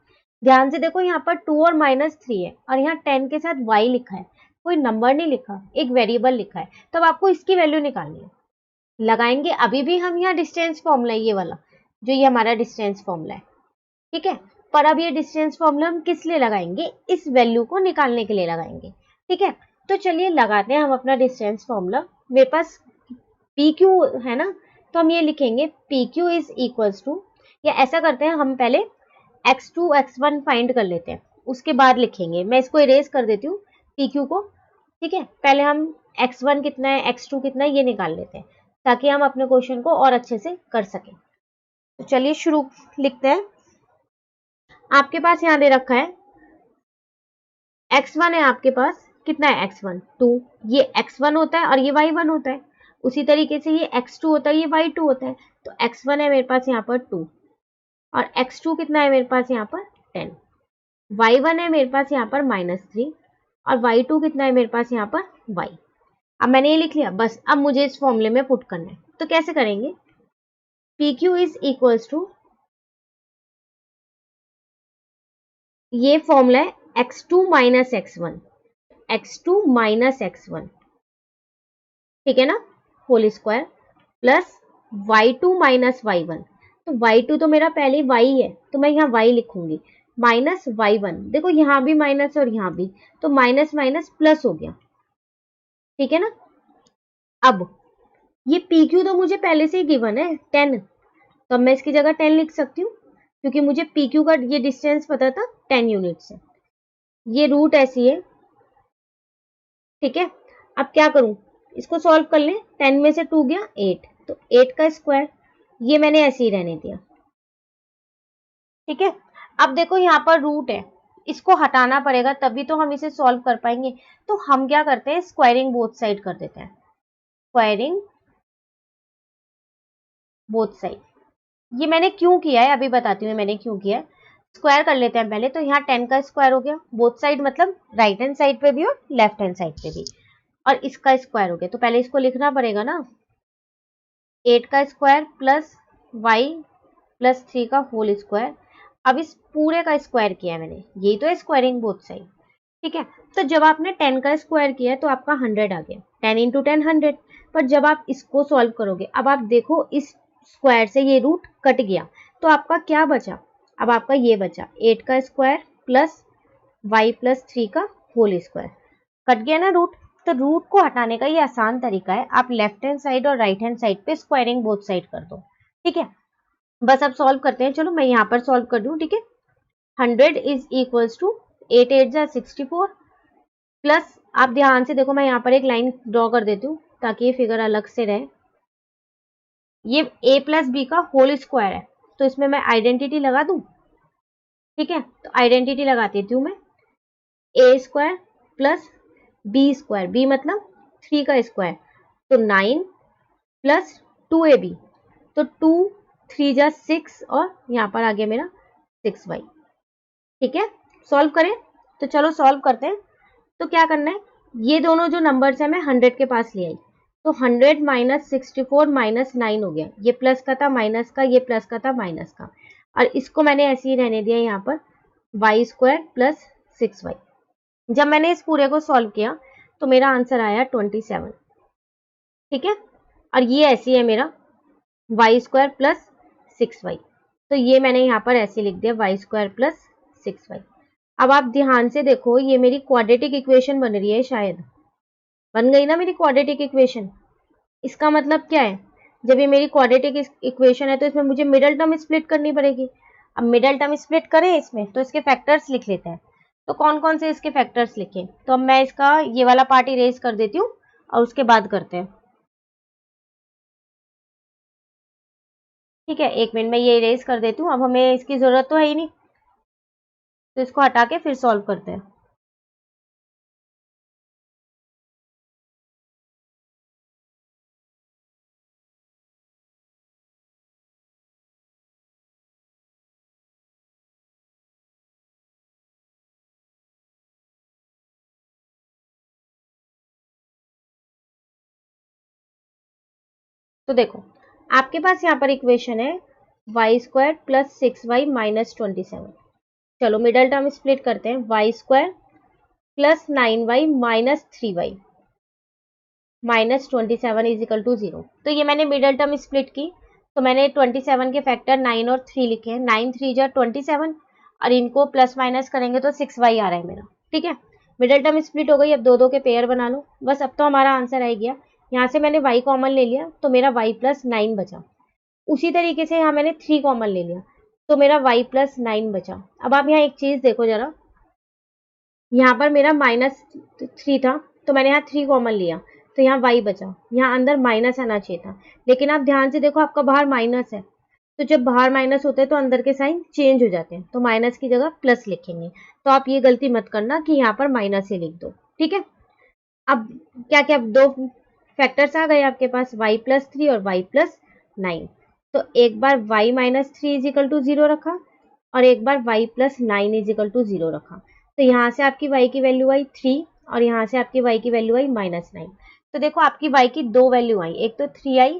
ध्यान से देखो, यहाँ पर 2 और -3 है और यहाँ 10 के साथ y लिखा है, कोई नंबर नहीं लिखा, एक वेरिएबल लिखा है। तब आपको इसकी वैल्यू निकालनी है। लगाएंगे अभी भी हम यहाँ डिस्टेंस फॉर्मूला, ये वाला जो ये हमारा डिस्टेंस फॉर्मूला है, ठीक है। पर अब ये डिस्टेंस फॉर्मूला हम किस लिए लगाएंगे, इस वैल्यू को निकालने के लिए लगाएंगे, ठीक है। तो चलिए लगाते हैं हम अपना डिस्टेंस फॉर्मूला। मेरे पास PQ है ना, तो हम ये लिखेंगे PQ इज इक्वल्स टू, या ऐसा करते हैं हम पहले x2 x1 फाइंड कर लेते हैं, उसके बाद लिखेंगे। मैं इसको इरेज कर देती हूँ PQ को, ठीक है। पहले हम x1 कितना है, x2 कितना है, ये निकाल लेते हैं ताकि हम अपने क्वेश्चन को और अच्छे से कर सकें। तो चलिए शुरू लिखते हैं। आपके पास यहाँ दे रखा है x1 है, आपके पास कितना है x1 2, ये x1 होता है और ये y1 होता है। उसी तरीके से ये x2 होता है, ये y2 होता है। तो x1 है मेरे पास यहाँ पर 2 और x2 कितना है मेरे पास यहाँ पर 10, y1 है मेरे पास यहाँ पर -3 और y2 कितना है मेरे पास यहाँ पर y। अब मैंने ये लिख लिया, बस अब मुझे इस फॉर्मूले में पुट करना है। तो कैसे करेंगे, PQ इज इक्वल्स टू, ये फॉर्मूला है x2 minus x1, x2 minus x1, ठीक है ना, whole square plus y2 minus y1। तो y2 तो मेरा पहले y है, तो मैं यहाँ y लिखूंगी, माइनस y1। देखो यहाँ भी माइनस और यहाँ भी, तो माइनस माइनस प्लस हो गया, ठीक है ना। अब ये PQ तो मुझे पहले से ही गिवन है 10, तो अब मैं इसकी जगह 10 लिख सकती हूँ क्योंकि मुझे PQ का ये डिस्टेंस पता था 10 यूनिट से। ये रूट ऐसी है, ठीक है। अब क्या करूं, इसको सॉल्व कर लें। 10 में से 2 गया 8, तो 8 का स्क्वायर, ये मैंने ऐसे ही रहने दिया, ठीक है। अब देखो यहाँ पर रूट है, इसको हटाना पड़ेगा तभी तो हम इसे सॉल्व कर पाएंगे। तो हम क्या करते हैं, स्क्वायरिंग बोथ साइड कर देते हैं, स्क्वायरिंग बोथ साइड। ये मैंने क्यों किया है, अभी बताती हूँ मैंने क्यों किया है। स्क्वायर कर लेते हैं पहले। तो यहाँ 10 का स्क्वायर हो गया, बोथ साइड मतलब राइट हैंड साइड पे भी और लेफ्ट हैंड साइड पे भी, और इसका स्क्वायर हो गया। तो पहले इसको लिखना पड़ेगा ना, 8 का स्क्वायर प्लस y प्लस 3 का होल स्क्वायर। अब इस पूरे का स्क्वायर किया मैंने, यही तो है स्क्वायरिंग बोथ साइड, ठीक है। तो जब आपने 10 का स्क्वायर किया तो आपका 100 आ गया, 10 इंटू 10 100। पर जब आप इसको सॉल्व करोगे, अब आप देखो इस स्क्वायर से ये रूट कट गया, तो आपका क्या बचा, अब आपका ये बचा 8 का स्क्वायर प्लस y प्लस 3 का होल स्क्वायर। कट गया ना रूट। तो रूट को हटाने का ये आसान तरीका है, आप लेफ्ट हैंड साइड और राइट हैंड साइड पे स्क्वायरिंग बोथ साइड कर दो, ठीक है। बस अब सॉल्व करते हैं, चलो मैं यहाँ पर सॉल्व कर दूं, ठीक है। 100 इज इक्वल्स टू 8 8 जा 64 प्लस, आप ध्यान से देखो मैं यहाँ पर एक लाइन ड्रॉ कर देती हूँ ताकि ये फिगर अलग से रहे। ये a प्लस बी का होल स्क्वायर है, तो इसमें मैं आइडेंटिटी लगा दूं, ठीक है। तो आइडेंटिटी लगा देती हूँ मैं, a square plus B square, B मतलब 3 का स्क्वायर, तो 9 प्लस 2ab, तो 2 3 जा 6 और यहाँ पर आ गया मेरा 6y, ठीक है। सॉल्व करें, तो चलो सॉल्व करते हैं। तो क्या करना है, ये दोनों जो नंबर्स है मैं 100 के पास ले आई, तो 100 माइनस 64 माइनस 9 हो गया, ये प्लस का था माइनस का, ये प्लस का था माइनस का, और इसको मैंने ऐसे ही रहने दिया यहाँ पर y स्क्वायर प्लस 6y। जब मैंने इस पूरे को सॉल्व किया तो मेरा आंसर आया 27, ठीक है। और ये ऐसी है मेरा y स्क्वायर प्लस 6y, तो ये मैंने यहाँ पर ऐसे लिख दिया y स्क्वायर प्लस 6y। अब आप ध्यान से देखो, ये मेरी क्वाड्रेटिक इक्वेशन बन रही है, शायद बन गई ना मेरी क्वाड्रेटिक इक्वेशन। इसका मतलब क्या है, जब ये मेरी क्वाड्रेटिक इक्वेशन है तो इसमें मुझे मिडल टर्म स्प्लिट करनी पड़ेगी। अब मिडल टर्म स्प्लिट करें इसमें, तो इसके फैक्टर्स लिख लेते हैं। तो कौन कौन से इसके फैक्टर्स लिखें? तो अब मैं इसका ये वाला पार्ट इरेज कर देती हूँ और उसके बाद करते हैं। ठीक है, 1 मिनट में ये इरेज कर देती हूँ। अब हमें इसकी जरूरत तो है ही नहीं, तो इसको हटा के फिर सॉल्व करते हैं। तो देखो, आपके पास यहाँ पर इक्वेशन है y² + 6y - 27। चलो मिडल टर्म स्प्लिट करते हैं। y² + 9y - 3y - 27 = 0। तो ये मैंने मिडल टर्म स्प्लिट की, तो मैंने 27 के फैक्टर 9 और 3 लिखे हैं। 9 3 जा 27 और इनको प्लस माइनस करेंगे तो 6y आ रहा है मेरा। ठीक है, मिडल टर्म स्प्लिट हो गई। अब दो दो के पेयर बना लो, बस अब तो हमारा आंसर आ गया। यहाँ से मैंने y कॉमन ले लिया तो मेरा y + 9 बचा। उसी तरीके से यहाँ मैंने 3 कॉमन ले लिया तो मेरा y + 9 बचा। अब आप यहाँ एक चीज देखो जरा, यहाँ पर मेरा -3 था तो मैंने यहाँ 3 कॉमन लिया तो यहाँ y बचा। यहाँ अंदर माइनस आना चाहिए था, लेकिन आप ध्यान से देखो आपका बाहर माइनस है, तो जब बाहर माइनस होता है तो अंदर के साइन चेंज हो जाते हैं, तो माइनस की जगह प्लस लिखेंगे। तो आप ये गलती मत करना कि यहाँ पर माइनस ही लिख दो। ठीक है, अब क्या क्या दो फैक्टर्स आ गए आपके पास, y + 3 और y + 9। तो एक बार y - 3 = 0 रखा और एक बार y + 9 = 0 रखा। तो यहाँ से आपकी y की वैल्यू आई 3 और यहाँ से आपकी y की वैल्यू आई -9। तो देखो आपकी y की दो वैल्यू आई, एक तो 3 आई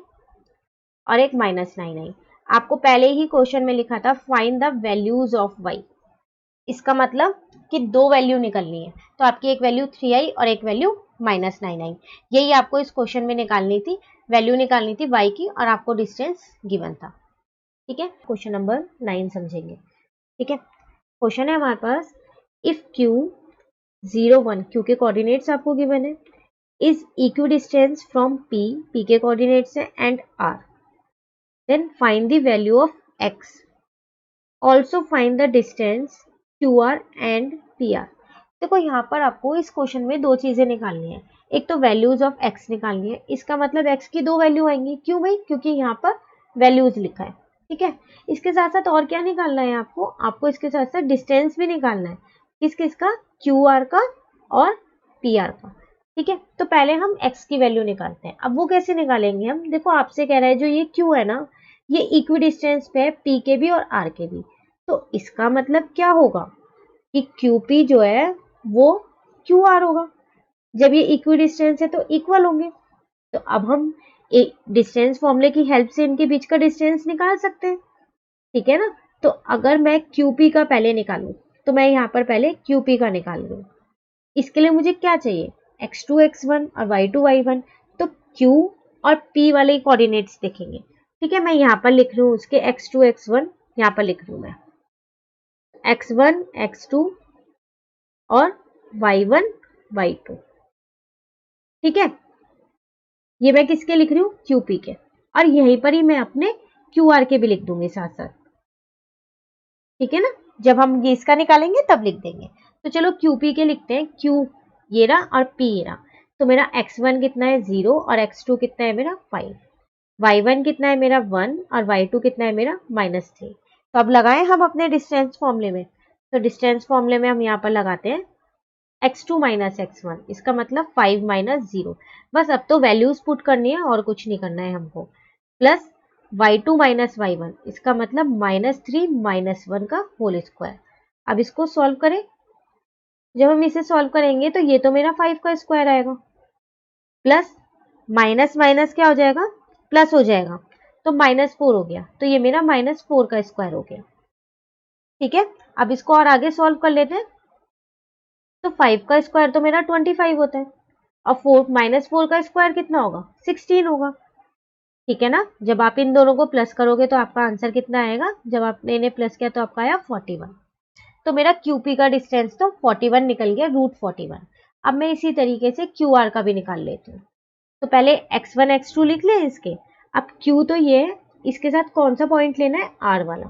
और एक -9 आई। आपको पहले ही क्वेश्चन में लिखा था find the values of y, इसका मतलब कि दो वैल्यू निकलनी है। तो आपकी एक वैल्यू 3 आई और एक वैल्यू -9 आई। यही आपको इस क्वेश्चन में निकालनी थी, वैल्यू निकालनी थी y की और आपको डिस्टेंस गिवन था। ठीक है, क्वेश्चन नंबर 9 समझेंगे। ठीक है, क्वेश्चन है हमारे पास, इफ q 0 1, q के कोऑर्डिनेट्स आपको गिवन है, is equidistant from p के कोऑर्डिनेट्स है and r, then find the value of x, also find the distance QR and PR। देखो यहाँ पर आपको इस क्वेश्चन में दो चीजें निकालनी है, एक तो वैल्यूज ऑफ x निकालनी है, इसका मतलब x की दो वैल्यू आएंगी। क्यों भाई? क्योंकि यहाँ पर वैल्यूज लिखा है। ठीक है, इसके साथ साथ और क्या निकालना है आपको इसके साथ साथ डिस्टेंस भी निकालना है। किस किस का? QR का और PR का। ठीक है, तो पहले हम x की वैल्यू निकालते हैं। अब वो कैसे निकालेंगे हम? देखो आपसे कह रहा है जो ये q है ना, ये इक्वी डिस्टेंस पे है p के भी और r के भी, तो इसका मतलब क्या होगा कि QP जो है वो QR होगा। जब ये इक्वी डिस्टेंस है तो इक्वल होंगे। तो अब हम एक डिस्टेंस फॉर्मूले की हेल्प से इनके बीच का डिस्टेंस निकाल सकते हैं। ठीक है ना, तो अगर मैं QP का पहले निकालूं तो मैं यहाँ पर पहले QP का निकाल लूँ। इसके लिए मुझे क्या चाहिए? x2 x1 और y2 y1। तो Q और P वाले कोऑर्डिनेट्स देखेंगे। ठीक है, मैं यहाँ पर लिख रही हूँ उसके x2 x1, यहाँ पर लिख रही हूँ मैं x1 x2 और y1 y2। ठीक है, ये मैं किसके लिख रही हूँ? QP के, और यहीं पर ही मैं अपने QR के भी लिख दूंगी साथ साथ। ठीक है ना, जब हम ये इसका निकालेंगे तब लिख देंगे। तो चलो QP के लिखते हैं, Q ये रहा और P ये रहा। तो मेरा x1 कितना है? 0 और x2 कितना है मेरा? 5। y1 कितना है मेरा? 1 और y2 कितना है मेरा? -3। तो अब लगाएं हम अपने डिस्टेंस फॉर्मूले में। तो डिस्टेंस फॉर्मूले में हम यहाँ पर लगाते हैं x2 - x1, इसका मतलब 5 - 0। बस अब तो वैल्यूज पुट करनी है और कुछ नहीं करना है हमको। प्लस y2 - y1, इसका मतलब -3 - 1 का होल स्क्वायर। अब इसको सॉल्व करें। जब हम इसे सॉल्व करेंगे तो ये तो मेरा 5 का स्क्वायर आएगा, प्लस माइनस माइनस क्या हो जाएगा? प्लस हो जाएगा, तो -4 हो गया। तो ये मेरा -4 का स्क्वायर हो गया। ठीक है, अब इसको और आगे सॉल्व कर लेते हैं। तो 5 का स्क्वायर तो मेरा 25 होता है और -4 का स्क्वायर कितना होगा? 16 होगा। ठीक है ना, जब आप इन दोनों को प्लस करोगे तो आपका आंसर कितना आएगा? जब आपने इन्हें प्लस किया तो आपका आया 41। तो मेरा QP का डिस्टेंस तो 41 निकल गया, √41। अब मैं इसी तरीके से QR का भी निकाल लेती हूँ। तो पहले x1 x2 लिख लें इसके। अब Q तो ये है, इसके साथ कौन सा पॉइंट लेना है? R वाला।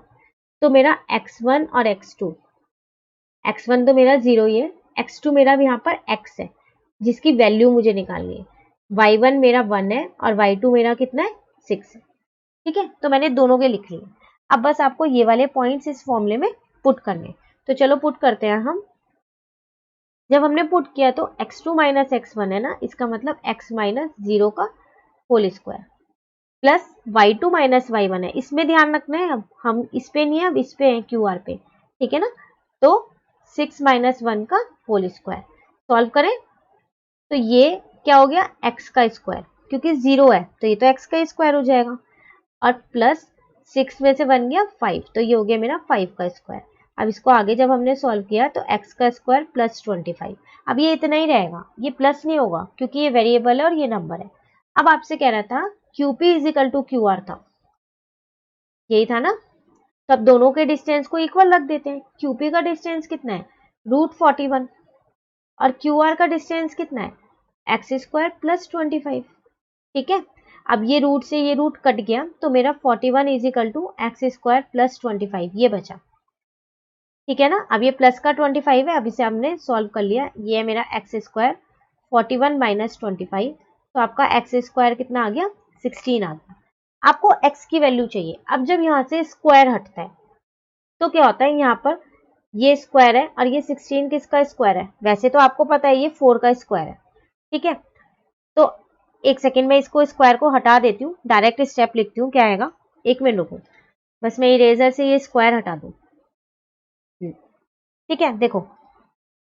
तो मेरा x1 और x2, x1 तो मेरा 0 ही है, x2 मेरा यहाँ पर x है जिसकी वैल्यू मुझे निकालनी है, y1 मेरा 1 है और y2 मेरा कितना है 6 है। ठीक है, तो मैंने दोनों के लिख लिए। अब बस आपको ये वाले पॉइंट्स इस फॉर्मूले में पुट करने, तो चलो पुट करते हैं हम। जब हमने पुट किया तो x2 माइनस x1 है ना, इसका मतलब x माइनस 0 का whole square plus y2 minus y1 है, इसमें ध्यान रखना है, अब हम इस पे नहीं है, अब इस पे है QR पे, ठीक है ना। तो 6 माइनस 1 का होल स्क्वायर सॉल्व करें तो ये क्या हो गया, x का स्क्वायर, क्योंकि 0 है तो ये तो x का स्क्वायर हो जाएगा, और प्लस 6 में से बन गया 5, तो ये हो गया मेरा 5 का स्क्वायर। अब इसको आगे जब हमने सॉल्व किया तो x का स्क्वायर प्लस 25, अब ये इतना ही रहेगा, ये प्लस नहीं होगा क्योंकि ये वेरिएबल है और ये नंबर है। अब आपसे कह रहा था QP is equal to QR था, यही था ना, तो अब दोनों के डिस्टेंस को इक्वल रख देते हैं। QP का डिस्टेंस कितना है, √41, और QR का डिस्टेंस कितना है, एक्स स्क्वायर प्लस 25। ठीक है, अब ये रूट से ये रूट कट गया तो मेरा 41 is equal to X square plus 25 ये बचा। ठीक है ना, अब ये प्लस का 25 है, अब इसे हमने सॉल्व कर लिया, ये है मेरा एक्स स्क्वायर 41 माइनस 25, तो आपका एक्स स्क्वायर कितना आ गया 16 आ गया। आपको एक्स की वैल्यू चाहिए। अब जब यहाँ से स्क्वायर हटता है तो क्या होता है, यहाँ पर ये स्क्वायर है और ये 16 किसका स्क्वायर है, वैसे तो आपको पता है ये 4 का स्क्वायर है। ठीक है, तो एक सेकेंड में इसको स्क्वायर को हटा देती हूँ, डायरेक्ट स्टेप लिखती हूँ, क्या आएगा, एक मिनट रुको, बस मैं इरेजर से ये स्क्वायर हटा दूँ। ठीक है, देखो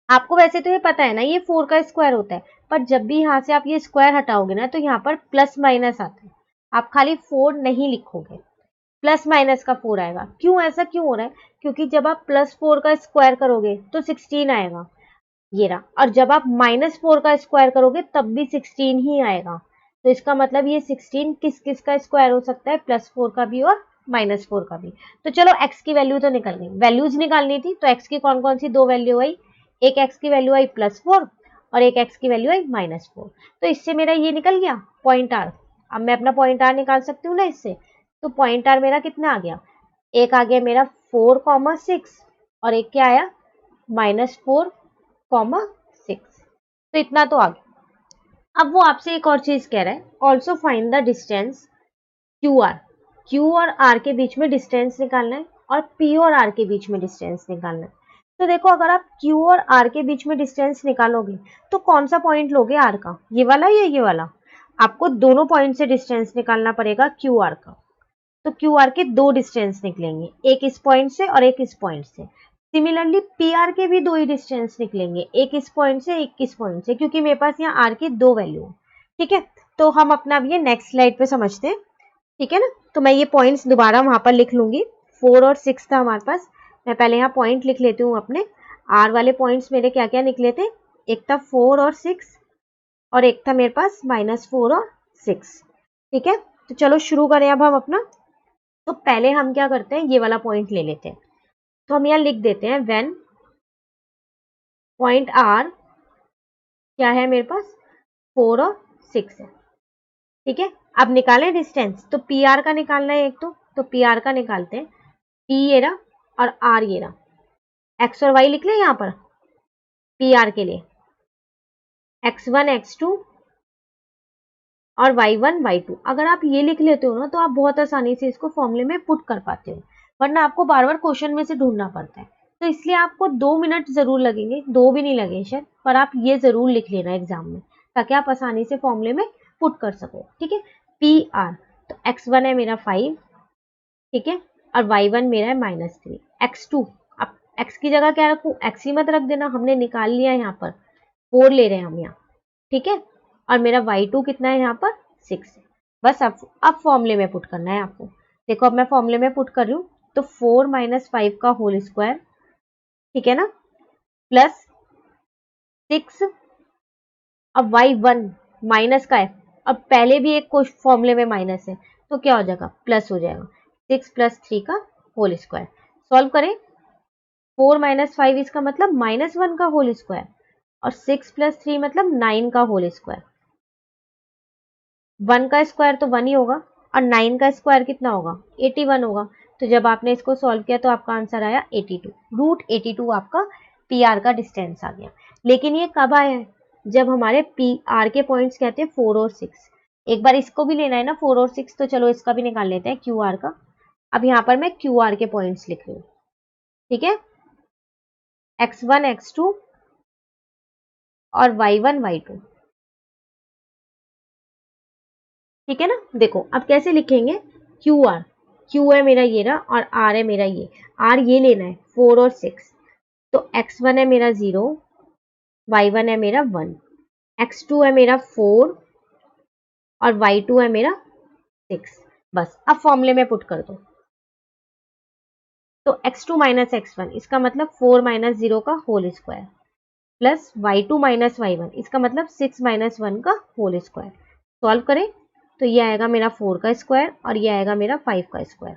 आपको वैसे तो ये पता है ना ये 4 का स्क्वायर होता है, पर जब भी यहाँ से आप ये स्क्वायर हटाओगे ना तो यहाँ पर प्लस माइनस आता है, आप खाली 4 नहीं लिखोगे, प्लस माइनस का 4 आएगा। क्यों, ऐसा क्यों हो रहा है, क्योंकि जब आप +4 का स्क्वायर करोगे तो 16 आएगा ये रहा, और जब आप -4 का स्क्वायर करोगे तब भी 16 ही आएगा। तो इसका मतलब ये 16 किस किस का स्क्वायर हो सकता है, +4 का भी और -4 का भी। तो चलो x की वैल्यू तो निकल गई, वैल्यूज निकालनी थी, तो x की कौन कौन सी दो वैल्यू आई, एक x की वैल्यू आई +4 और एक x की वैल्यू आई -4। तो इससे मेरा ये निकल गया पॉइंट आर। अब मैं अपना पॉइंट आर निकाल सकती हूँ ना इससे, तो पॉइंट आर मेरा कितना आ गया, एक आ गया मेरा 4,6 और एक क्या आया -4,6, तो इतना तो आ गया। अब वो आपसे एक और चीज कह रहा है, also find the distance QR, Q और R के बीच में डिस्टेंस निकालना है और P और R के बीच में डिस्टेंस निकालना है। तो देखो अगर आप Q और R के बीच में डिस्टेंस निकालोगे तो कौन सा पॉइंट लोगे R का, ये वाला या ये वाला, आपको दोनों पॉइंट से डिस्टेंस निकालना पड़ेगा QR का। तो QR के दो डिस्टेंस निकलेंगे, एक इस पॉइंट से और एक इस पॉइंट से। सिमिलरली PR के भी दो ही डिस्टेंस निकलेंगे, एक इस पॉइंट से एक इस पॉइंट से, क्योंकि मेरे पास यहाँ R की दो वैल्यू है। ठीक है, तो हम अपना अब ये नेक्स्ट स्लाइड पे समझते हैं। ठीक है ना, तो मैं ये पॉइंट्स दोबारा वहां पर लिख लूंगी, 4 और 6 था हमारे पास, मैं पहले यहाँ पॉइंट लिख लेती हूँ अपने। R वाले पॉइंट्स मेरे क्या क्या निकले थे, एक था 4 और 6 और एक था मेरे पास -4 और 6। ठीक है, तो चलो शुरू करें अब हम अपना। तो पहले हम क्या करते हैं, ये वाला पॉइंट ले लेते हैं, तो हम यहाँ लिख देते हैं व्हेन पॉइंट R क्या है मेरे पास 4 और 6 है। ठीक है, अब निकालें डिस्टेंस, तो PR का निकालना है एक, तो PR का निकालते हैं, P ये रहा और R ये रहा, X और Y लिख लें यहाँ पर PR के लिए, X1 X2 और Y1 Y2। अगर आप ये लिख लेते हो ना तो आप बहुत आसानी से इसको फॉर्मूले में पुट कर पाते हो, वरना आपको बार बार क्वेश्चन में से ढूंढना पड़ता है। तो इसलिए आपको 2 मिनट जरूर लगेंगे, 2 भी नहीं लगे शायद, पर आप ये जरूर लिख लेना एग्जाम में, ताकि आप आसानी से फॉर्मूले में पुट कर सको। ठीक है, PR, तो X1 है मेरा 5, ठीक है, और Y1 मेरा है -3, X2, अब X की जगह क्या रखूं, X ही मत रख देना, हमने निकाल लिया यहाँ पर 4 ले रहे हैं हम यहाँ। ठीक है, और मेरा Y2 कितना है यहाँ पर 6 है। बस अब फॉर्मूले में पुट करना है आपको। देखो अब मैं फॉर्मूले में पुट कर रही हूँ, तो 4 - 5 का होल स्क्वायर, ठीक है ना, प्लस 6, अब Y1 माइनस का है, अब पहले भी एक फॉर्मूले में माइनस है तो क्या हो जाएगा, प्लस हो जाएगा, 6 + 3 का होल स्क्वायर। सॉल्व करें, 4 - 5 इसका मतलब -1 का होल स्क्वायर और 6 + 3 मतलब 9 का होल स्क्वायर। 1 का स्क्वायर तो 1 ही होगा और 9 का स्क्वायर कितना होगा, 81 होगा। तो जब आपने इसको सॉल्व किया तो आपका आंसर आया 82, √82 आपका पी आर का डिस्टेंस आ गया। लेकिन ये कब आया है? जब हमारे पी आर के पॉइंट्स कहते हैं 4 और 6। एक बार इसको भी लेना है ना 4 और 6, तो चलो इसका भी निकाल लेते हैं क्यू आर का। अब यहाँ पर मैं क्यू आर के पॉइंट्स लिख रही हूँ, ठीक है, x1 x2 और y1 y2, ठीक है ना। देखो अब कैसे लिखेंगे, क्यू आर, क्यू है मेरा ये रहा और आर है मेरा ये, आर ये लेना है 4 और 6, तो x1 है मेरा 0, y1 है मेरा 1, x2 है मेरा 4 और y2 है मेरा 6। बस अब फॉर्मूले में पुट कर दो। तो x2 माइनस x1 इसका मतलब 4 माइनस 0 का whole square plus y2 minus y1 इसका मतलब 6 माइनस 1 का होल स्क्वायर। सॉल्व करें तो ये आएगा मेरा 4 का स्क्वायर और ये आएगा मेरा 5 का स्क्वायर,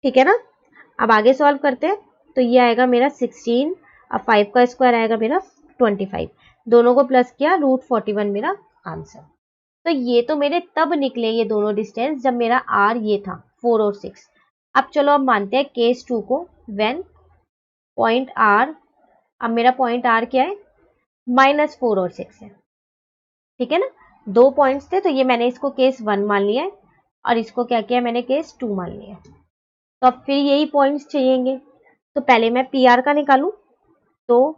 ठीक है ना। अब आगे सॉल्व करते हैं, तो ये आएगा मेरा 16 और 5 का स्क्वायर आएगा मेरा 25, दोनों को प्लस किया √41 मेरा आंसर। तो ये तो मेरे तब निकले ये दोनों डिस्टेंस जब मेरा आर ये था 4 और 6। अब चलो अब मानते हैं केस 2 को, व्हेन पॉइंट आर, अब मेरा पॉइंट आर क्या है, -4 और 6 है, ठीक है ना। दो पॉइंट्स थे तो ये मैंने इसको केस 1 मान लिया है और इसको क्या किया मैंने केस 2 मान लिया है। तो अब फिर यही पॉइंट्स चाहिएंगे, तो पहले मैं पी आर का निकालूं, तो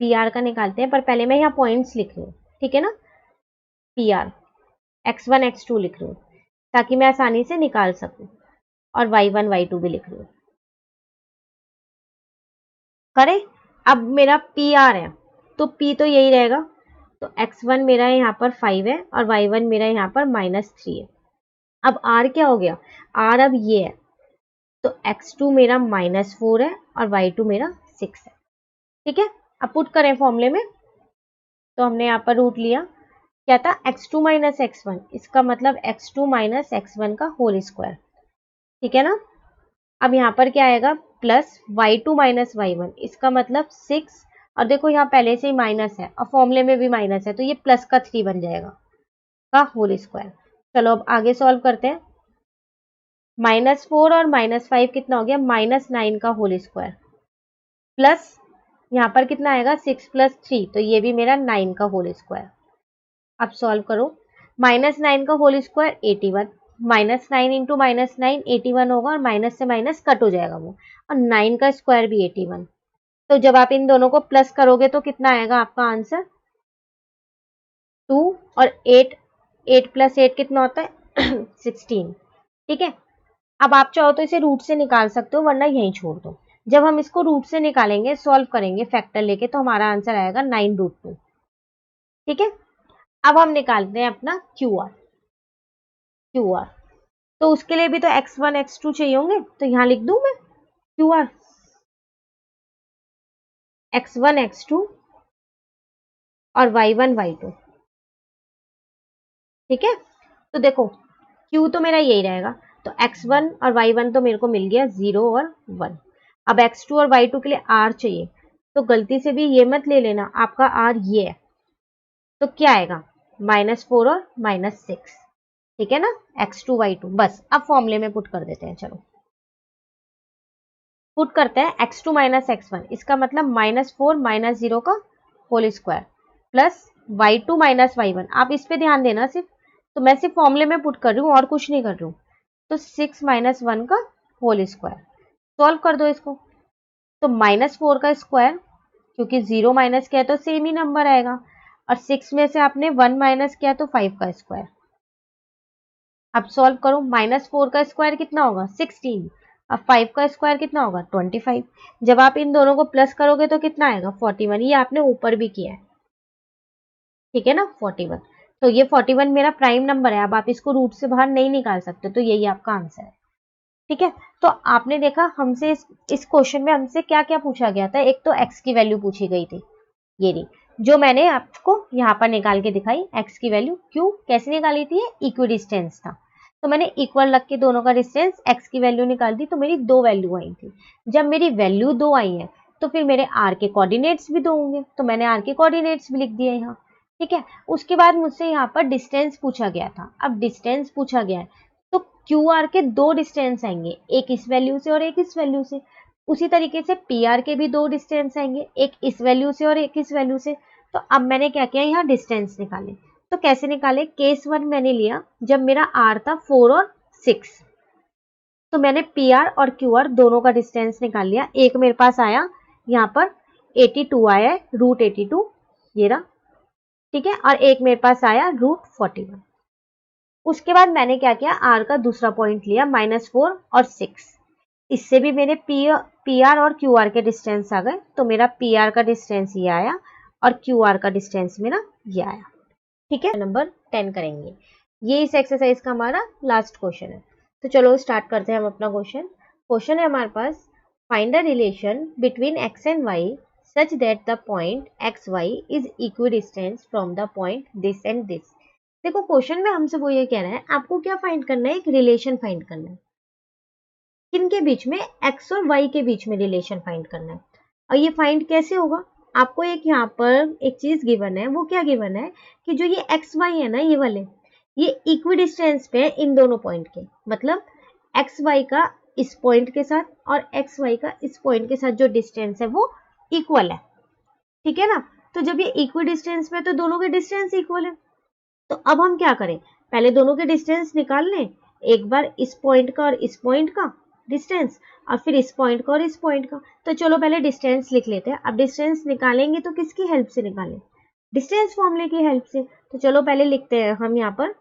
पी आर का निकालते हैं, पर पहले मैं यहाँ पॉइंट्स लिख रही हूँ, ठीक है ना। पी आर x1 x2 लिख रही हूँ ताकि मैं आसानी से निकाल सकूं, और y1 y2 भी लिख रही हूँ। करें, अब मेरा पी आर है तो p तो यही रहेगा, तो x1 मेरा यहाँ पर 5 है और y1 मेरा यहाँ पर -3 है। अब r क्या हो गया, r अब ये है, तो x2 मेरा -4 है और y2 मेरा 6 है, ठीक है। अब पुट करें फॉर्मूले में, तो हमने यहाँ पर रूट लिया, क्या था x2 माइनस x1 इसका मतलब x2 माइनस x1 का होल स्क्वायर, ठीक है ना। अब यहाँ पर क्या आएगा प्लस y2 माइनस y1 इसका मतलब 6, और देखो यहाँ पहले से ही माइनस है और फॉर्मूले में भी माइनस है तो ये प्लस का 3 बन जाएगा का होल स्क्वायर। चलो अब आगे सॉल्व करते हैं, -4 और -5 कितना हो गया, -9 का होल स्क्वायर प्लस यहाँ पर कितना आएगा 6 + 3, तो ये भी मेरा 9 का होल स्क्वायर। अब सॉल्व करो, -9 का होल स्क्वायर 81, -9 इंटू -9 81 होगा और माइनस से माइनस कट हो जाएगा वो, और 9 का स्क्वायर भी 81। तो जब आप इन दोनों को प्लस करोगे तो कितना आएगा आपका आंसर 2 और 8, 8 + 8 कितना होता है 16, ठीक है। अब आप चाहो तो इसे रूट से निकाल सकते हो वरना यहीं छोड़ दो। जब हम इसको रूट से निकालेंगे सॉल्व करेंगे फैक्टर लेके तो हमारा आंसर आएगा 9√2, ठीक है। अब हम निकालते हैं अपना क्यू आर, तो उसके लिए भी तो x1 x2 चाहिए होंगे, तो यहां लिख दूं मैं क्यू आर x1 x2 और y1 y2, ठीक है। तो देखो q तो मेरा यही रहेगा, तो x1 और y1 तो मेरे को मिल गया 0 और 1। अब x2 और y2 के लिए r चाहिए, तो गलती से भी ये मत ले लेना, आपका r ये है, तो क्या आएगा -4 और -6, ठीक है ना, x2 y2। बस अब फॉर्मूले में पुट कर देते हैं, चलो पुट करते हैं x2 माइनस x1 इसका मतलब -4 -0 का whole square plus y2 minus y1, आप इस पे ध्यान देना सिर्फ, तो मैं सिर्फ फॉर्मूले में पुट कर रही हूँ और कुछ नहीं कर रही हूँ, तो 6 - 1 का होल स्क्वायर। सॉल्व कर दो इसको, तो -4 का स्क्वायर, क्योंकि 0 माइनस किया तो सेम ही नंबर आएगा, और 6 में से आपने 1 माइनस किया तो 5 का स्क्वायर। अब सॉल्व करो, -4 का स्क्वायर कितना होगा 16, अब 5 का स्क्वायर कितना होगा 25। जब आप इन दोनों को प्लस करोगे तो कितना आएगा 41, ये आपने ऊपर भी किया है, ठीक है ना 41। तो ये 41 मेरा प्राइम नंबर है, अब आप इसको रूट से बाहर नहीं निकाल सकते, तो यही आपका आंसर है, ठीक है। तो आपने देखा हमसे इस क्वेश्चन में हमसे क्या क्या पूछा गया था, एक तो x की वैल्यू पूछी गई थी, ये रही जो मैंने आपको यहाँ पर निकाल के दिखाई, x की वैल्यू, क्यों कैसे निकाली थी, इक्वी डिस्टेंस था, तो मैंने इक्वल रख के दोनों का डिस्टेंस x की वैल्यू निकाल दी, तो मेरी 2 वैल्यू आई थी। जब मेरी वैल्यू 2 आई है तो फिर मेरे r के कोऑर्डिनेट्स भी 2 होंगे, तो मैंने r के कोऑर्डिनेट्स भी लिख दिए यहाँ, ठीक है। उसके बाद मुझसे यहाँ पर डिस्टेंस पूछा गया था, अब डिस्टेंस पूछा गया है तो क्यू आर के 2 डिस्टेंस आएंगे, एक इस वैल्यू से और एक इस वैल्यू से, उसी तरीके से पी आर के भी दो डिस्टेंस आएंगे, एक इस वैल्यू से और एक इस वैल्यू से। तो अब मैंने क्या किया, यहाँ डिस्टेंस निकाले। तो कैसे निकाले, केस 1 मैंने लिया जब मेरा आर था 4 और 6, तो मैंने पी आर और क्यू आर दोनों का डिस्टेंस निकाल लिया। एक मेरे पास आया यहाँ पर 82 आया है, √82 ये रहा, ठीक है, और एक मेरे पास आया √41। उसके बाद मैंने क्या किया, आर का दूसरा पॉइंट लिया -4 और 6। इससे भी मेरे पी आर और क्यू आर के डिस्टेंस आ गए। तो मेरा पी आर का डिस्टेंस ये आया और क्यू आर का डिस्टेंस मेरा ये आया। ठीक है, नंबर 10 करेंगे। ये इस एक्सरसाइज का हमारा लास्ट क्वेश्चन है। तो चलो स्टार्ट करते हैं हम अपना क्वेश्चन। क्वेश्चन है हमारे पास, find the relation between X and Y such that the point X Y is equidistance from the point this and this. देखो क्वेश्चन में हमसे वो ये कह रहा है, आपको क्या फाइंड करना है, एक रिलेशन फाइंड करना है। किनके बीच में, एक्स और वाई के बीच में रिलेशन फाइंड करना है। और ये फाइंड कैसे होगा, आपको एक यहाँ पर एक चीज गिवन है। वो क्या गिवन है कि जो ये एक्स वाई है ना, ये वाले, ये इक्विडिस्टेंस पे है इन दोनों पॉइंट के। मतलब एक्स वाई का इस पॉइंट के साथ और एक्स वाई का इस पॉइंट के साथ जो डिस्टेंस है वो इक्वल है, ठीक है ना। तो जब ये इक्विडिस्टेंस पे है तो दोनों के डिस्टेंस इक्वल है। तो अब हम क्या करें, पहले दोनों के डिस्टेंस निकाल लें, एक बार इस पॉइंट का और इस पॉइंट का डिस्टेंस, और फिर इस पॉइंट का और इस पॉइंट का। तो चलो पहले डिस्टेंस लिख लेते हैं। अब डिस्टेंस निकालेंगे तो किसकी हेल्प से निकालें, डिस्टेंस फॉर्मूले की हेल्प से। तो चलो पहले लिखते हैं हम यहाँ पर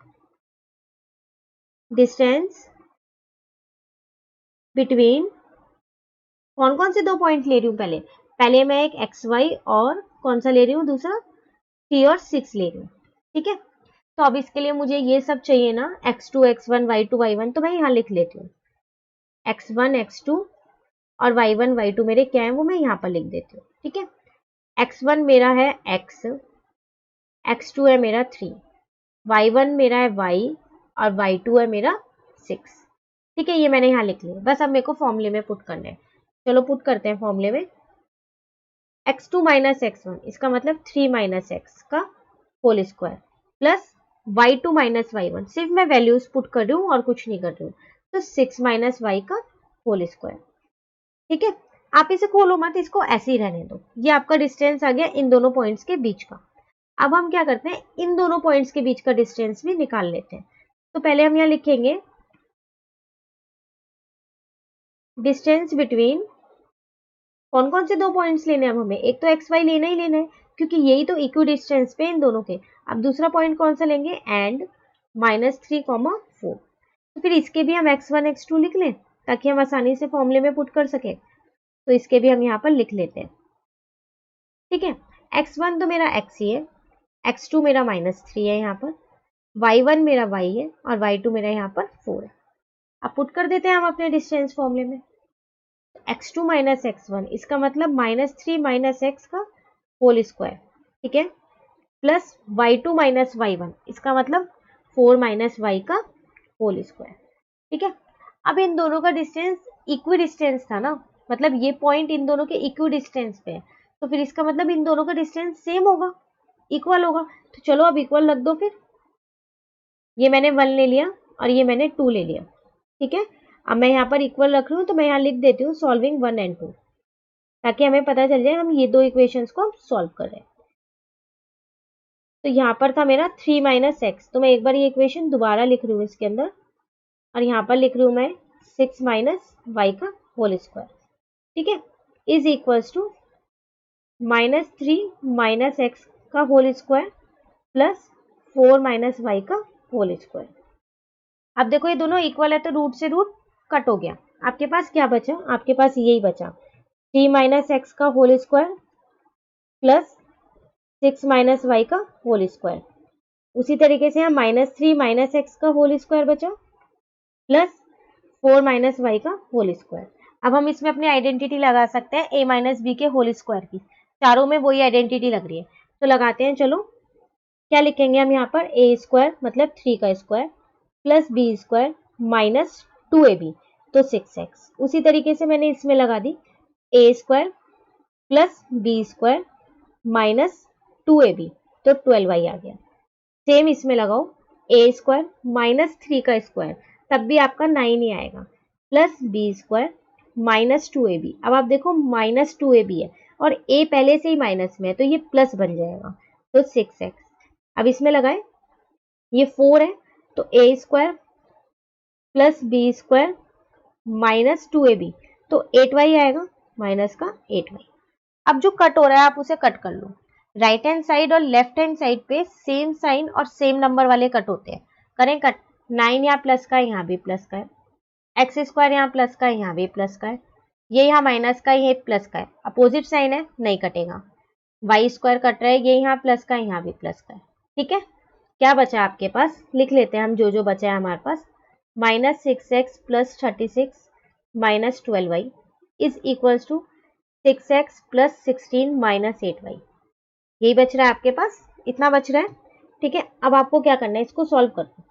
डिस्टेंस बिटवीन, कौन कौन से दो पॉइंट ले रही हूँ, पहले मैं एक एक्स वाई और कौन सा ले रही हूँ, दूसरा 3 और 6 ले रही हूँ, ठीक है। तो अब इसके लिए मुझे ये सब चाहिए ना, x2 x1 y2 y1, तो मैं यहाँ लिख लेती हूँ x1 x2 और y1 y2 मेरे क्या है वो मैं यहाँ पर लिख देती हूँ, ठीक है। x1 मेरा है x, x2 है मेरा 3, y1 मेरा है y और y2 है मेरा 6, ठीक है। ये मैंने यहाँ लिख लिया। बस अब मेरे को फॉर्मूले में पुट करना है। चलो पुट करते हैं फॉर्मूले में। x2 माइनस x1 इसका मतलब 3 माइनस x का whole square plus y2 minus y1, सिर्फ मैं वैल्यूज पुट कर रही हूँ और कुछ नहीं कर रही हूँ। तो 6 माइनस y का होल स्क्वायर, ठीक है। आप इसे खोलो मत, इसको ऐसे ही रहने दो। ये आपका डिस्टेंस आ गया इन दोनों पॉइंट्स के बीच का। अब हम क्या करते हैं, इन दोनों पॉइंट्स के बीच का डिस्टेंस भी निकाल लेते हैं। तो पहले हम यहाँ लिखेंगे डिस्टेंस बिटवीन, कौन कौन से दो पॉइंट्स लेने हैं अब हमें, एक तो एक्स वाई लेना ही लेना है क्योंकि यही तो इक्वी डिस्टेंस पे इन दोनों के। अब दूसरा पॉइंट कौन सा लेंगे, एंड -3, 4। तो फिर इसके भी हम x1 x2 लिख लें ताकि हम आसानी से फॉर्मूले में पुट कर सके। तो इसके भी हम यहाँ पर लिख लेते हैं, ठीक है। x1 तो मेरा x ही है, x2 मेरा -3 है यहाँ पर, y1 मेरा y है और y2 मेरा यहाँ पर 4 है। अब पुट कर देते हैं हम अपने डिस्टेंस फॉर्मूले में। x2 माइनस x1 इसका मतलब -3 माइनस x का होल स्क्वायर, ठीक है, प्लस y2 माइनस y1 इसका मतलब 4 माइनस y का होल स्क्वायर, ठीक है। अब इन दोनों का डिस्टेंस इक्वी डिस्टेंस था ना, मतलब ये पॉइंट इन दोनों के इक्वी डिस्टेंस पे है, तो फिर इसका मतलब इन दोनों का डिस्टेंस सेम होगा, इक्वल होगा। तो चलो अब इक्वल रख दो। फिर ये मैंने 1 ले लिया और ये मैंने 2 ले लिया, ठीक है। अब मैं यहाँ पर इक्वल रख रही हूँ तो मैं यहाँ लिख देती हूँ सॉल्विंग 1 एंड 2, ताकि हमें पता चल जाए हम ये दो इक्वेशंस को सॉल्व कर रहे हैं। तो यहाँ पर था मेरा 3 माइनस एक्स, तो मैं एक बार ये इक्वेशन दोबारा लिख रही हूँ इसके अंदर, और यहाँ पर लिख रही हूँ मैं 6 माइनस वाई का होल स्क्वायर, ठीक है, is equals to -3 minus X का whole square plus 4 minus Y का होल स्क्वायर। अब देखो ये दोनों इक्वल है तो रूट से रूट कट हो गया। आपके पास क्या बचा, आपके पास यही बचा 3 माइनस एक्स का whole square plus 6 minus Y का होल स्क्वायर। उसी तरीके से हम -3 माइनस एक्स का होल स्क्वायर बचा प्लस 4 माइनस वाई का होल स्क्वायर। अब हम इसमें अपनी आइडेंटिटी लगा सकते हैं a माइनस बी के होल स्क्वायर की, चारों में वही आइडेंटिटी लग रही है तो लगाते हैं। चलो क्या लिखेंगे हम यहाँ पर, a स्क्वायर मतलब 3 का square plus B square minus 2ab तो 6x। उसी तरीके से मैंने इसमें लगा दी a square plus B square minus 2ab तो 12y आ गया। सेम इसमें लगाओ a स्क्वायर माइनस 3 का स्क्वायर, तब भी आपका 9 ही आएगा, प्लस बी स्क्वायर -2ab। अब आप देखो -2ab है और a पहले से ही माइनस में है तो ये प्लस बन जाएगा, तो 6x। अब इसमें लगाए, ये 4 है तो a² प्लस b² -2ab, तो 8y आएगा, माइनस का 8y। अब जो कट हो रहा है आप उसे कट कर लो। राइट हैंड साइड और लेफ्ट हैंड साइड पे सेम साइन और सेम नंबर वाले कट होते हैं, करें कट। 9 यहाँ प्लस का है, यहाँ भी प्लस का है। x² यहाँ प्लस का है, यहाँ भी प्लस का है। ये यहाँ माइनस का है, ये प्लस का है। अपोजिट साइन है, नहीं कटेगा। y² कट रहा है, ये यहाँ प्लस का है, यहाँ भी प्लस का है। ठीक है, क्या बचा है आपके पास, लिख लेते हैं हम जो जो बचा है हमारे पास। -6x plus 36 minus 12y is equals to 6x plus 16 minus 8y। यही बच रहा है आपके पास, इतना बच रहा है। ठीक है, अब आपको क्या करना है, इसको सॉल्व कर दो।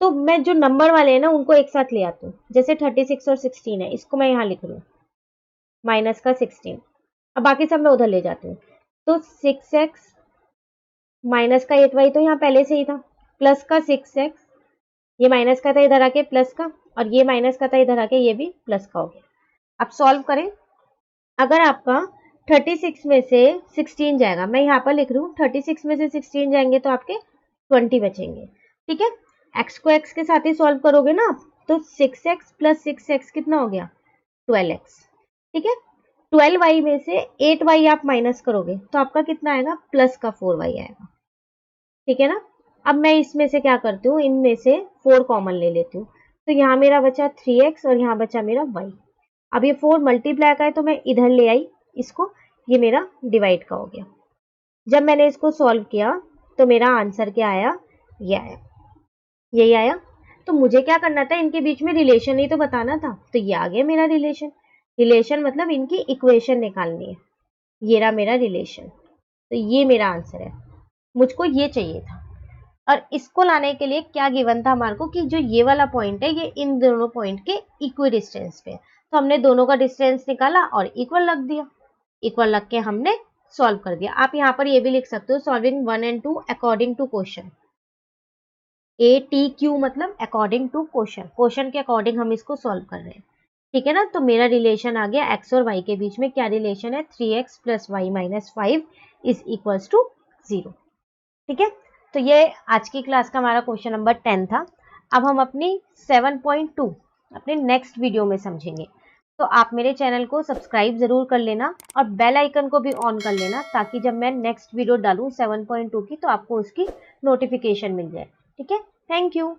तो मैं जो नंबर वाले हैं ना उनको एक साथ ले आती हूँ। जैसे 36 और 16 है, इसको मैं यहाँ लिख रही हूँ माइनस का 16। अब बाकी सब मैं उधर ले जाती हूँ। तो 6x माइनस का 8y तो यहाँ पहले से ही था, प्लस का 6x, ये माइनस का था इधर आके प्लस का, और ये माइनस का था इधर आके ये भी प्लस का हो गया। अब सॉल्व करें। अगर आपका 36 में से 16 जाएगा, मैं यहाँ पर लिख रही हूँ 36 में से 16 जाएंगे तो आपके 20 बचेंगे। ठीक है, x को x के साथ ही सॉल्व करोगे ना आप, तो 6x प्लस 6x कितना हो गया, 12x। ठीक है, 12y में से 8y आप माइनस करोगे तो आपका कितना आएगा, प्लस का 4y आएगा। ठीक है ना, अब मैं इसमें से क्या करती हूँ, इनमें से 4 कॉमन ले लेती हूँ। तो यहाँ मेरा बचा 3x और यहाँ बचा मेरा y। अब ये 4 मल्टीप्लाई का है तो मैं इधर ले आई इसको, ये मेरा डिवाइड का हो गया। जब मैंने इसको सॉल्व किया तो मेरा आंसर क्या आया, ये आया, यही आया। तो मुझे क्या करना था, इनके बीच में रिलेशन ही तो बताना था, तो ये आ गया मेरा रिलेशन। रिलेशन मतलब इनकी इक्वेशन निकालनी है, ये रहा मेरा रिलेशन। तो ये मेरा आंसर है, मुझको ये चाहिए था। और इसको लाने के लिए क्या गिवन था हमारे को, कि जो ये वाला पॉइंट है ये इन दोनों पॉइंट के इक्वल डिस्टेंस पे है, तो हमने दोनों का डिस्टेंस निकाला और इक्वल रख दिया। इक्वल रख के हमने सॉल्व कर दिया। आप यहाँ पर ये भी लिख सकते हो, solving 1 and 2 according to question. ATQ मतलब अकॉर्डिंग टू क्वेश्चन, क्वेश्चन के अकॉर्डिंग हम इसको सॉल्व कर रहे हैं। ठीक है ना, तो मेरा रिलेशन आ गया x और y के बीच में क्या रिलेशन है, 3x plus Y minus 5 is equals to 0। ठीक है, तो ये आज की क्लास का हमारा क्वेश्चन नंबर 10 था। अब हम अपनी 7.2 अपने नेक्स्ट वीडियो में समझेंगे। तो आप मेरे चैनल को सब्सक्राइब जरूर कर लेना और बेल आइकन को भी ऑन कर लेना, ताकि जब मैं नेक्स्ट वीडियो डालूं 7.2 की तो आपको उसकी नोटिफिकेशन मिल जाए। ठीक है, थैंक यू।